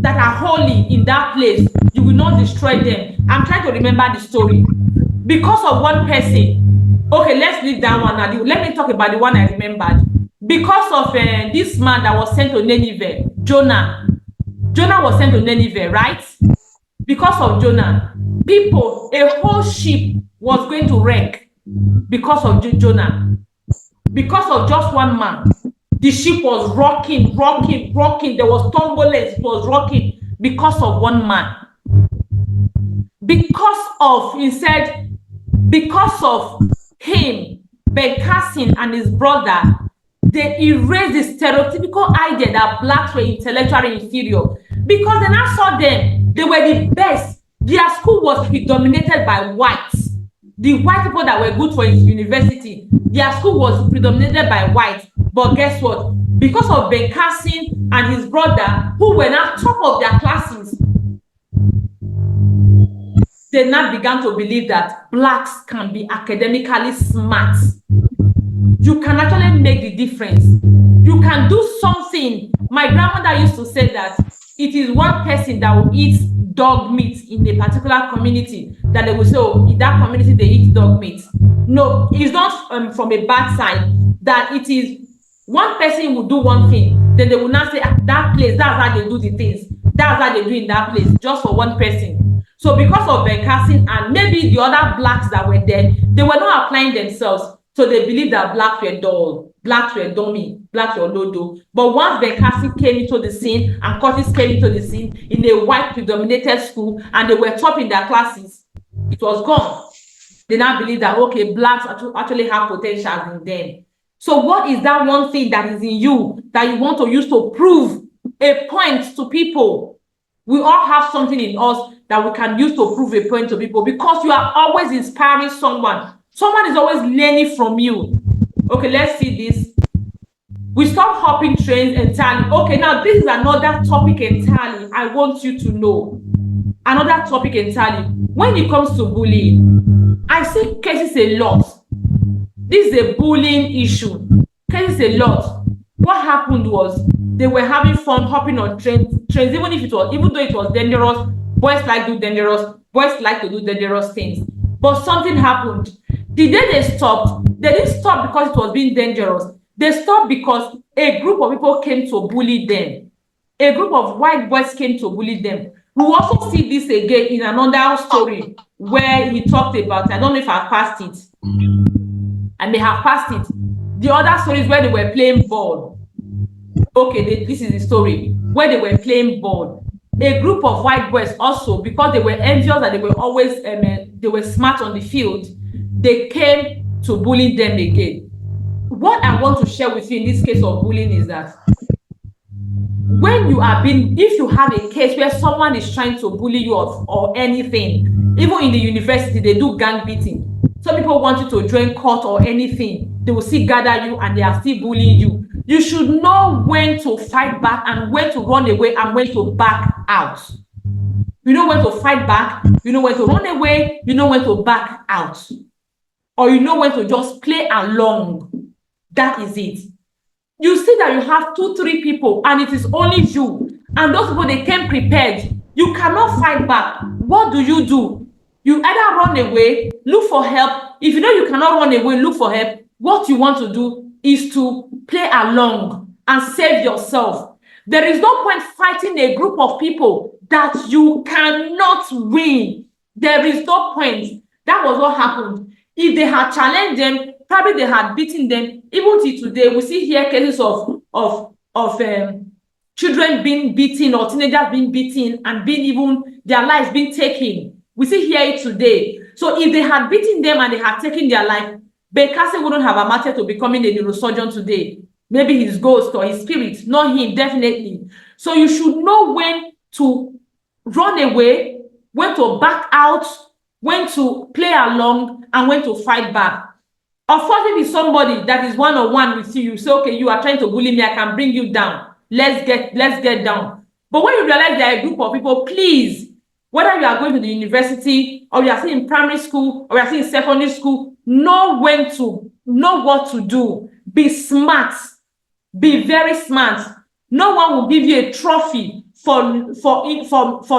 that are holy in that place, you will not destroy them. I'm trying to remember the story. Because of one person, okay, let's leave that one now. Let me talk about the one I remembered. Because of this man that was sent to Nineveh, Jonah. Jonah was sent to Nineveh, right? Because of Jonah, a whole ship was going to wreck because of Jonah. Because of just one man. The ship was rocking. There was turbulence. It was rocking because of one man. Because of him, Ben Carson and his brother, they erased the stereotypical idea that blacks were intellectually inferior. Because they now saw them, they were the best. Their school was predominated by whites. The white people that were good for university, their school was predominated by whites. But guess what? Because of Ben Carson and his brother, who were now top of their classes, they now began to believe that blacks can be academically smart. You can actually make the difference. You can do something. My grandmother used to say that it is one person that will eat dog meat in a particular community that they will say, oh, in that community they eat dog meat. No, it's not from a bad side. That it is one person will do one thing, then they will not say, that place, that's how they do the things. That's how they do in that place, just for one person. So because of Ben Carson and maybe the other blacks that were there, they were not applying themselves. So they believed that blacks were dull, blacks were dummy, blacks were lodo. But once Ben Carson came into the scene and Curtis came into the scene in a white predominated school and they were top in their classes, it was gone. They now believe that, okay, blacks actually have potential in them. So what is that one thing that is in you that you want to use to prove a point to people? We all have something in us that we can use to prove a point to people because you are always inspiring someone. Someone is always learning from you. Okay, let's see this. We stop hopping trains entirely. Okay, now this is another topic entirely I want you to know. Another topic entirely. When it comes to bullying, I see cases a lot. This is a bullying issue. Cases a lot. What happened was they were having fun hopping on trains, even though it was dangerous. Boys like to do dangerous things. But something happened. The day they stopped, they didn't stop because it was being dangerous. They stopped because a group of people came to bully them. A group of white boys came to bully them. We will also see this again in another story where he talked about, I don't know if I passed it. I may have passed it. The other stories where they were playing ball. Okay, this is the story where they were playing ball. A group of white boys also, because they were envious that they were always they were smart on the field, they came to bully them again. What I want to share with you in this case of bullying is that if you have a case where someone is trying to bully you or anything, even in the university, they do gang beating. Some people want you to join court or anything. They will still gather you and they are still bullying you. You should know when to fight back and when to run away and when to back out. You know when to fight back, you know when to run away, you know when to back out. Or you know when to just play along. That is it. You see that you have 2-3 people and it is only you. And those people, they came prepared. You cannot fight back. What do? You either run away, look for help. If you know you cannot run away, look for help. What you want to do is to play along and save yourself. There is no point fighting a group of people that you cannot win. There is no point. That was what happened. If they had challenged them, probably they had beaten them. Even till today, we see here cases of children being beaten or teenagers being beaten and being even their lives being taken. We see here it today. So if they had beaten them and they had taken their life, Bekasi wouldn't have amounted to becoming a neurosurgeon today. Maybe his ghost or his spirit, not him, definitely. So you should know when to run away, when to back out, when to play along, and when to fight back. Of course, if it's somebody that is one-on-one with you, you say, okay, you are trying to bully me, I can bring you down. Let's get down. But when you realize there are a group of people, please, whether you are going to the university or you are still in primary school or you are still in secondary school, know what to do. Be smart. Be very smart. No one will give you a trophy for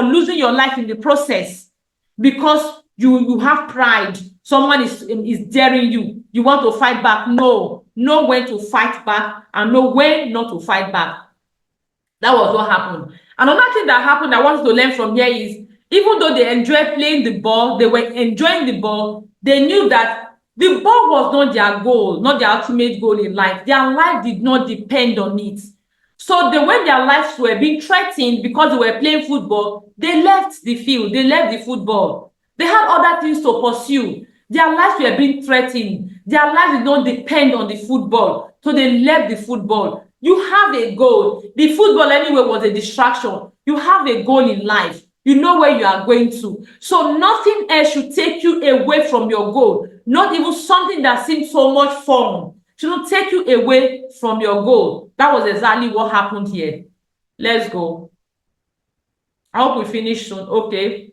losing your life in the process because you have pride. Someone is daring you. You want to fight back. No. Know when to fight back and know when not to fight back. That was what happened. Another thing that happened I want to learn from here is, even though they enjoyed playing the ball, they were enjoying the ball, they knew that the ball was not their goal, not their ultimate goal in life. Their life did not depend on it. So when their lives were being threatened because they were playing football, they left the field, they left the football. They had other things to pursue. Their lives were being threatened. Their lives did not depend on the football. So they left the football. You have a goal. The football anyway was a distraction. You have a goal in life. You know where you are going to. So nothing else should take you away from your goal. Not even something that seems so much fun shouldn't take you away from your goal. That was exactly what happened here. Let's go. I hope we finish soon. Okay.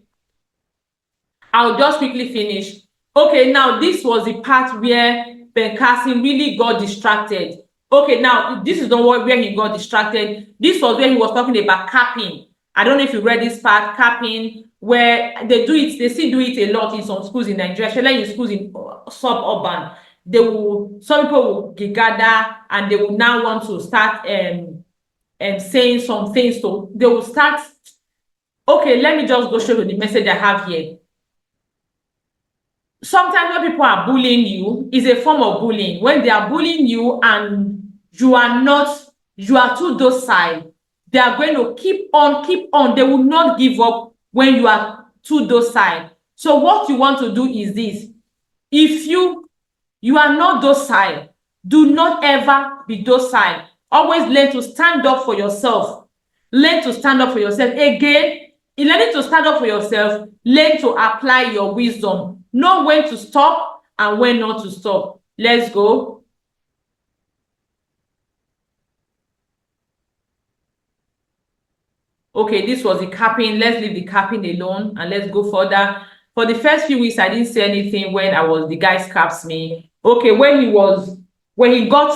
I'll just quickly finish. Okay, now this was the part where Bekasi really got distracted. Okay, now this is the one where he got distracted. This was where he was talking about capping. I don't know if you read this part, capping, where they do it, they still do it a lot in some schools in Nigeria, especially in schools in suburban. Some people will gather and they will now want to start saying some things. So they will start, okay, let me just go show you the message I have here. Sometimes when people are bullying you, is a form of bullying. When they are bullying you and you are too docile, they are going to keep on. They will not give up when you are too docile. So what you want to do is this. If you are not docile, do not ever be docile. Always learn to stand up for yourself. Learn to stand up for yourself. Again, in learning to stand up for yourself, learn to apply your wisdom. Know when to stop and when not to stop. Let's go. Okay, this was the capping. Let's leave the capping alone and let's go further. For the first few weeks, I didn't say anything when the guy caps me. Okay, when he was able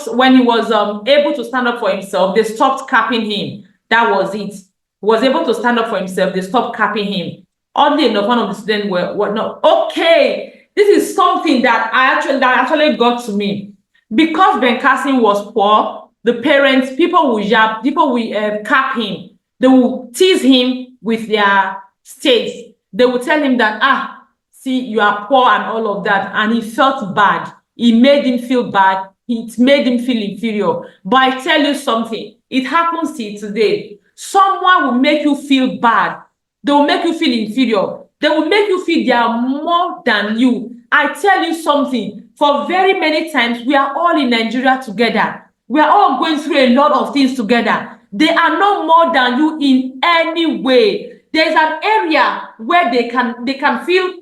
to stand up for himself, they stopped capping him. That was it. He was able to stand up for himself, they stopped capping him. Oddly enough, one of the students were not. Okay, this is something that actually got to me. Because Bekasi was poor, the parents, people will cap him. They will tease him with their states. They will tell him that, see, you are poor and all of that. And he felt bad. It made him feel bad. It made him feel inferior. But I tell you something, it happens till today. Someone will make you feel bad. They will make you feel inferior. They will make you feel they are more than you. I tell you something, for very many times, we are all in Nigeria together. We are all going through a lot of things together. They are no more than you in any way. There's an area where they can feel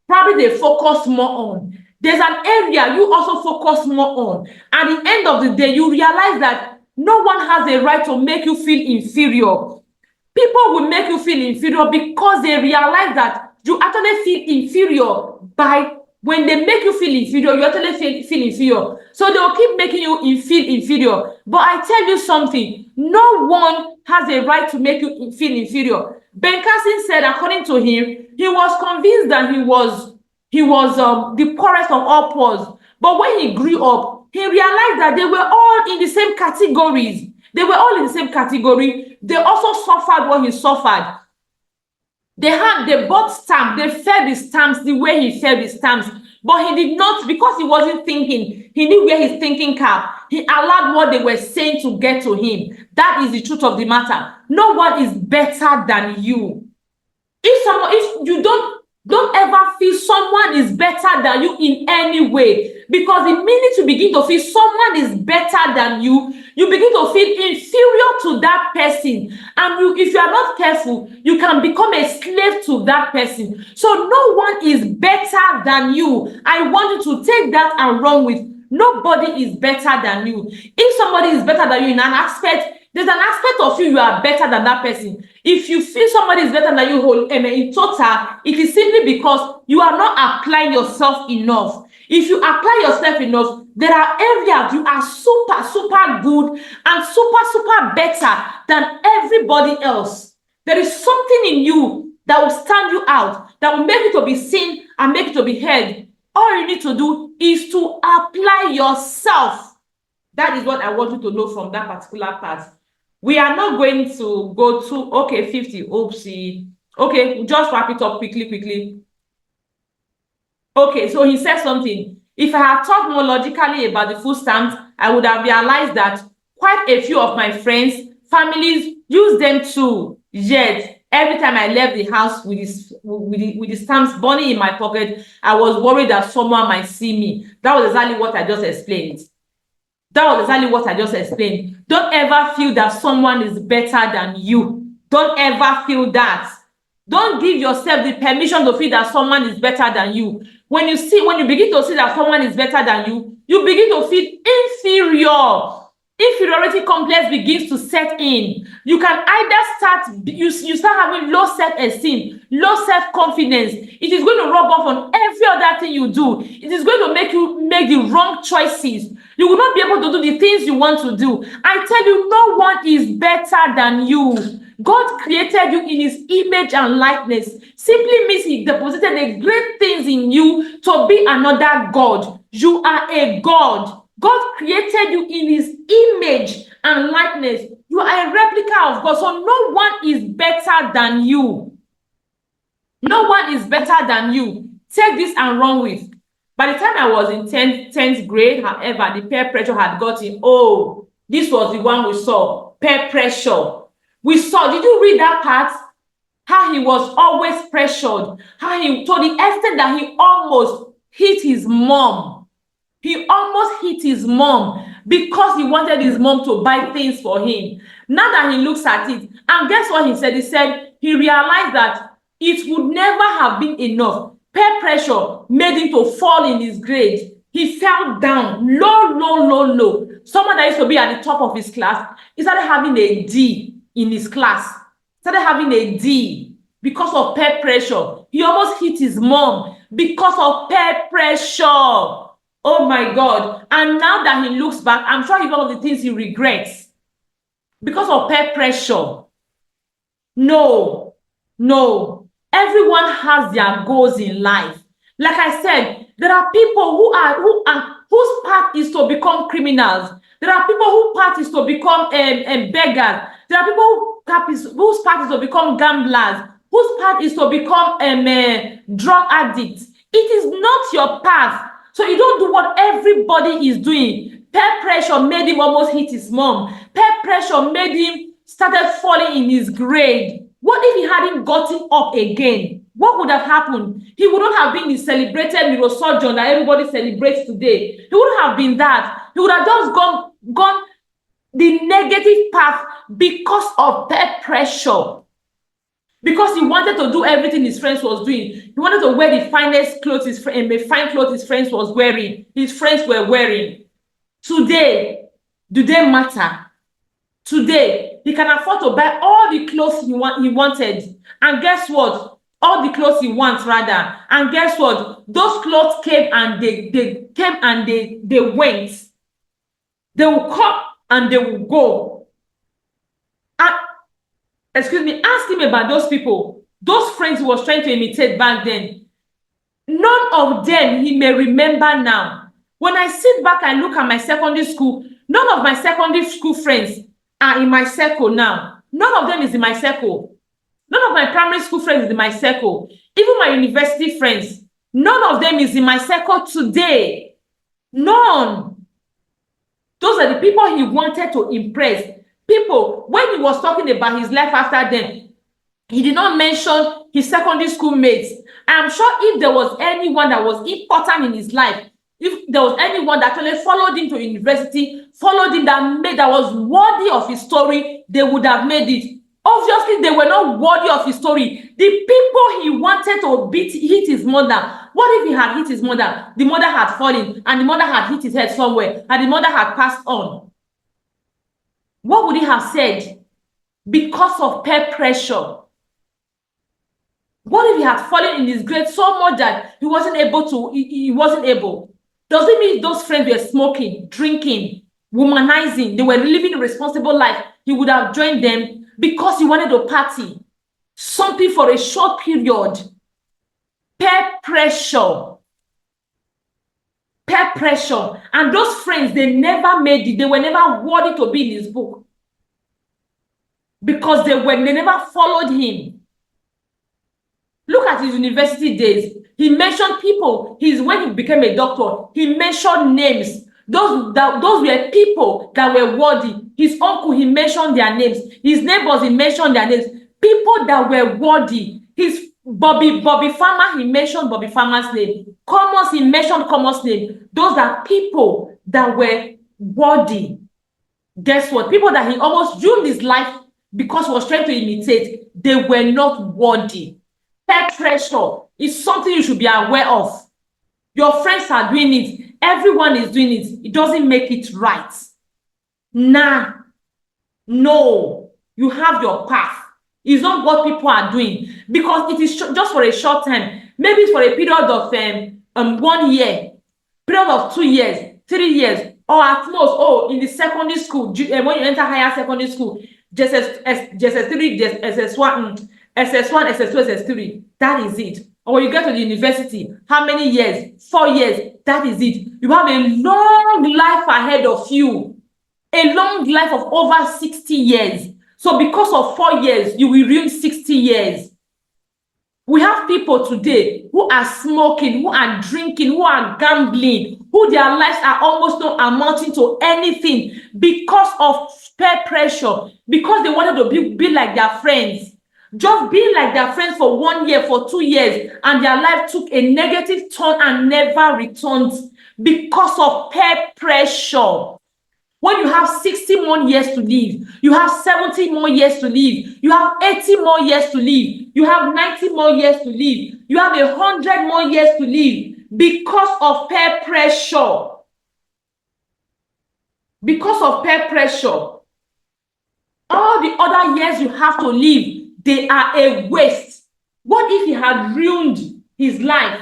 probably they focus more on. There's an area you also focus more on. At the end of the day, you realize that no one has a right to make you feel inferior. People will make you feel inferior because they realize that you actually feel inferior when they make you feel inferior, you actually feel inferior. So they will keep making you feel inferior. But I tell you something, no one has a right to make you feel inferior. Bekasi said, according to him, he was convinced that he was the poorest of all poor. But when he grew up, he realized that they were all in the same categories. They were all in the same category. They also suffered what he suffered. They bought stamps. They fed the stamps the way he fed the stamps. But he did not, because he wasn't thinking. He knew where his thinking cap. He allowed what they were saying to get to him. That is the truth of the matter. No one is better than you. If you don't ever feel someone is better than you in any way, because the minute you begin to feel someone is better than you begin to feel inferior to that person, and if you are not careful, you can become a slave to that person. So no one is better than you. I want you to take that and run with. Nobody is better than you. If somebody is better than you in an aspect, there's an aspect of you are better than that person. If you feel somebody is better than you in total, it is simply because you are not applying yourself enough. If you apply yourself enough, there are areas you are super good and super better than everybody else. There is something in you that will stand you out, that will make you to be seen and make you to be heard. All you need to do is to apply yourself. That is what I want you to know from that particular part. We are not going to go to, okay, 50, oopsie. Okay, we'll just wrap it up quickly. Okay, so he said something. If I had thought more logically about the food stamps, I would have realized that quite a few of my friends, families use them too. Yet, every time I left the house with the stamps burning in my pocket, I was worried that someone might see me. That was exactly what I just explained. Don't ever feel that someone is better than you. Don't ever feel that. Don't give yourself the permission to feel that someone is better than you. When you begin to see that someone is better than you, you begin to feel inferior. Inferiority complex begins to set in. You can either you start having low self-esteem, low self-confidence. It is going to rub off on every other thing you do. It is going to make you make the wrong choices. You will not be able to do the things you want to do. I tell you, no one is better than you. God created you in his image and likeness. Simply means he deposited the great things in you to be another God. You are a God. God created you in his image and likeness. You are a replica of God. So no one is better than you. No one is better than you. Take this and run with. By the time I was in 10th grade, however, the peer pressure had gotten, this was the one we saw, peer pressure. We saw, did you read that part? How he was always pressured. How he, to the extent that he almost hit his mom. He almost hit his mom because he wanted his mom to buy things for him. Now that he looks at it, and guess what he said? He said he realized that it would never have been enough. Peer pressure made him to fall in his grade. He fell down, low. Someone that used to be at the top of his class, he started having a D in his class. Started having a D because of peer pressure. He almost hit his mom because of peer pressure. Oh my God. And now that he looks back, I'm sure it's one of the things he regrets. Because of peer pressure. No. Everyone has their goals in life. Like I said, there are people whose path is to become criminals. There are people whose path is to become beggars. There are people whose path is to become gamblers. Whose path is to become drug addicts. It is not your path. So you don't do what everybody is doing. Peer pressure made him almost hit his mom. Peer pressure made him started falling in his grade. What if he hadn't gotten up again? What would have happened? He wouldn't have been the celebrated neurosurgeon that everybody celebrates today. He wouldn't have been that. He would have just gone the negative path because of peer pressure. Because he wanted to do everything his friends was doing. He wanted to wear the finest clothes his friends was wearing. His friends were wearing. Today, do they matter? Today, he can afford to buy all the clothes he wanted. And guess what? All the clothes he wants, rather. And guess what? Those clothes came and they went. They will come and they will go. And excuse me, ask him about those people, those friends he was trying to imitate back then. None of them he may remember now. When I sit back and look at my secondary school, none of my secondary school friends are in my circle now. None of them is in my circle. None of my primary school friends is in my circle. Even my university friends, None of them is in my circle today. None. Those are the people he wanted to impress. People, when he was talking about his life after them, he did not mention his secondary school mates. I'm sure if there was anyone that was important in his life, if there was anyone that actually followed him to university, followed him that was worthy of his story, they would have made it. Obviously, they were not worthy of his story. The people he wanted to hit his mother. What if he had hit his mother? The mother had fallen, and the mother had hit his head somewhere, and the mother had passed on. What would he have said? Because of peer pressure. What if he had fallen in his grade so much that he wasn't able to, he wasn't able? Does it mean those friends were smoking, drinking, womanizing, they were living a responsible life? He would have joined them because he wanted to party. Something for a short period. Peer pressure. Peer pressure. And those friends, they never made it. They were never worthy to be in his book. Because they never followed him. Look at his university days. He mentioned people. When he became a doctor, he mentioned names. Those were people that were worthy. His uncle, he mentioned their names. His neighbors, he mentioned their names. People that were worthy. His Bobby Farmer, he mentioned Bobby Farmer's name. Commons, he mentioned Commons' name. Those are people that were worthy. Guess what? People that he almost ruined his life because he was trying to imitate. They were not worthy. Peer pressure is something you should be aware of. Your friends are doing it. Everyone is doing it. It doesn't make it right. Nah. No. You have your path. It's not what people are doing. Because it is just for a short time. Maybe it's for a period of 1 year. Period of 2 years. 3 years. Or at most, in the secondary school, when you enter higher secondary school, JSS3, SS1, SS1, SS2, SS3, that is it. Or when you get to the university, how many years? 4 years, that is it. You have a long life ahead of you. A long life of over 60 years. So because of 4 years, you will ruin 60 years. We have people today who are smoking, who are drinking, who are gambling, who their lives are almost not amounting to anything because of peer pressure, because they wanted to be like their friends. Just being like their friends for 1 year, for 2 years, and their life took a negative turn and never returned because of peer pressure. When you have 60 more years to live, you have 70 more years to live, you have 80 more years to live, you have 90 more years to live, you have 100 more years to live because of peer pressure. Because of peer pressure. All the other years you have to live, they are a waste. What if he had ruined his life?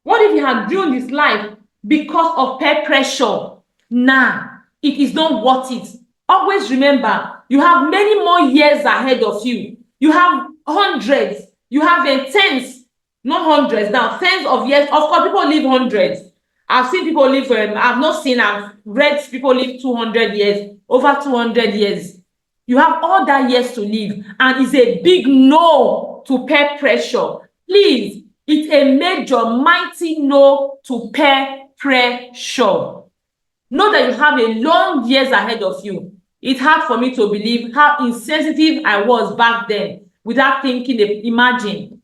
What if he had ruined his life because of peer pressure? Nah, it is not worth it. Always remember, you have many more years ahead of you. You have hundreds. You have tens, not hundreds now, tens of years. Of course, people live hundreds. I've seen people live, I've read people live 200 years, over 200 years. You have all that years to live, and it's a big no to peer pressure. Please, it's a major, mighty no to peer pressure. Know that you have a long years ahead of you. It's hard for me to believe how insensitive I was back then without thinking. Imagine.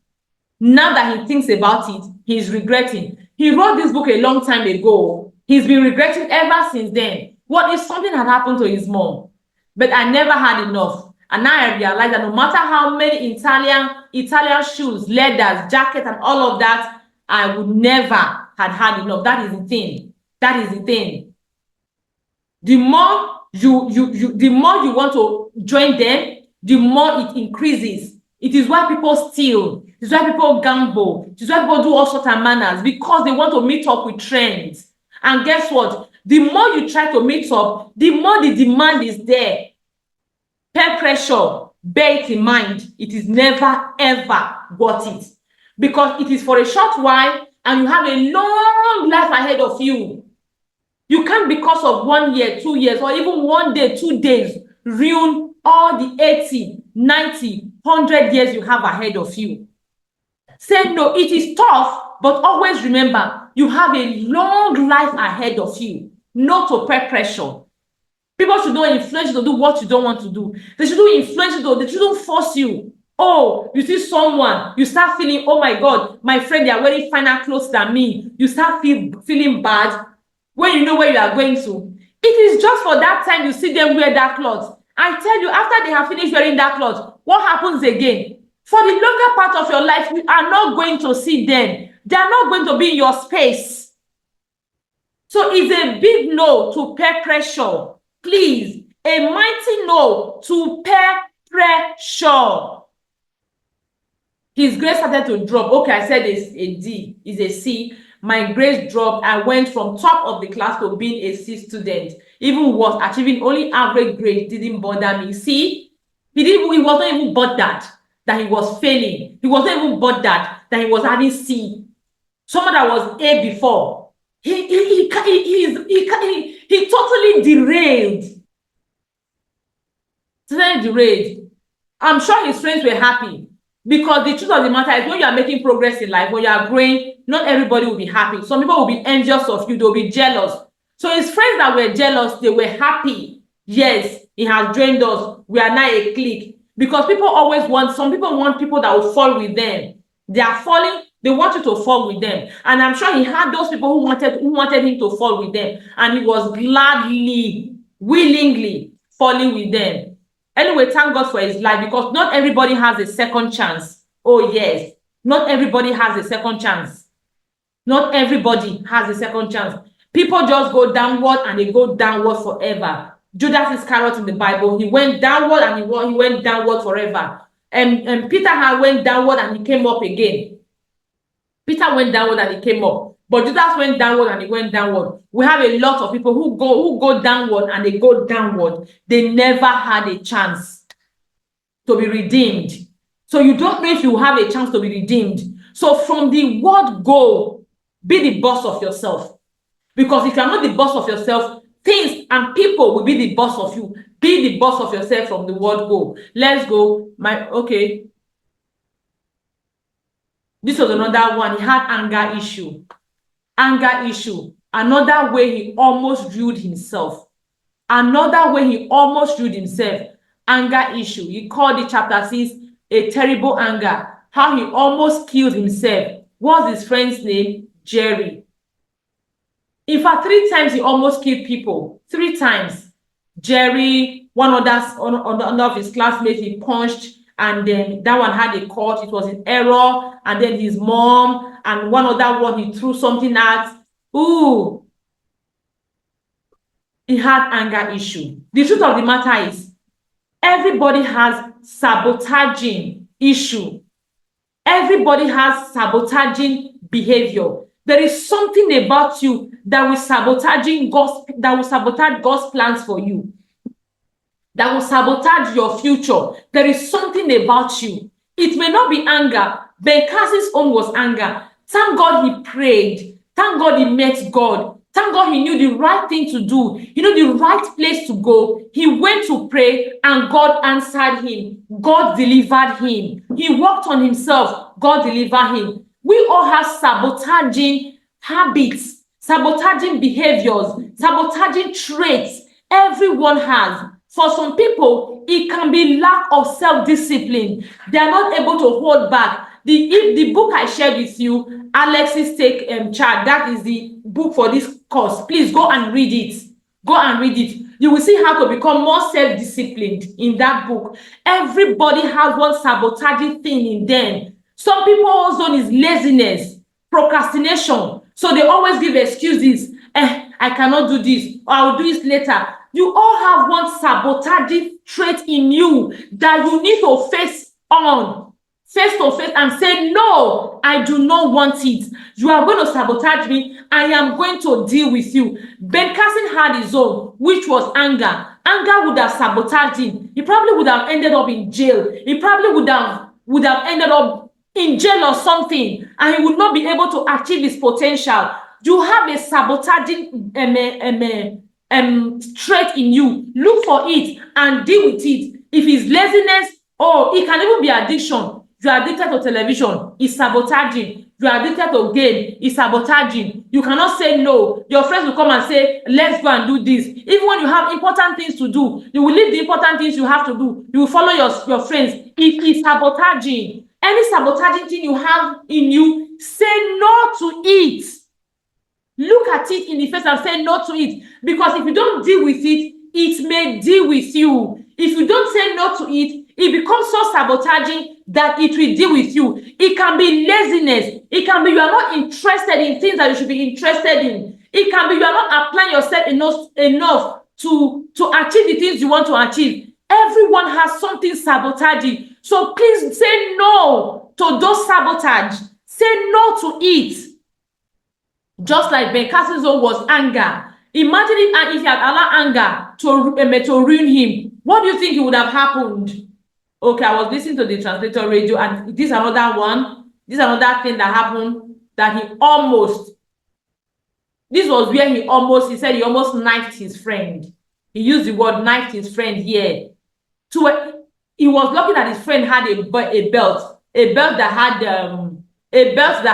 Now that he thinks about it, he's regretting. He wrote this book a long time ago. He's been regretting ever since then. What if something had happened to his mom? But I never had enough. And now I realize that no matter how many Italian shoes, leathers, jackets, and all of that, I would never had enough. That is the thing. That is the thing. The more the more you want to join them, the more it increases. It is why people steal. It is why people gamble. It is why people do all sorts of manners, because they want to meet up with trends. And guess what? The more you try to meet up, the more the demand is there. Peer pressure, bear it in mind, it is never ever worth it. Because it is for a short while and you have a long life ahead of you. You can't, because of 1 year, 2 years, or even 1 day, 2 days, ruin all the 80, 90, 100 years you have ahead of you. Say no. It is tough, but always remember, you have a long life ahead of you. Not to peer pressure. People should not influence you to do what you don't want to do. They shouldn't influence you they shouldn't force you. Oh, you see someone, you start feeling, oh my God, my friend, they are wearing finer clothes than me. You start feeling bad when you know where you are going to. It is just for that time you see them wear that cloth. I tell you, after they have finished wearing that cloth, what happens again? For the longer part of your life, you are not going to see them. They are not going to be in your space. So it's a big no to peer pressure. Please, a mighty no to peer pressure. His grade started to drop. Okay, I said it's a D, it's a C. My grades dropped. I went from top of the class to being a C student. Even worse, achieving only average grade didn't bother me. See, he was not even bothered that he was failing. He was not even bothered that he was having C. Someone that was A before. He totally derailed. Totally derailed. I'm sure his friends were happy, because the truth of the matter is, when you are making progress in life, when you are growing, not everybody will be happy. Some people will be envious of you. They'll be jealous. So his friends that were jealous, they were happy. Yes, he has joined us. We are now a clique. Because some people want people that will fall with them. They are falling, they want you to fall with them. And I'm sure he had those people who wanted him to fall with them. And he was gladly, willingly falling with them. Anyway, thank God for his life, because not everybody has a second chance. Oh, yes. Not everybody has a second chance. Not everybody has a second chance. People just go downward and they go downward forever. Judas Iscariot in the Bible, he went downward and he went downward forever. And Peter went downward and he came up again. Peter went downward and he came up. But Judas went downward and he went downward. We have a lot of people who go downward and they go downward. They never had a chance to be redeemed. So you don't know if you have a chance to be redeemed. So from the word go, be the boss of yourself. Because if you're not the boss of yourself, things and people will be the boss of you. Be the boss of yourself from the word go. Let's go. Okay. This was another one. He had anger issue. Anger issue. Another way he almost ruined himself. Another way he almost ruined himself. Anger issue. He called it chapter 6 a terrible anger. How he almost killed himself. What's his friend's name? Jerry. In fact, 3 times he almost killed people. 3 times. Jerry, one of his classmates, he punched, and then that one had a cut. It was an error. And then his mom, and one other one he threw something at. Ooh. He had anger issue. The truth of the matter is, everybody has sabotaging issue. Everybody has sabotaging behavior. There is something about you that will sabotage God's plans for you. That will sabotage your future. There is something about you. It may not be anger. Ben Cassie's own was anger. Thank God he prayed. Thank God he met God. Thank God he knew the right thing to do. He knew the right place to go. He went to pray and God answered him. God delivered him. He worked on himself. God delivered him. We all have sabotaging habits, sabotaging behaviors, sabotaging traits. Everyone has. For some people, it can be lack of self-discipline. They are not able to hold back. The book I shared with you, Alex's Take Charge, that is the book for this course. Please go and read it. Go and read it. You will see how to become more self-disciplined in that book. Everybody has one sabotaging thing in them. Some people's zone is laziness, procrastination. So they always give excuses. I cannot do this, or I'll do it later. You all have one sabotaging trait in you that you need to face to face, and say, no, I do not want it. You are going to sabotage me. I am going to deal with you. Ben Carson had his own, which was anger. Anger would have sabotaged him. He probably would have ended up in jail. He probably would have ended up in jail or something, and he would not be able to achieve his potential. You have a sabotaging trait in you. Look for it and deal with it. If it's laziness, or it can even be addiction. You are addicted to television, it's sabotaging. You are addicted to game, it's sabotaging. You cannot say no. Your friends will come and say, let's go and do this. Even when you have important things to do, you will leave the important things you have to do. You will follow your friends. It is sabotaging. Any sabotaging thing you have in you, say no to it. Look at it in the face and say no to it. Because if you don't deal with it, it may deal with you. If you don't say no to it, it becomes so sabotaging that it will deal with you. It can be laziness. It can be you are not interested in things that you should be interested in. It can be you are not applying yourself enough to achieve the things you want to achieve. Everyone has something sabotaging. So please say no to those sabotage. Say no to it. Just like Ben Cassie's own was anger. Imagine if he had allowed anger to ruin him. What do you think would have happened? Okay, I was listening to the translator radio, and this is another one. This is another thing that happened that he almost. This was where he said he almost knifed his friend. He used the word knifed his friend here. He was lucky that his friend had a belt that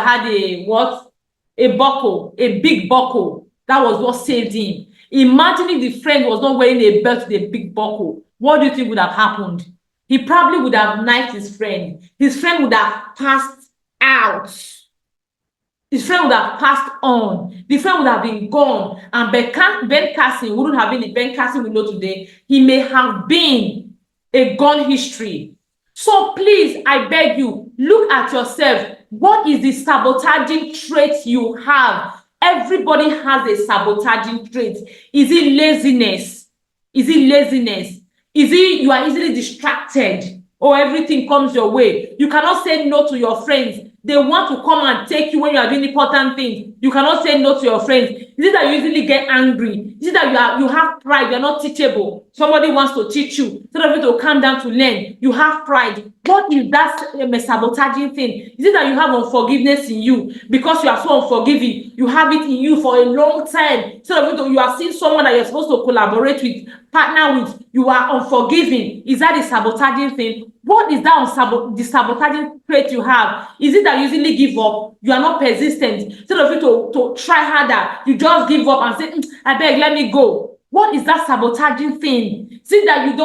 had a what? A buckle, a big buckle. That was what saved him. Imagine if the friend was not wearing a belt with a big buckle. What do you think would have happened? He probably would have knifed his friend. His friend would have passed out. His friend would have passed on. The friend would have been gone. And Ben Cassie wouldn't have been the Ben Cassie we know today. He may have been a gone history. So please, I beg you, look at yourself. What is the sabotaging trait you have? Everybody has a sabotaging trait. Is it laziness? Is it laziness? Is it you are easily distracted or everything comes your way? You cannot say no to your friends. They want to come and take you when you are doing important things. You cannot say no to your friends. Is it that you usually get angry? Is it that you have pride? You're not teachable. Somebody wants to teach you. Instead of you to calm down to learn, you have pride. What is that sabotaging thing? Is it that you have unforgiveness in you because you are so unforgiving? You have it in you for a long time. Instead of you are seeing someone that you're supposed to collaborate with, partner with, you are unforgiving. Is that the sabotaging thing? What is that the sabotaging trait you have? Is it that you usually give up? You are not persistent. Instead of you to try harder, you just give up and say, I beg, let me go. What is that sabotaging thing? See that you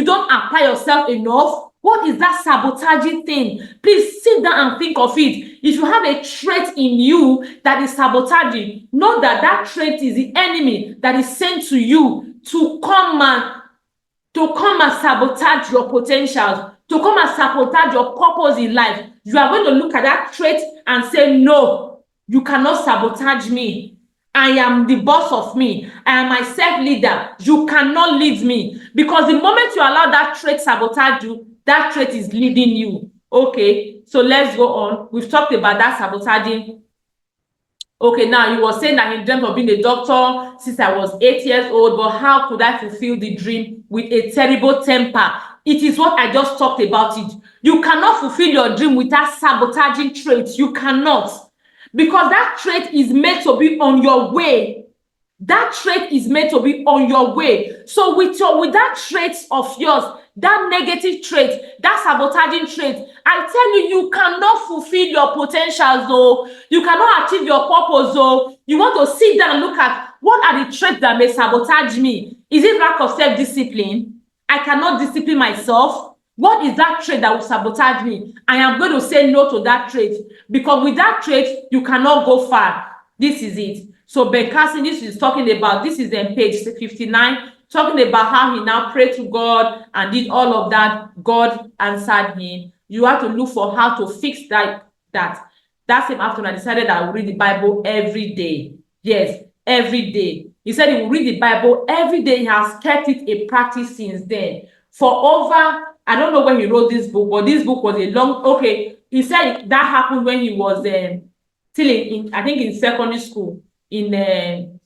don't apply yourself enough. What is that sabotaging thing? Please sit down and think of it. If you have a trait in you that is sabotaging, know that that trait is the enemy that is sent to you to come and sabotage your potentials, to come and sabotage your purpose in life. You are going to look at that trait and say, no, you cannot sabotage me. I am the boss of me. I am my self-leader. You cannot lead me. Because the moment you allow that trait sabotage you, that trait is leading you. Okay, so let's go on. We've talked about that sabotaging. Okay, now you were saying that he dreamt of being a doctor since I was 8 years old, but how could I fulfill the dream with a terrible temper? It is what I just talked about it. You cannot fulfill your dream with that sabotaging trait. You cannot. Because that trait is meant to be on your way. That trait is meant to be on your way. So with that trait of yours, that negative trait, that sabotaging trait, I tell you, you cannot fulfill your potentials, though. You cannot achieve your purpose, though. You want to sit down and look at what are the traits that may sabotage me. Is it lack of self-discipline? I cannot discipline myself. What is that trait that will sabotage me? I am going to say no to that trait, because with that trait, you cannot go far. This is it. So Ben Carson, this is talking about, this is on page 59, talking about how he now prayed to God and did all of that. God answered him. You have to look for how to fix that. That same afternoon, I decided I would read the Bible every day. Yes, every day. He said he will read the Bible every day. He has kept it a practice since then. For over, I don't know when he wrote this book, but this book was a long, okay. He said that happened when he was still in I think in secondary school, in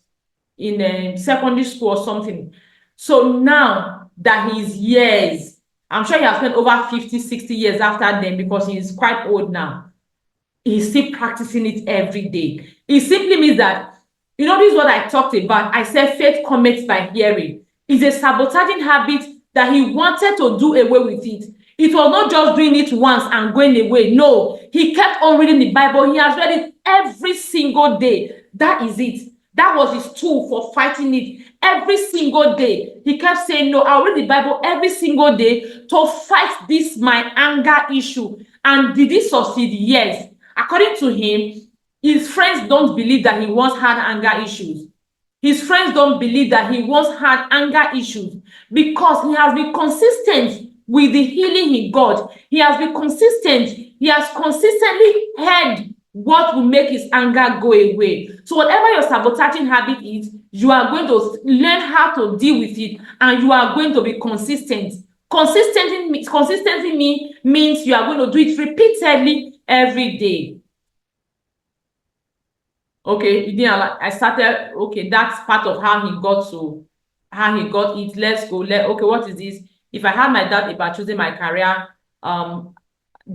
secondary school or something. So now that he's years, I'm sure he has spent over 50, 60 years after them, because he is quite old now. He's still practicing it every day. It simply means that, you know, this is what I talked about. I said faith comes by hearing. It's a sabotaging habit that he wanted to do away with it. It was not just doing it once and going away. No, he kept on reading the Bible. He has read it every single day. That is it. That was his tool for fighting it. Every single day, he kept saying, no, I'll read the Bible every single day to fight this my anger issue. And did he succeed? Yes. According to him, his friends don't believe that he once had anger issues. His friends don't believe that he once had anger issues because he has been consistent with the healing he got. He has been consistent. He has consistently heard what will make his anger go away. So whatever your sabotaging habit is, you are going to learn how to deal with it, and you are going to be consistent. Consistency means you are going to do it repeatedly every day. Okay, you didn't I started, okay, that's part of how he got it. Let's go. Okay, what is this? If I had my doubt about choosing my career,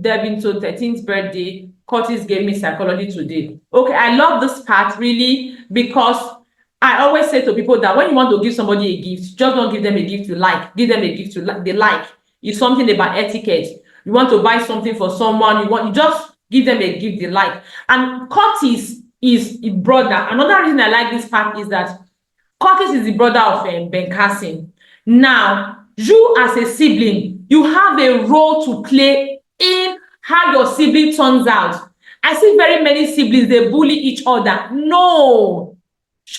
Devin, so 13th birthday, Curtis gave me psychology today. Okay, I love this part really because I always say to people that when you want to give somebody a gift, just don't give them a gift you like. Give them a gift they like. It's something about etiquette. You want to buy something for someone, you just give them a gift they like. And Curtis is a brother. Another reason I like this part is that Curtis is the brother of Ben Carson. Now, you as a sibling, you have a role to play in how your sibling turns out. I see very many siblings, they bully each other. No.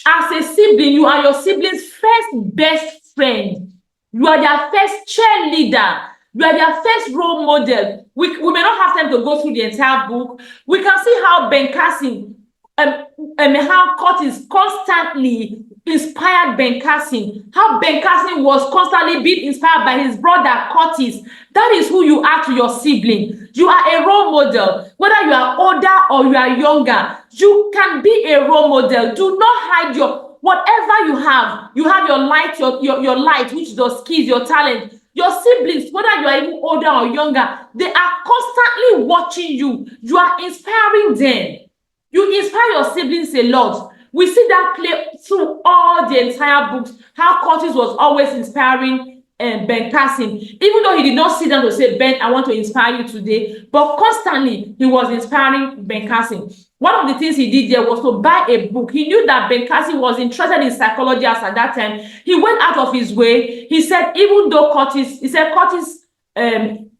As a sibling, you are your sibling's first best friend. You are their first cheerleader. You are their first role model. We may not have time to go through the entire book. We can see how Ben Carson, how Curtis constantly inspired Ben Carson, how Ben Carson was constantly being inspired by his brother Curtis. That is who you are to your sibling. You are a role model. Whether you are older or you are younger, you can be a role model. Do not hide your whatever you have. You have your light, your light, which is your skills, your talent. Your siblings, whether you are even older or younger, they are constantly watching you. You are inspiring them. You inspire your siblings a lot. We see that play through all the entire books, how Curtis was always inspiring Ben Carson. Even though he did not sit down to say, Ben, I want to inspire you today, but constantly he was inspiring Ben Carson. One of the things he did there was to buy a book. He knew that Ben Carson was interested in psychology as at that time. He went out of his way. He said, even though Curtis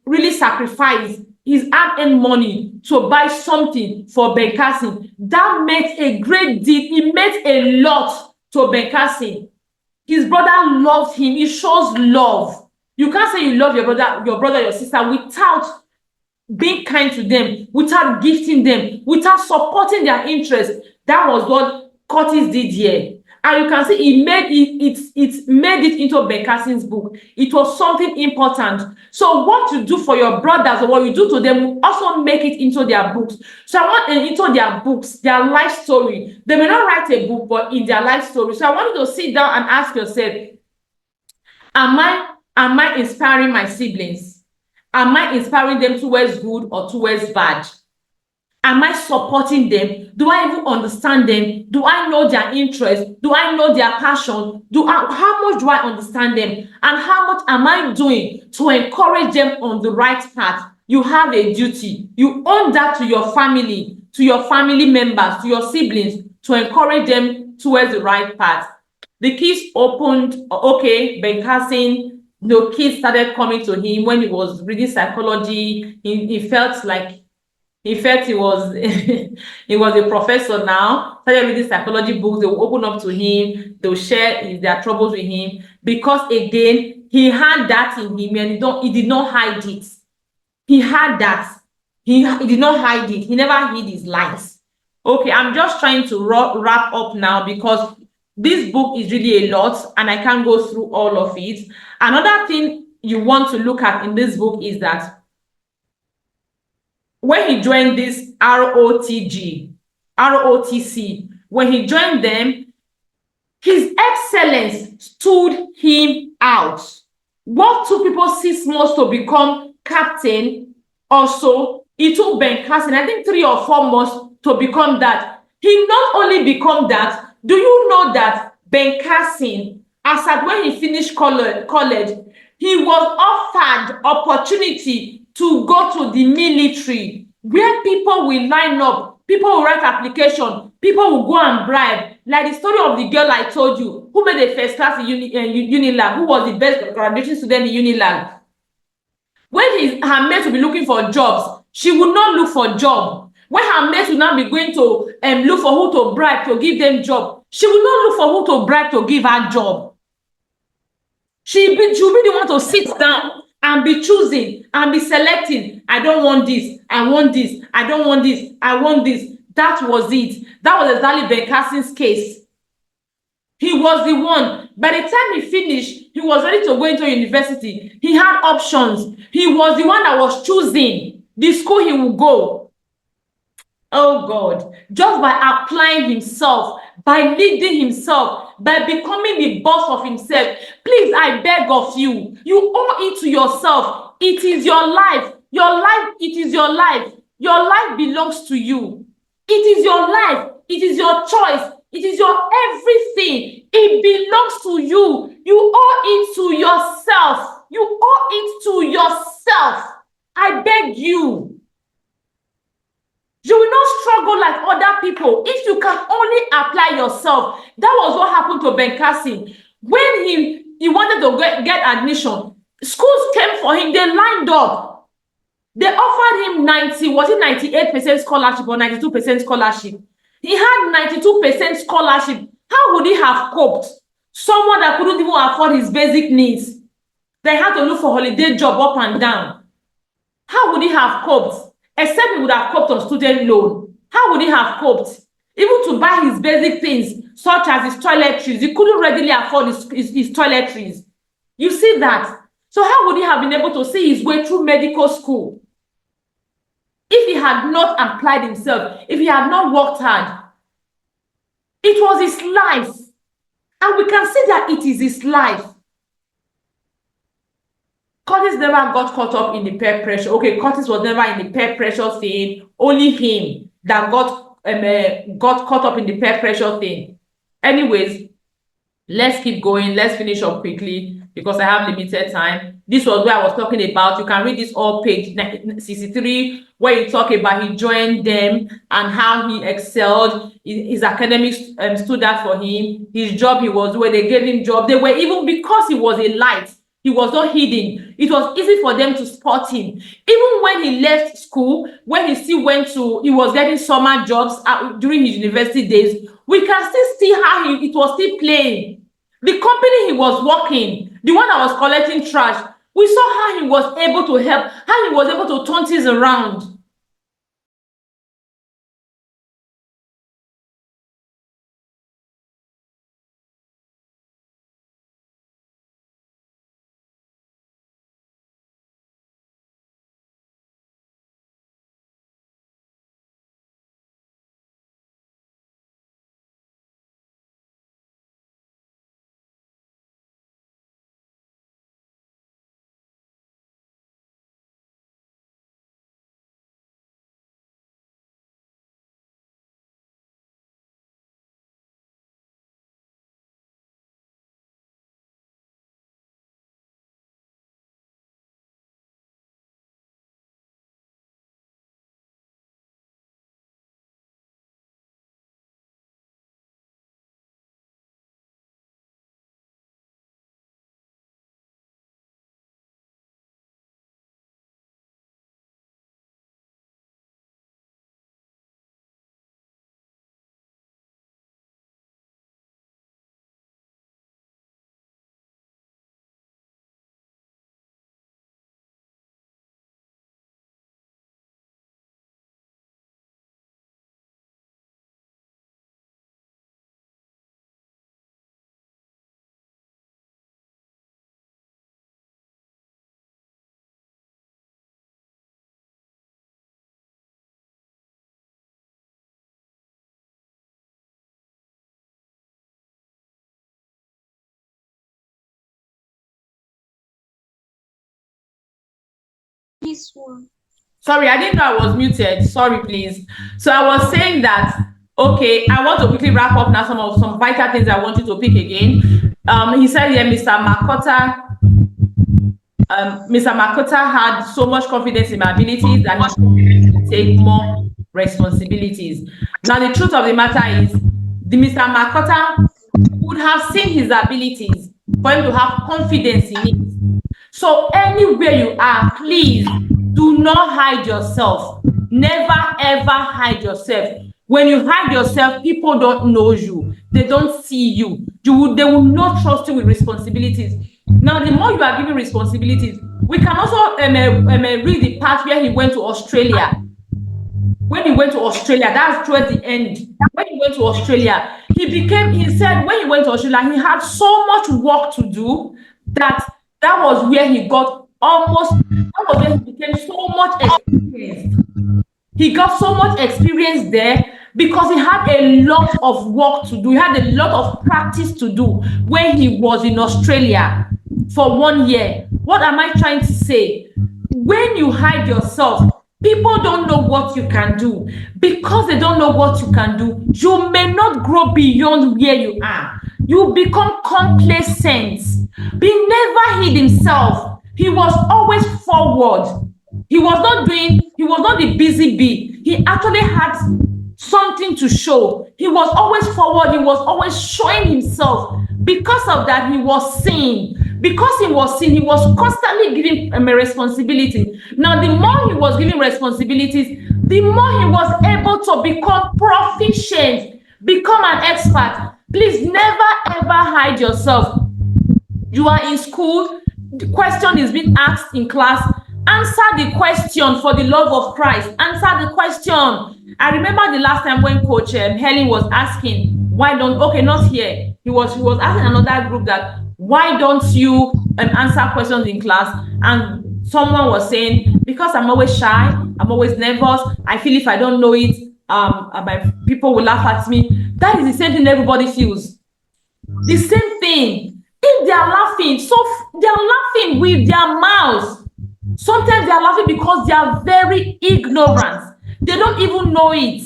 really sacrificed his hard-earned money to buy something for Ben Carson. That meant a great deal. It meant a lot to Ben Carson. His brother loved him. He shows love. You can't say you love your brother, your sister without being kind to them, without gifting them, without supporting their interests. That was what Curtis did here. And you can see it made it into Ben Carson's book. It was something important. So what you do for your brothers or what you do to them will also make it into their books. So I want into their books, their life story. They may not write a book, but in their life story. So I want you to sit down and ask yourself, am I inspiring my siblings? Am I inspiring them towards good or towards bad? Am I supporting them? Do I even understand them? Do I know their interests? Do I know their passion? How much do I understand them? And how much am I doing to encourage them on the right path? You have a duty. You own that to your family members, to your siblings, to encourage them towards the right path. The kids opened, okay, Ben Carson, the kids started coming to him when he was reading psychology. He felt he was he was a professor now. Started reading psychology books. They will open up to him. They'll share their troubles with him because again he had that in him and he did not hide it. He had that. He did not hide it. He never hid his lights. Okay, I'm just trying to wrap up now because this book is really a lot and I can't go through all of it. Another thing you want to look at in this book is that when he joined this ROTC, when he joined them, his excellence stood him out. What took people 6 months to become captain? Also, it took Ben Carson, I think 3 or 4 months to become that. He not only become that, do you know that Ben Carson, as at when he finished college, He was offered opportunity to go to the military, where people will line up, people will write application, people will go and bribe. Like the story of the girl I told you, who made a first class in Unilag, who was the best graduation student in Unilag. When her mates will be looking for jobs, she would not look for job. When her mates will now be going to look for who to bribe to give them job, she will not look for who to bribe to give her job. She'll be the one to sit down and be choosing and be selecting. I don't want this. I want this. I don't want this. I want this. That was it. That was exactly Ben Carson's case. He was the one. By the time he finished, he was ready to go into university. He had options. He was the one that was choosing the school he would go. Oh God, just by applying himself, by leading himself, by becoming the boss of himself. Please, I beg of you, you owe it to yourself. It is your life. Your life, it is your life. Your life belongs to you. It is your life. It is your choice. It is your everything. It belongs to you. You owe it to yourself. You owe it to yourself. I beg you. You will not struggle like other people if you can only apply yourself. That was what happened to Ben Carson. When he wanted to get admission, schools came for him. They lined up. They offered him 98% scholarship or 92% scholarship. He had 92% scholarship. How would he have coped? Someone that couldn't even afford his basic needs. They had to look for holiday job up and down. How would he have coped? Except he would have coped on student loan. How would he have coped? Even to buy his basic things, such as his toiletries. He couldn't readily afford his toiletries. You see that? So how would he have been able to see his way through medical school? If he had not applied himself, if he had not worked hard. It was his life. And we can see that it is his life. Curtis never got caught up in the peer pressure. Okay, Curtis was never in the peer pressure thing. Only him that got caught up in the peer pressure thing. Anyways, let's keep going. Let's finish up quickly because I have limited time. This was where I was talking about. You can read this all page 63, where you talk about he joined them and how he excelled. His academics stood out for him. His job he was doing, they gave him job. They were even because he was a light. He was not hidden. It was easy for them to spot him. Even when he left school, when he still he was getting summer jobs during his university days, we can still see how it was still playing. The company he was working, the one that was collecting trash, we saw how he was able to help, how he was able to turn things around. This one. Sorry, I didn't know I was muted. Sorry, please. So I was saying that, okay, I want to quickly wrap up now some vital things I want you to pick again. He said, yeah, Mr. Makota Mr. Makota had so much confidence in my abilities that he told me to take more responsibilities. Now, the truth of the matter is, the Mr. Makota would have seen his abilities for him to have confidence in it. So anywhere you are, please do not hide yourself. Never ever hide yourself. When you hide yourself, people don't know you. They don't see you. They will not trust you with responsibilities. Now, the more you are given responsibilities, we can also read the part where he went to Australia. When he went to Australia, that's towards the end. When he went to Australia, he said when he went to Australia, he had so much work to do that was where he got that was where he became so much experienced. He got so much experience there because he had a lot of work to do. He had a lot of practice to do when he was in Australia for 1 year. What am I trying to say? When you hide yourself, people don't know what you can do. Because they don't know what you can do, you may not grow beyond where you are. You become complacent. He never hid himself. He was always forward. He was not the busy bee. He actually had something to show. He was always forward. He was always showing himself. Because of that, he was seen. Because he was seen, he was constantly giving a responsibility. Now, the more he was giving responsibilities, the more he was able to become proficient, become an expert. Please never ever hide yourself. You are in school, the question is being asked in class. Answer the question for the love of Christ. Answer the question. I remember the last time when Coach Helen was asking, why don't, okay, not here. He was asking another group that, why don't you answer questions in class? And someone was saying, because I'm always shy, I'm always nervous. I feel if I don't know it, my people will laugh at me. That is the same thing everybody feels. The same thing. If they are laughing, so they are laughing with their mouths. Sometimes they are laughing because they are very ignorant. They don't even know it.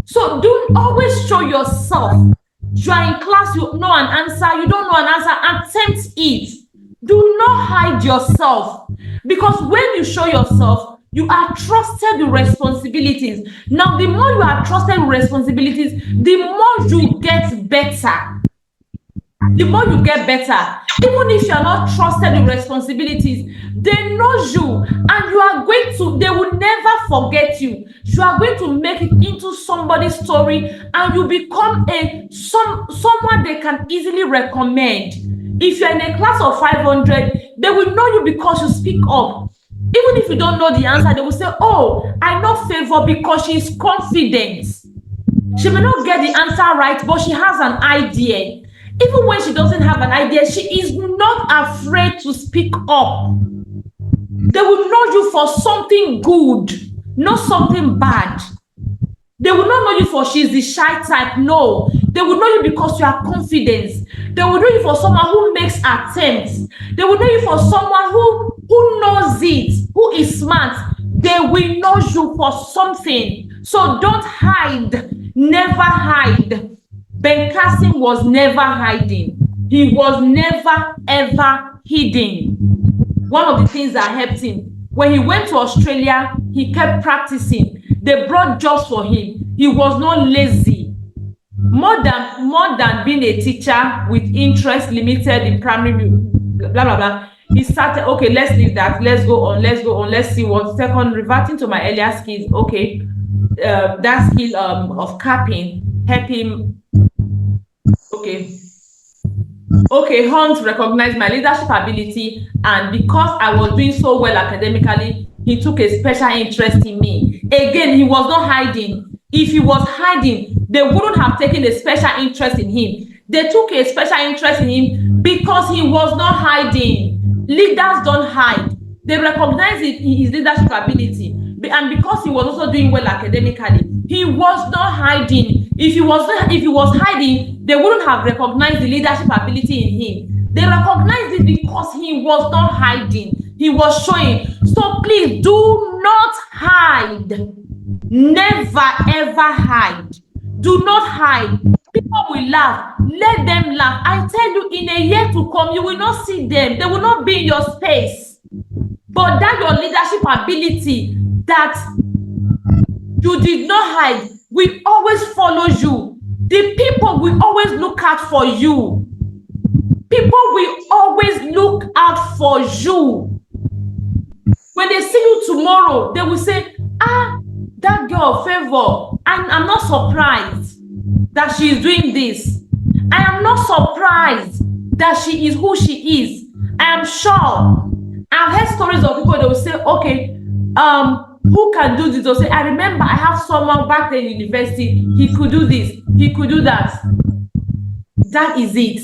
So don't always show yourself. You are in class, you know an answer, you don't know an answer, attempt it. Do not hide yourself. Because when you show yourself, you are trusted with responsibilities. Now, the more you are trusted with responsibilities, the more you get better. The more you get better, even if you are not trusted with responsibilities, they know you and you are going to, they will never forget you. You are going to make it into somebody's story and you become someone they can easily recommend. If you're in a class of 500, they will know you because you speak up. Even if you don't know the answer, they will say, oh, I know Favor because she's confident. She may not get the answer right, but she has an idea. Even when she doesn't have an idea, she is not afraid to speak up. They will know you for something good, not something bad. They will not know you for she's the shy type. No, they will know you because you are confident. They will know you for someone who makes attempts. They will know you for someone who knows it, who is smart. They will know you for something. So don't hide. Never hide. Ben Carson was never hiding. He was never, ever hidden. One of the things that helped him, when he went to Australia, he kept practicing. They brought jobs for him. He was not lazy. More than being a teacher with interest limited in primary, blah, blah, blah. He started, okay, let's leave that. Let's go on. Let's see what. Second, reverting to my earlier skills. Okay, that skill of capping helped him. Okay, Hunt recognized my leadership ability, and because I was doing so well academically, he took a special interest in me. Again, he was not hiding. If he was hiding, they wouldn't have taken a special interest in him. They took a special interest in him because he was not hiding. Leaders don't hide. They recognize his leadership ability. And because he was also doing well academically, he was not hiding. If he was hiding, they wouldn't have recognized the leadership ability in him. They recognized it because he was not hiding. He was showing. So please do not hide. Never ever hide. Do not hide. People will laugh. Let them laugh. I tell you, in a year to come, you will not see them. They will not be in your space. But that your leadership ability that you did not hide will always follow you. The people will always look out for you. People will always look out for you. When they see you tomorrow, they will say, ah, that girl, Favor, I'm not surprised that she is doing this. I am not surprised that she is who she is. I am sure. I've heard stories of people, they will say, okay, who can do this? They'll say, I remember I have someone back then in university, he could do this, he could do that. That is it.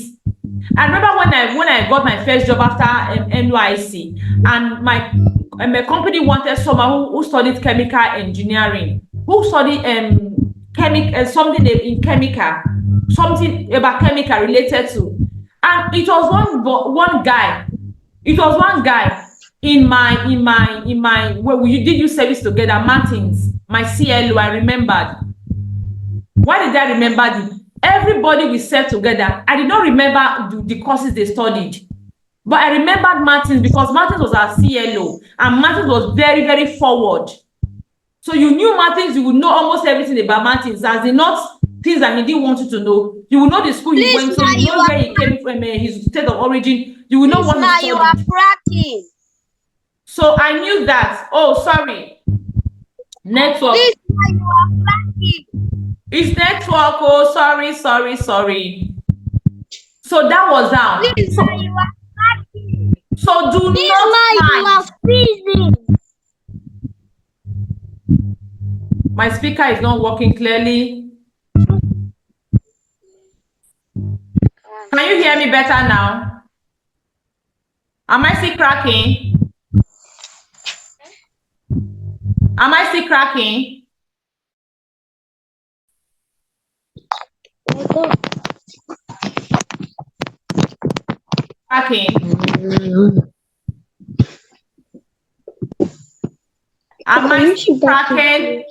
I remember when I got my first job after NYC, and my company wanted someone who studied chemical engineering, who studied something in chemical, something about chemical related to, and it was one guy. It was one guy in my where we did use service together, Martins, my CLO. I remembered. Why did I remember it? Everybody we sat together. I did not remember the courses they studied, but I remembered Martins because Martins was our CLO, and Martins was very, very forward. So you knew Martins, you would know almost everything about Martins, as in not things that he didn't want you to know. You will know the school he went to, you know where he came from, his state of origin. You will know what he studied. You are cracking. So I knew that. Oh, sorry. Network. Please, you are cracking. It's network. Oh, sorry. So that was how. Please, you are cracking. So do not you are freezing. My speaker is not working clearly. Can you hear me better now? Am I still cracking? Am I still cracking? Cracking. Am I still cracking?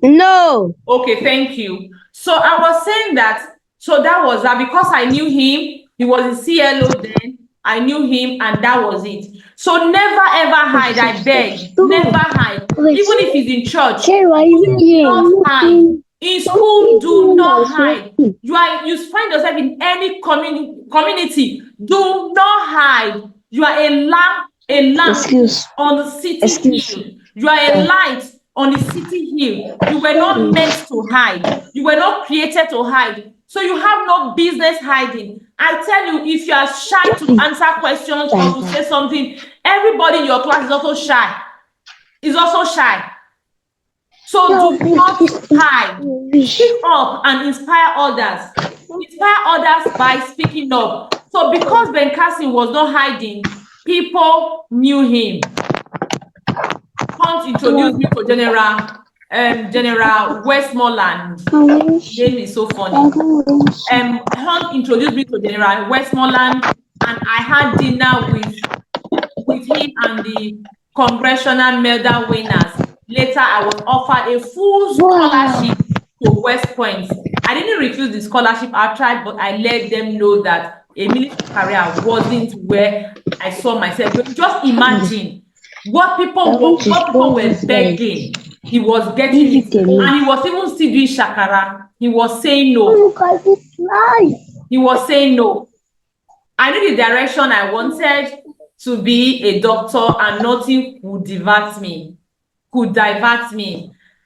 No. Okay, thank you. So I was saying that, so that was that because I knew him, he was a CLO then, I knew him, and that was it. So never ever hide, I beg. Never hide. Even if he's in church, do not hide. In school, do not hide. You find yourself in any community, do not hide. You are a lamp on the city hill. You are a light on the city hill. You were not meant to hide. You were not created to hide. So you have no business hiding. I tell you, if you are shy to answer questions or to say something, everybody in your class is also shy. So do not hide. Speak up and inspire others. Inspire others by speaking up. So because Ben Carson was not hiding, people knew him. Hunt introduced me to General Westmoreland. Name is so funny. Hunt introduced me to General Westmoreland, and I had dinner with him and the congressional medal winners. Later, I was offered a full scholarship to West Point. I didn't refuse the scholarship outright, but I let them know that a military career wasn't where I saw myself. But just imagine what people were begging. He was getting it, and he was even still doing shakara. He was saying no. He was saying no. I knew the direction I wanted to be a doctor, and nothing could divert me.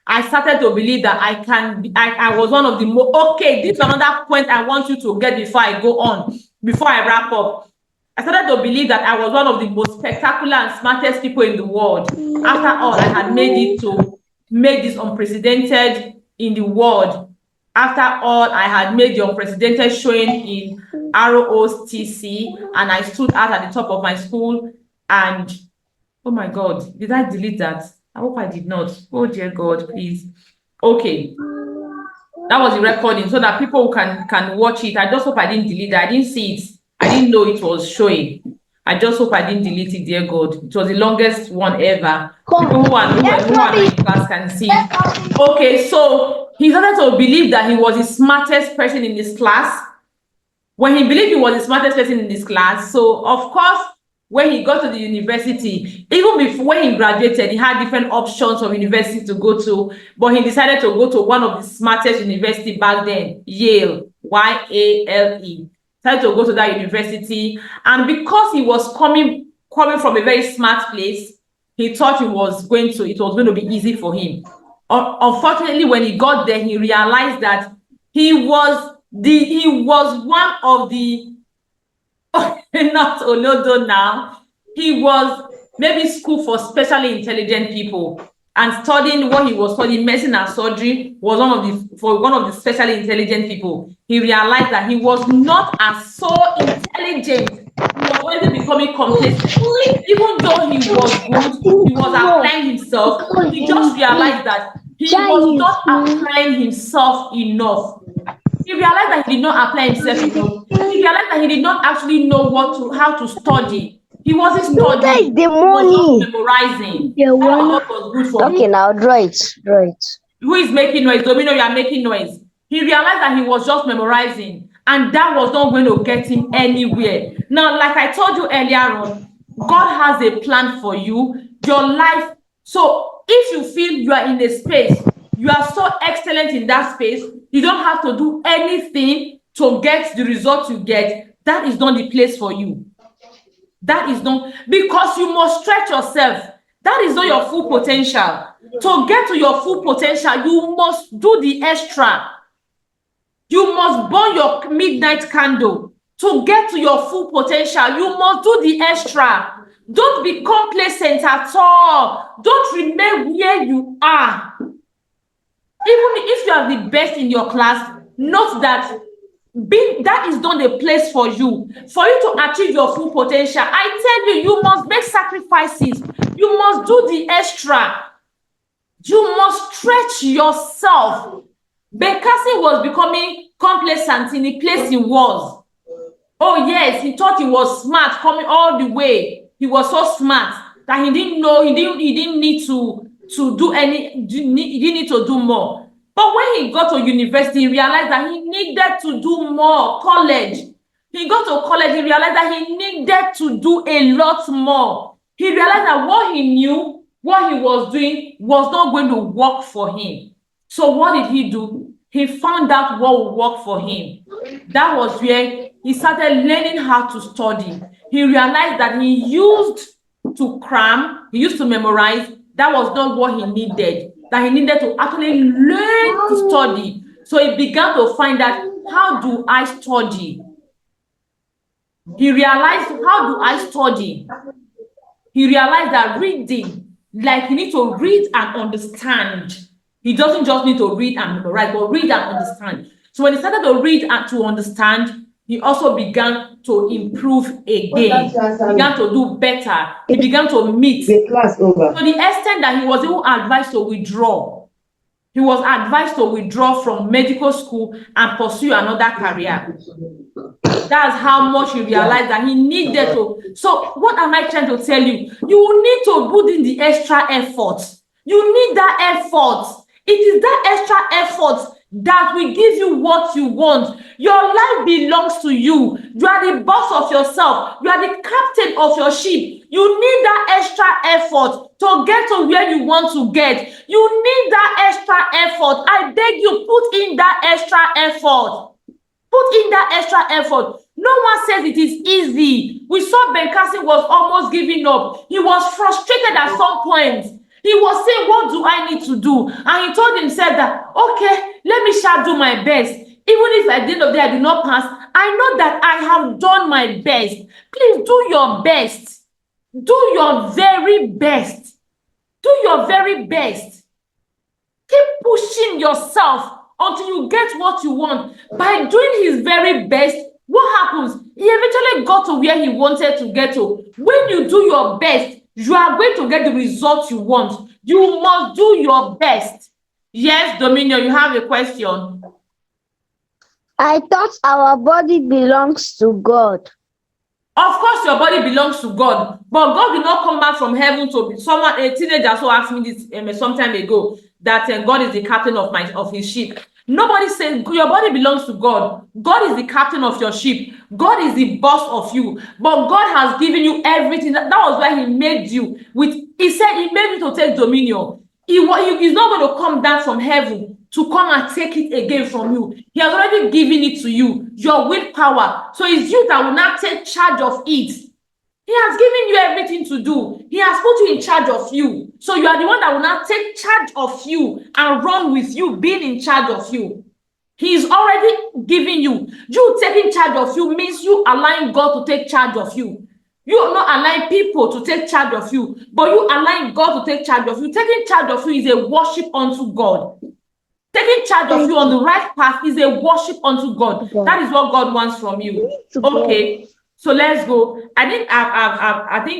I started to believe that I was one of the most. Okay, this is another point I want you to get before I go on, before I wrap up. I started to believe that I was one of the most spectacular and smartest people in the world. After all, I had made it to make this unprecedented in the world. After all, I had made the unprecedented showing in ROTC, and I stood out at the top of my school. And oh my God, did I delete that? I hope I did not. Oh dear God, please. Okay, that was the recording so that people can watch it. I just hope I didn't delete it. I didn't see it. I didn't know it was showing. I just hope I didn't delete it, dear God. It was the longest one ever. People who are in class can see. Okay, so he started to believe that he was the smartest person in his class. when he believed he was the smartest person in his class. So, of course, when he got to the university, even before when he graduated, he had different options of university to go to, but he decided to go to one of the smartest university back then, Yale, Y-A-L-E. Decided to go to that university, and because he was coming from a very smart place, he thought it was going to be easy for him. Unfortunately, when he got there, he realized that he was one of the not Olodo now. He was maybe school for specially intelligent people, and studying what he was studying, medicine and surgery, was one of the specially intelligent people. He realized that he was not as so intelligent. He was already becoming complacent. Even though he was good, he was applying himself. He just realized that he was not applying himself enough. He realized that he did not apply himself enough. He realized that he did not actually know how to study. He wasn't studying. He was just memorizing. That was what was good for him. Okay, now draw it. Who is making noise? Domino, you are making noise. He realized that he was just memorizing, and that was not going to get him anywhere. Now, like I told you earlier on, God has a plan for you, your life. So if you feel you are in a space, you are so excellent in that space, you don't have to do anything to get the result you get. That is not the place for you. That is not, because you must stretch yourself. That is not your full potential. To get to your full potential, you must do the extra. You must burn your midnight candle. To get to your full potential, you must do the extra. Don't be complacent at all. Don't remain where you are. Even if you are the best in your class, note that that is not a place for you. For you to achieve your full potential, I tell you, you must make sacrifices. You must do the extra. You must stretch yourself. Bekasi was becoming complacent in the place he was. Oh yes, he thought he was smart coming all the way. He was so smart that he didn't know, he didn't need to do any, he didn't need to do more. But when he got to university, he realized that he needed to do more. College. He got to college, he realized that he needed to do a lot more. He realized that what he knew, what he was doing, was not going to work for him. So what did he do? He found out what would work for him. That was where he started learning how to study. He realized that he used to cram, he used to memorize. That was not what he needed. That he needed to actually learn to study. So he began to find out, how do I study? He realized, how do I study? He realized that reading, like he needs to read and understand. He doesn't just need to read and memorize, but read and understand. So when he started to read and to understand, he also began to improve again. He began to do better. He began to meet. To the extent that he was even advised to withdraw. He was advised to withdraw from medical school and pursue another career. That's how much he realized that he needed to. So what am I trying to tell you? You need to put in the extra effort. You need that effort. It is that extra effort that will give you what you want. Your life belongs to you. You are the boss of yourself. You are the captain of your ship. You need that extra effort to get to where you want to get. You need that extra effort. I beg you, put in that extra effort. Put in that extra effort. No one says it is easy. We saw Bekasi was almost giving up. He was frustrated at some point. He was saying, what do I need to do? And he told himself that, okay, let me shall do my best. Even if at the end of the day I do not pass, I know that I have done my best. Please do your best. Do your very best. Do your very best. Keep pushing yourself until you get what you want. By doing his very best, what happens? He eventually got to where he wanted to get to. When you do your best, you are going to get the result you want. You must do your best. Yes, Dominion, you have a question. I thought our body belongs to God. Of course, your body belongs to God, but God did not come back from heaven to be someone. A teenager so asked me this some time ago that God is the captain of his ship. Nobody says your body belongs to God. God is the captain of your ship. God is the boss of you. But God has given you everything. That was why he made you. He said he made you to take dominion. He's not going to come down from heaven to come and take it again from you. He has already given it to you, your willpower. So it's you that will not take charge of it. He has given you everything to do. He has put you in charge of you. So you are the one that will now take charge of you and run with you, being in charge of you. He's already giving you. You taking charge of you means you allowing God to take charge of you. You are not allowing people to take charge of you, but you allowing God to take charge of you. Taking charge of you is a worship unto God. Taking charge of you on the right path is a worship unto God. That is what God wants from you. Okay. So let's go. I think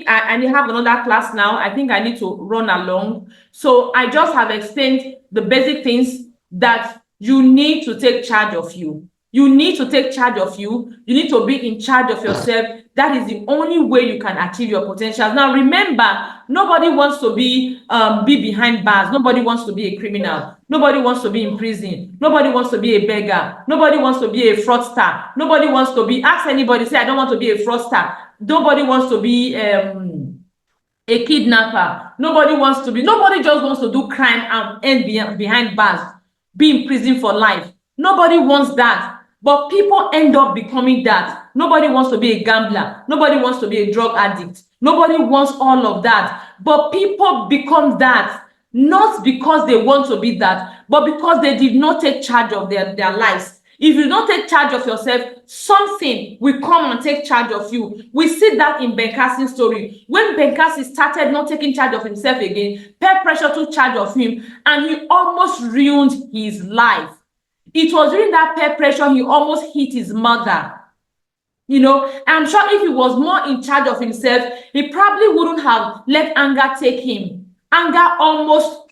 I need to have another class now. I think I need to run along. So I just have explained the basic things that you need to take charge of you. You need to take charge of you. You need to be in charge of yourself. That is the only way you can achieve your potential. Now, remember, nobody wants to be behind bars. Nobody wants to be a criminal. Nobody wants to be in prison. Nobody wants to be a beggar. Nobody wants to be a fraudster. Nobody wants to be, ask anybody, say, I don't want to be a fraudster. Nobody wants to be a kidnapper. Nobody just wants to do crime and end behind bars, be in prison for life. Nobody wants that. But people end up becoming that. Nobody wants to be a gambler. Nobody wants to be a drug addict. Nobody wants all of that. But people become that, not because they want to be that, but because they did not take charge of their lives. If you don't take charge of yourself, something will come and take charge of you. We see that in Ben Cassie's story. When Ben Cassie started not taking charge of himself again, peer pressure took charge of him, and he almost ruined his life. It was during that peer pressure he almost hit his mother. You know, I'm sure if he was more in charge of himself, he probably wouldn't have let anger take him. Anger almost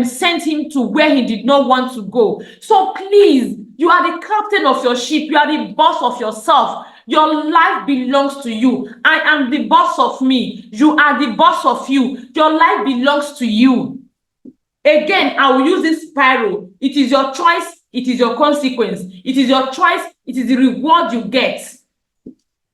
sent him to where he did not want to go. So please, you are the captain of your ship. You are the boss of yourself. Your life belongs to you. I am the boss of me. You are the boss of you. Your life belongs to you. Again, I will use this spiral. It is your choice. It is your consequence. It is your choice. It is the reward you get.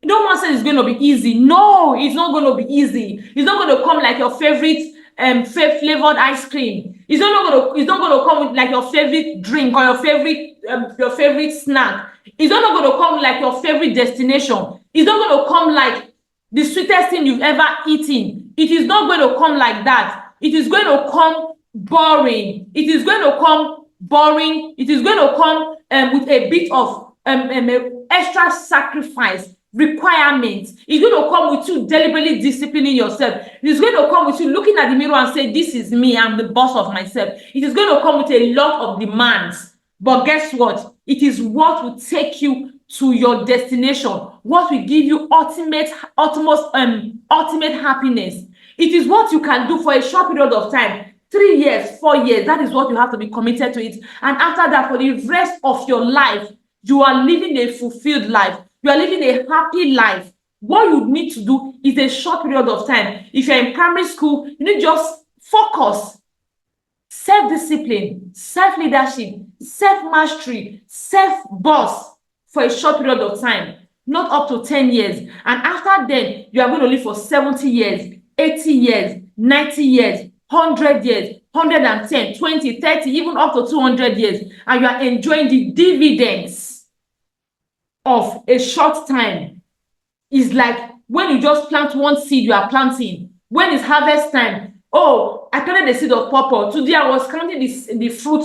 No one says it's going to be easy. No, it's not going to be easy. It's not going to come like your favorite flavored ice cream. It's not going to come with like your favorite drink or your favorite snack. It's not going to come like your favorite destination. It's not going to come like the sweetest thing you've ever eaten. It is not going to come like that. It is going to come boring. It is going to come boring. It is going to come with a bit of extra sacrifice, requirements. It's going to come with you deliberately disciplining yourself. It's going to come with you looking at the mirror and say, this is me, I'm the boss of myself. It is going to come with a lot of demands. But guess what? It is what will take you to your destination, what will give you ultimate happiness. It is what you can do for a short period of time. 3 years, 4 years, that is what you have to be committed to it. And after that, for the rest of your life, you are living a fulfilled life. You are living a happy life. What you need to do is a short period of time. If you're in primary school, you need to just focus. Self-discipline, self-leadership, self-mastery, self-boss for a short period of time, not up to 10 years. And after then, you are going to live for 70 years, 80 years, 90 years, 100 years, 110, 20, 30, even up to 200 years. And you are enjoying the dividends of a short time. It's like when you just plant one seed, you are planting. When it's harvest time, oh, I planted the seed of pawpaw. Today I was counting the fruit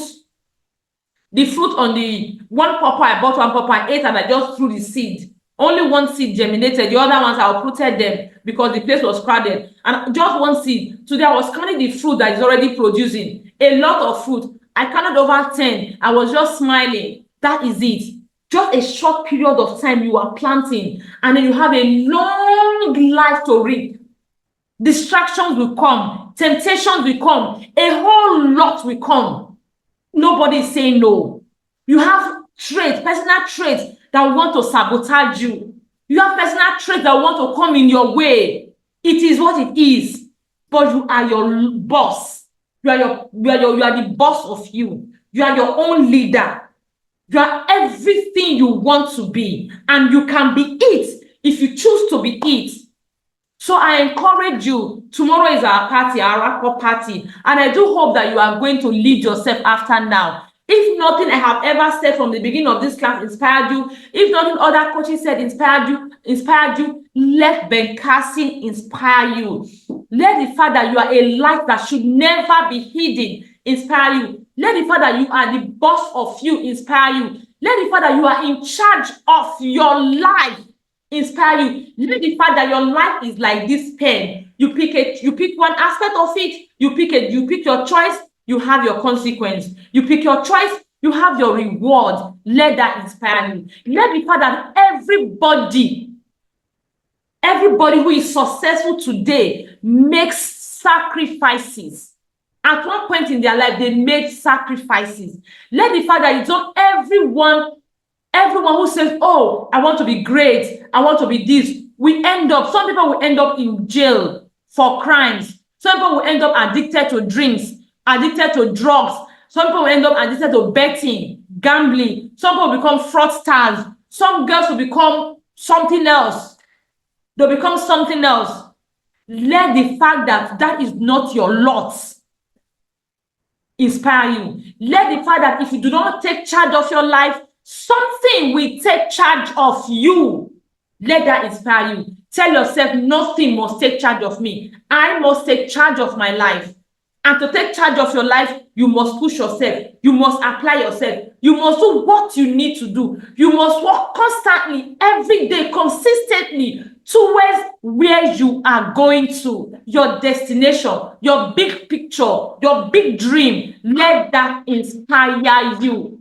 on the one pawpaw. I bought one pawpaw, I ate, and I just threw the seed. Only one seed germinated. The other ones I uprooted them because the place was crowded. And just one seed. Today I was counting the fruit that is already producing. A lot of fruit. I counted over 10. I was just smiling. That is it. Just a short period of time you are planting, and then you have a long life to reap. Distractions will come, temptations will come, a whole lot will come. Nobody is saying no. You have traits, personal traits that want to sabotage you. You have personal traits that want to come in your way. It is what it is. But you are your boss. You are the boss of you. You are your own leader. You are everything you want to be, and you can be it if you choose to be it. So I encourage you. Tomorrow is our party, our wrap-up party, and I do hope that you are going to lead yourself after now. If nothing I have ever said from the beginning of this class inspired you, if nothing other coaches said inspired you, let Ben Carson inspire you. Let the fact that you are a light that should never be hidden inspire you. Let the fact that you are the boss of you inspire you. Let the fact that you are in charge of your life inspire you. Let the fact that your life is like this pen. You pick one aspect of it, you pick your choice, you have your consequence. You pick your choice, you have your reward. Let that inspire you. Let the fact that everybody who is successful today makes sacrifices. At one point in their life, they made sacrifices. Let the fact that it's not everyone who says, oh, I want to be great, I want to be this. Some people will end up in jail for crimes. Some people will end up addicted to drinks, addicted to drugs. Some people will end up addicted to betting, gambling. Some people become fraudsters. Some girls will become something else. They'll become something else. Let the fact that that is not your lot inspire you. Let the fact that if you do not take charge of your life, something will take charge of you. Let that inspire you. Tell yourself, nothing must take charge of me. I must take charge of my life. And to take charge of your life, you must push yourself. You must apply yourself. You must do what you need to do. You must work constantly, every day, consistently towards where you are going to, your destination, your big picture, your big dream. Let that inspire you.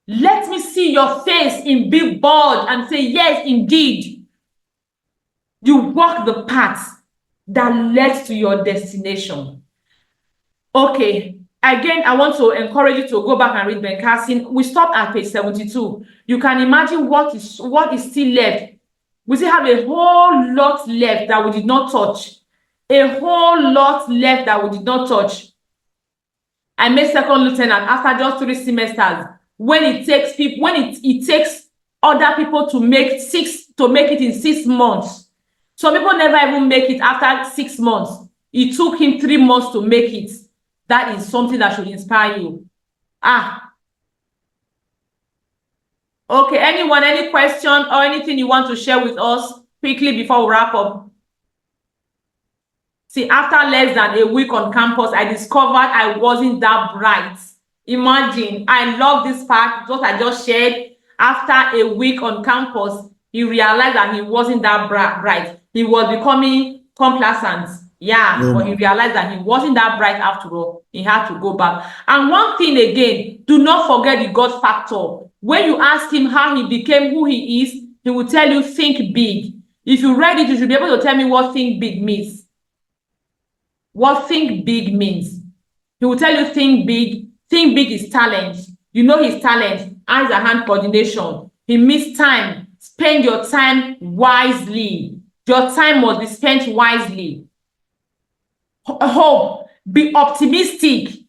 Let me see your face in big bold and say, yes, indeed, you walk the path that leads to your destination. Okay, again, I want to encourage you to go back and read Ben Carson. We stopped at page 72. You can imagine what is still left. We still have a whole lot left that we did not touch. A whole lot left that we did not touch. I made second lieutenant after just 3 semesters. When it takes people, it takes other people to make it in 6 months. Some people never even make it after 6 months. It took him 3 months to make it. That is something that should inspire you. Okay, anyone, any question or anything you want to share with us quickly before we wrap up? See, after less than a week on campus, I discovered I wasn't that bright. Imagine, I love this part, what I just shared. After a week on campus, he realized that he wasn't that bright. He was becoming complacent. But he realized that he wasn't that bright after all. He had to go back. And one thing again, do not forget the God factor. When you ask him how he became who he is, he will tell you, think big. If you read it, you should be able to tell me what think big means. What think big means. He will tell you think big. Think big is talent. You know his talent, eyes and hand coordination. He means time. Spend your time wisely. Your time must be spent wisely. Hope. Be optimistic.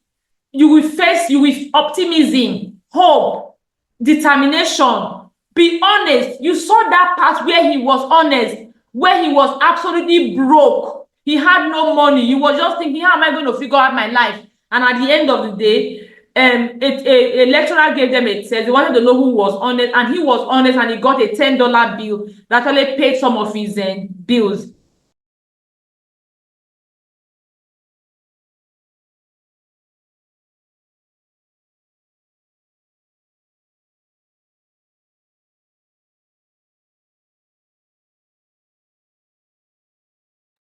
You will face you with optimism, hope, determination. Be honest. You saw that part where he was honest, where he was absolutely broke. He had no money. He was just thinking, how am I going to figure out my life? And at the end of the day, a lecturer gave them a test. They wanted to know who was honest, and he was honest, and he got a $10 bill that only paid some of his bills.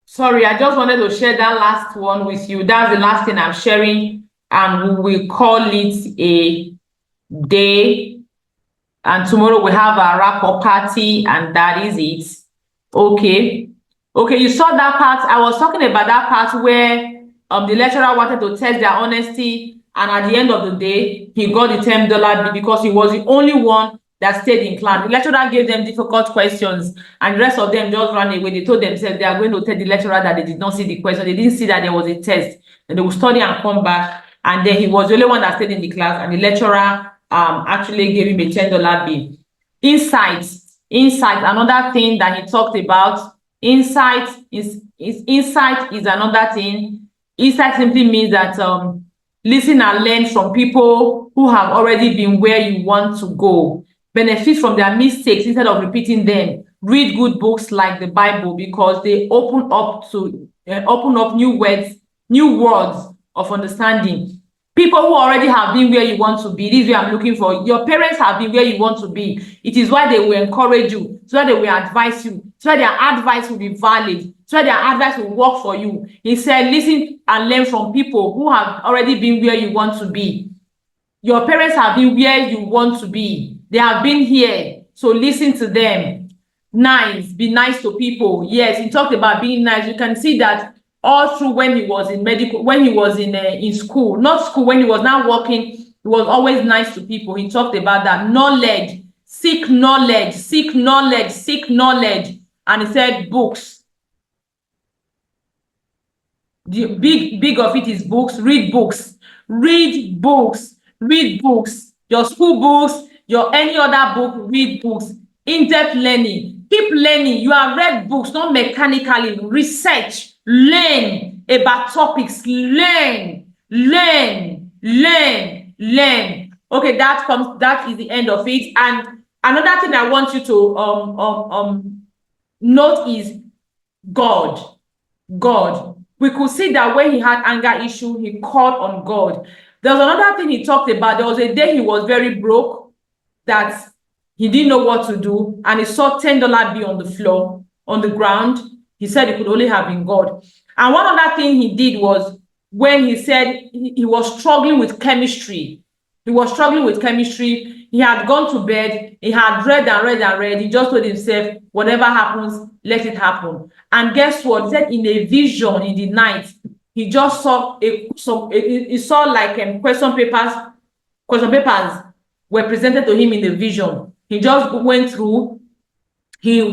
Sorry, I just wanted to share that last one with you. That's the last thing I'm sharing, and we will call it a day. And tomorrow we have a wrap-up party, and that is it. Okay, you saw that part. I was talking about that part where the lecturer wanted to test their honesty, and at the end of the day, he got the $10 bill because he was the only one that stayed in class. The lecturer gave them difficult questions, and the rest of them just ran away. They told themselves they are going to tell the lecturer that they did not see the question. They didn't see that there was a test, and they will study and come back. And then he was the only one that stayed in the class, and the lecturer actually gave him a $10 bill. Insight, another thing that he talked about. Insight is another thing. Insight simply means that listen and learn from people who have already been where you want to go. Benefit from their mistakes instead of repeating them. Read good books like the Bible, because they open up new words of understanding. People who already have been where you want to be. This is where I'm looking for. Your parents have been where you want to be. It is why they will encourage you, so that they will advise you, so that their advice will be valid, so that their advice will work for you. He said, listen and learn from people who have already been where you want to be. Your parents have been where you want to be. They have been here, so listen to them. Nice, be nice to people. Yes, he talked about being nice. You can see that all through when he was in medical, when he was in school, not school, when he was now working, he was always nice to people. He talked about that knowledge, seek knowledge, seek knowledge, seek knowledge. And he said books. The big of it is books. Read books, read books, read books. Your school books, your any other book, read books. In-depth learning, keep learning. You have read books, not mechanically. Research, learn about topics, learn. Okay, that is the end of it. And another thing I want you to note is God. We could see that when he had anger issue, he called on God. There was another thing he talked about. There was a day he was very broke, that he didn't know what to do, and he saw $10 bill on the floor, on the ground. He said it could only have been God. And one other thing he did was, when he said he was struggling with chemistry. He was struggling with chemistry. He had gone to bed. He had read and read and read. He just told himself, whatever happens, let it happen. And guess what? He said in a vision in the night, he just saw he saw like question papers were presented to him in the vision. He just went through. So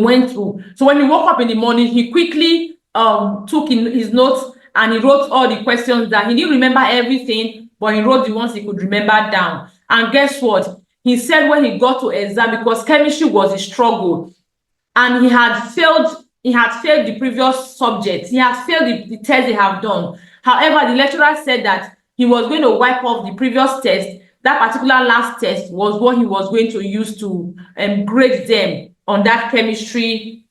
when he woke up in the morning, he quickly took in his notes and he wrote all the questions that he didn't remember everything, but he wrote the ones he could remember down. And guess what? He said when he got to exam, because chemistry was a struggle, and he had failed the previous subjects. He had failed the test they have done. However, the lecturer said that he was going to wipe off the previous test. That particular last test was what he was going to use to grade them on that chemistry,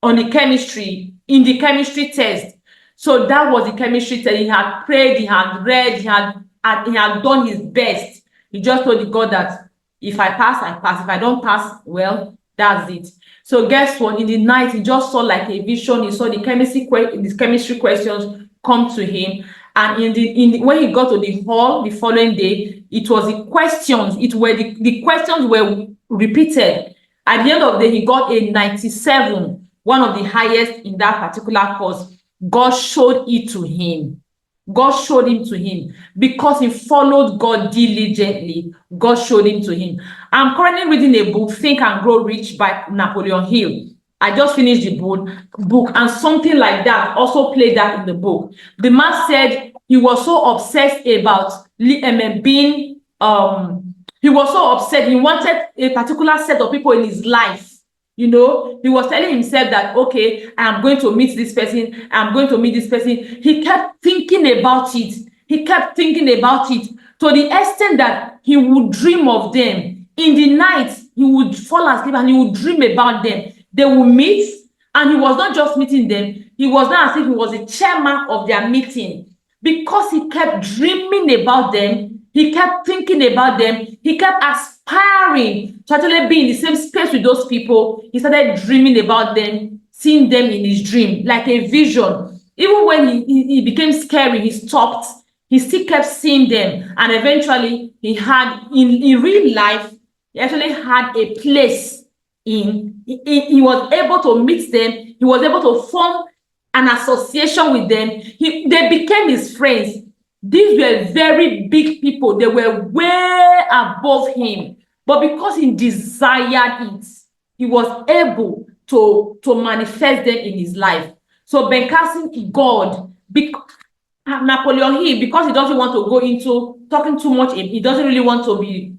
in the chemistry test. So that was the chemistry test. He had prayed, he had read, he had done his best. He just told the God that if I pass, I pass. If I don't pass, well, that's it. So guess what? In the night, he just saw like a vision. He saw the chemistry questions come to him. And when he got to the hall the following day, it was the questions. The questions were repeated. At the end of the day, he got a 97, one of the highest in that particular course. God showed it to him. God showed him to him because he followed God diligently. God showed him to him. I'm currently reading a book, Think and Grow Rich by Napoleon Hill. I just finished the book, and something like that also played that in the book. The man said he was so obsessed about being, he was so upset. He wanted a particular set of people in his life. You know, he was telling himself that, okay, I'm going to meet this person. I'm going to meet this person. He kept thinking about it. He kept thinking about it to the extent that he would dream of them. In the night, he would fall asleep and he would dream about them. They would meet, and he was not just meeting them. He was not as if he was a chairman of their meeting, because he kept dreaming about them. He kept thinking about them. He kept aspiring to actually be in the same space with those people. He started dreaming about them, seeing them in his dream, like a vision. Even when he became scary, he stopped. He still kept seeing them. And eventually, he had, in real life, he actually had a place he was able to meet them. He was able to form an association with them. They became his friends. These were very big people. They were way above him. But because he desired it, he was able to manifest them in his life. So Ben Carson, God, Napoleon Hill, because he doesn't want to go into talking too much, he doesn't really want to be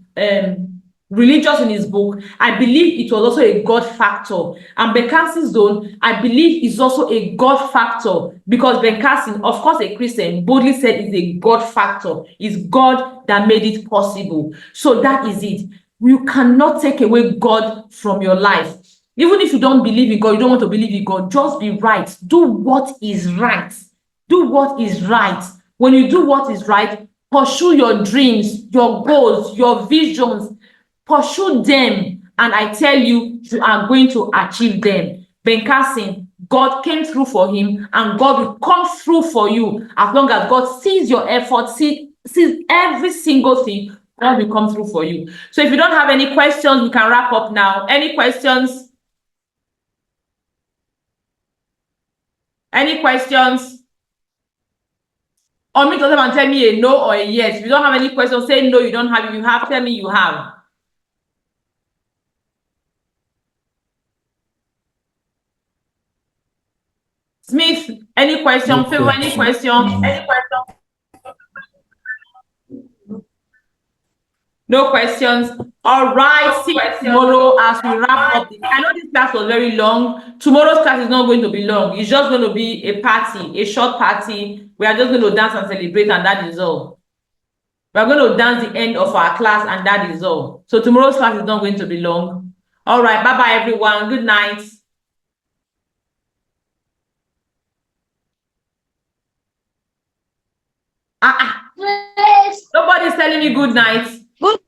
religious in his book. I believe it was also a God factor. And Ben Carson's own, I believe, is also a God factor, because Ben Carson, of course, a Christian, boldly said is a God factor. It's God that made it possible. So that is it. You cannot take away God from your life. Even if you don't believe in God, you don't want to believe in God, just be right. Do what is right. Do what is right. When you do what is right, pursue your dreams, your goals, your visions. Pursue them, and I tell you, you are going to achieve them. Ben Carson, God came through for him, and God will come through for you. As long as God sees your effort, sees every single thing, God will come through for you. So if you don't have any questions, we can wrap up now. Any questions? Any questions? Unmute yourself and tell me a no or a yes. If you don't have any questions, say no, you don't have. If you have, tell me you have. Smith, any question? No Favor, any question? Any question? No questions. All right. See you tomorrow as we wrap up. I know this class was very long. Tomorrow's class is not going to be long. It's just going to be a party, a short party. We are just going to dance and celebrate, and that is all. We are going to dance the end of our class, and that is all. So tomorrow's class is not going to be long. All right. Bye-bye, everyone. Good night. Nobody's telling me good night. Good.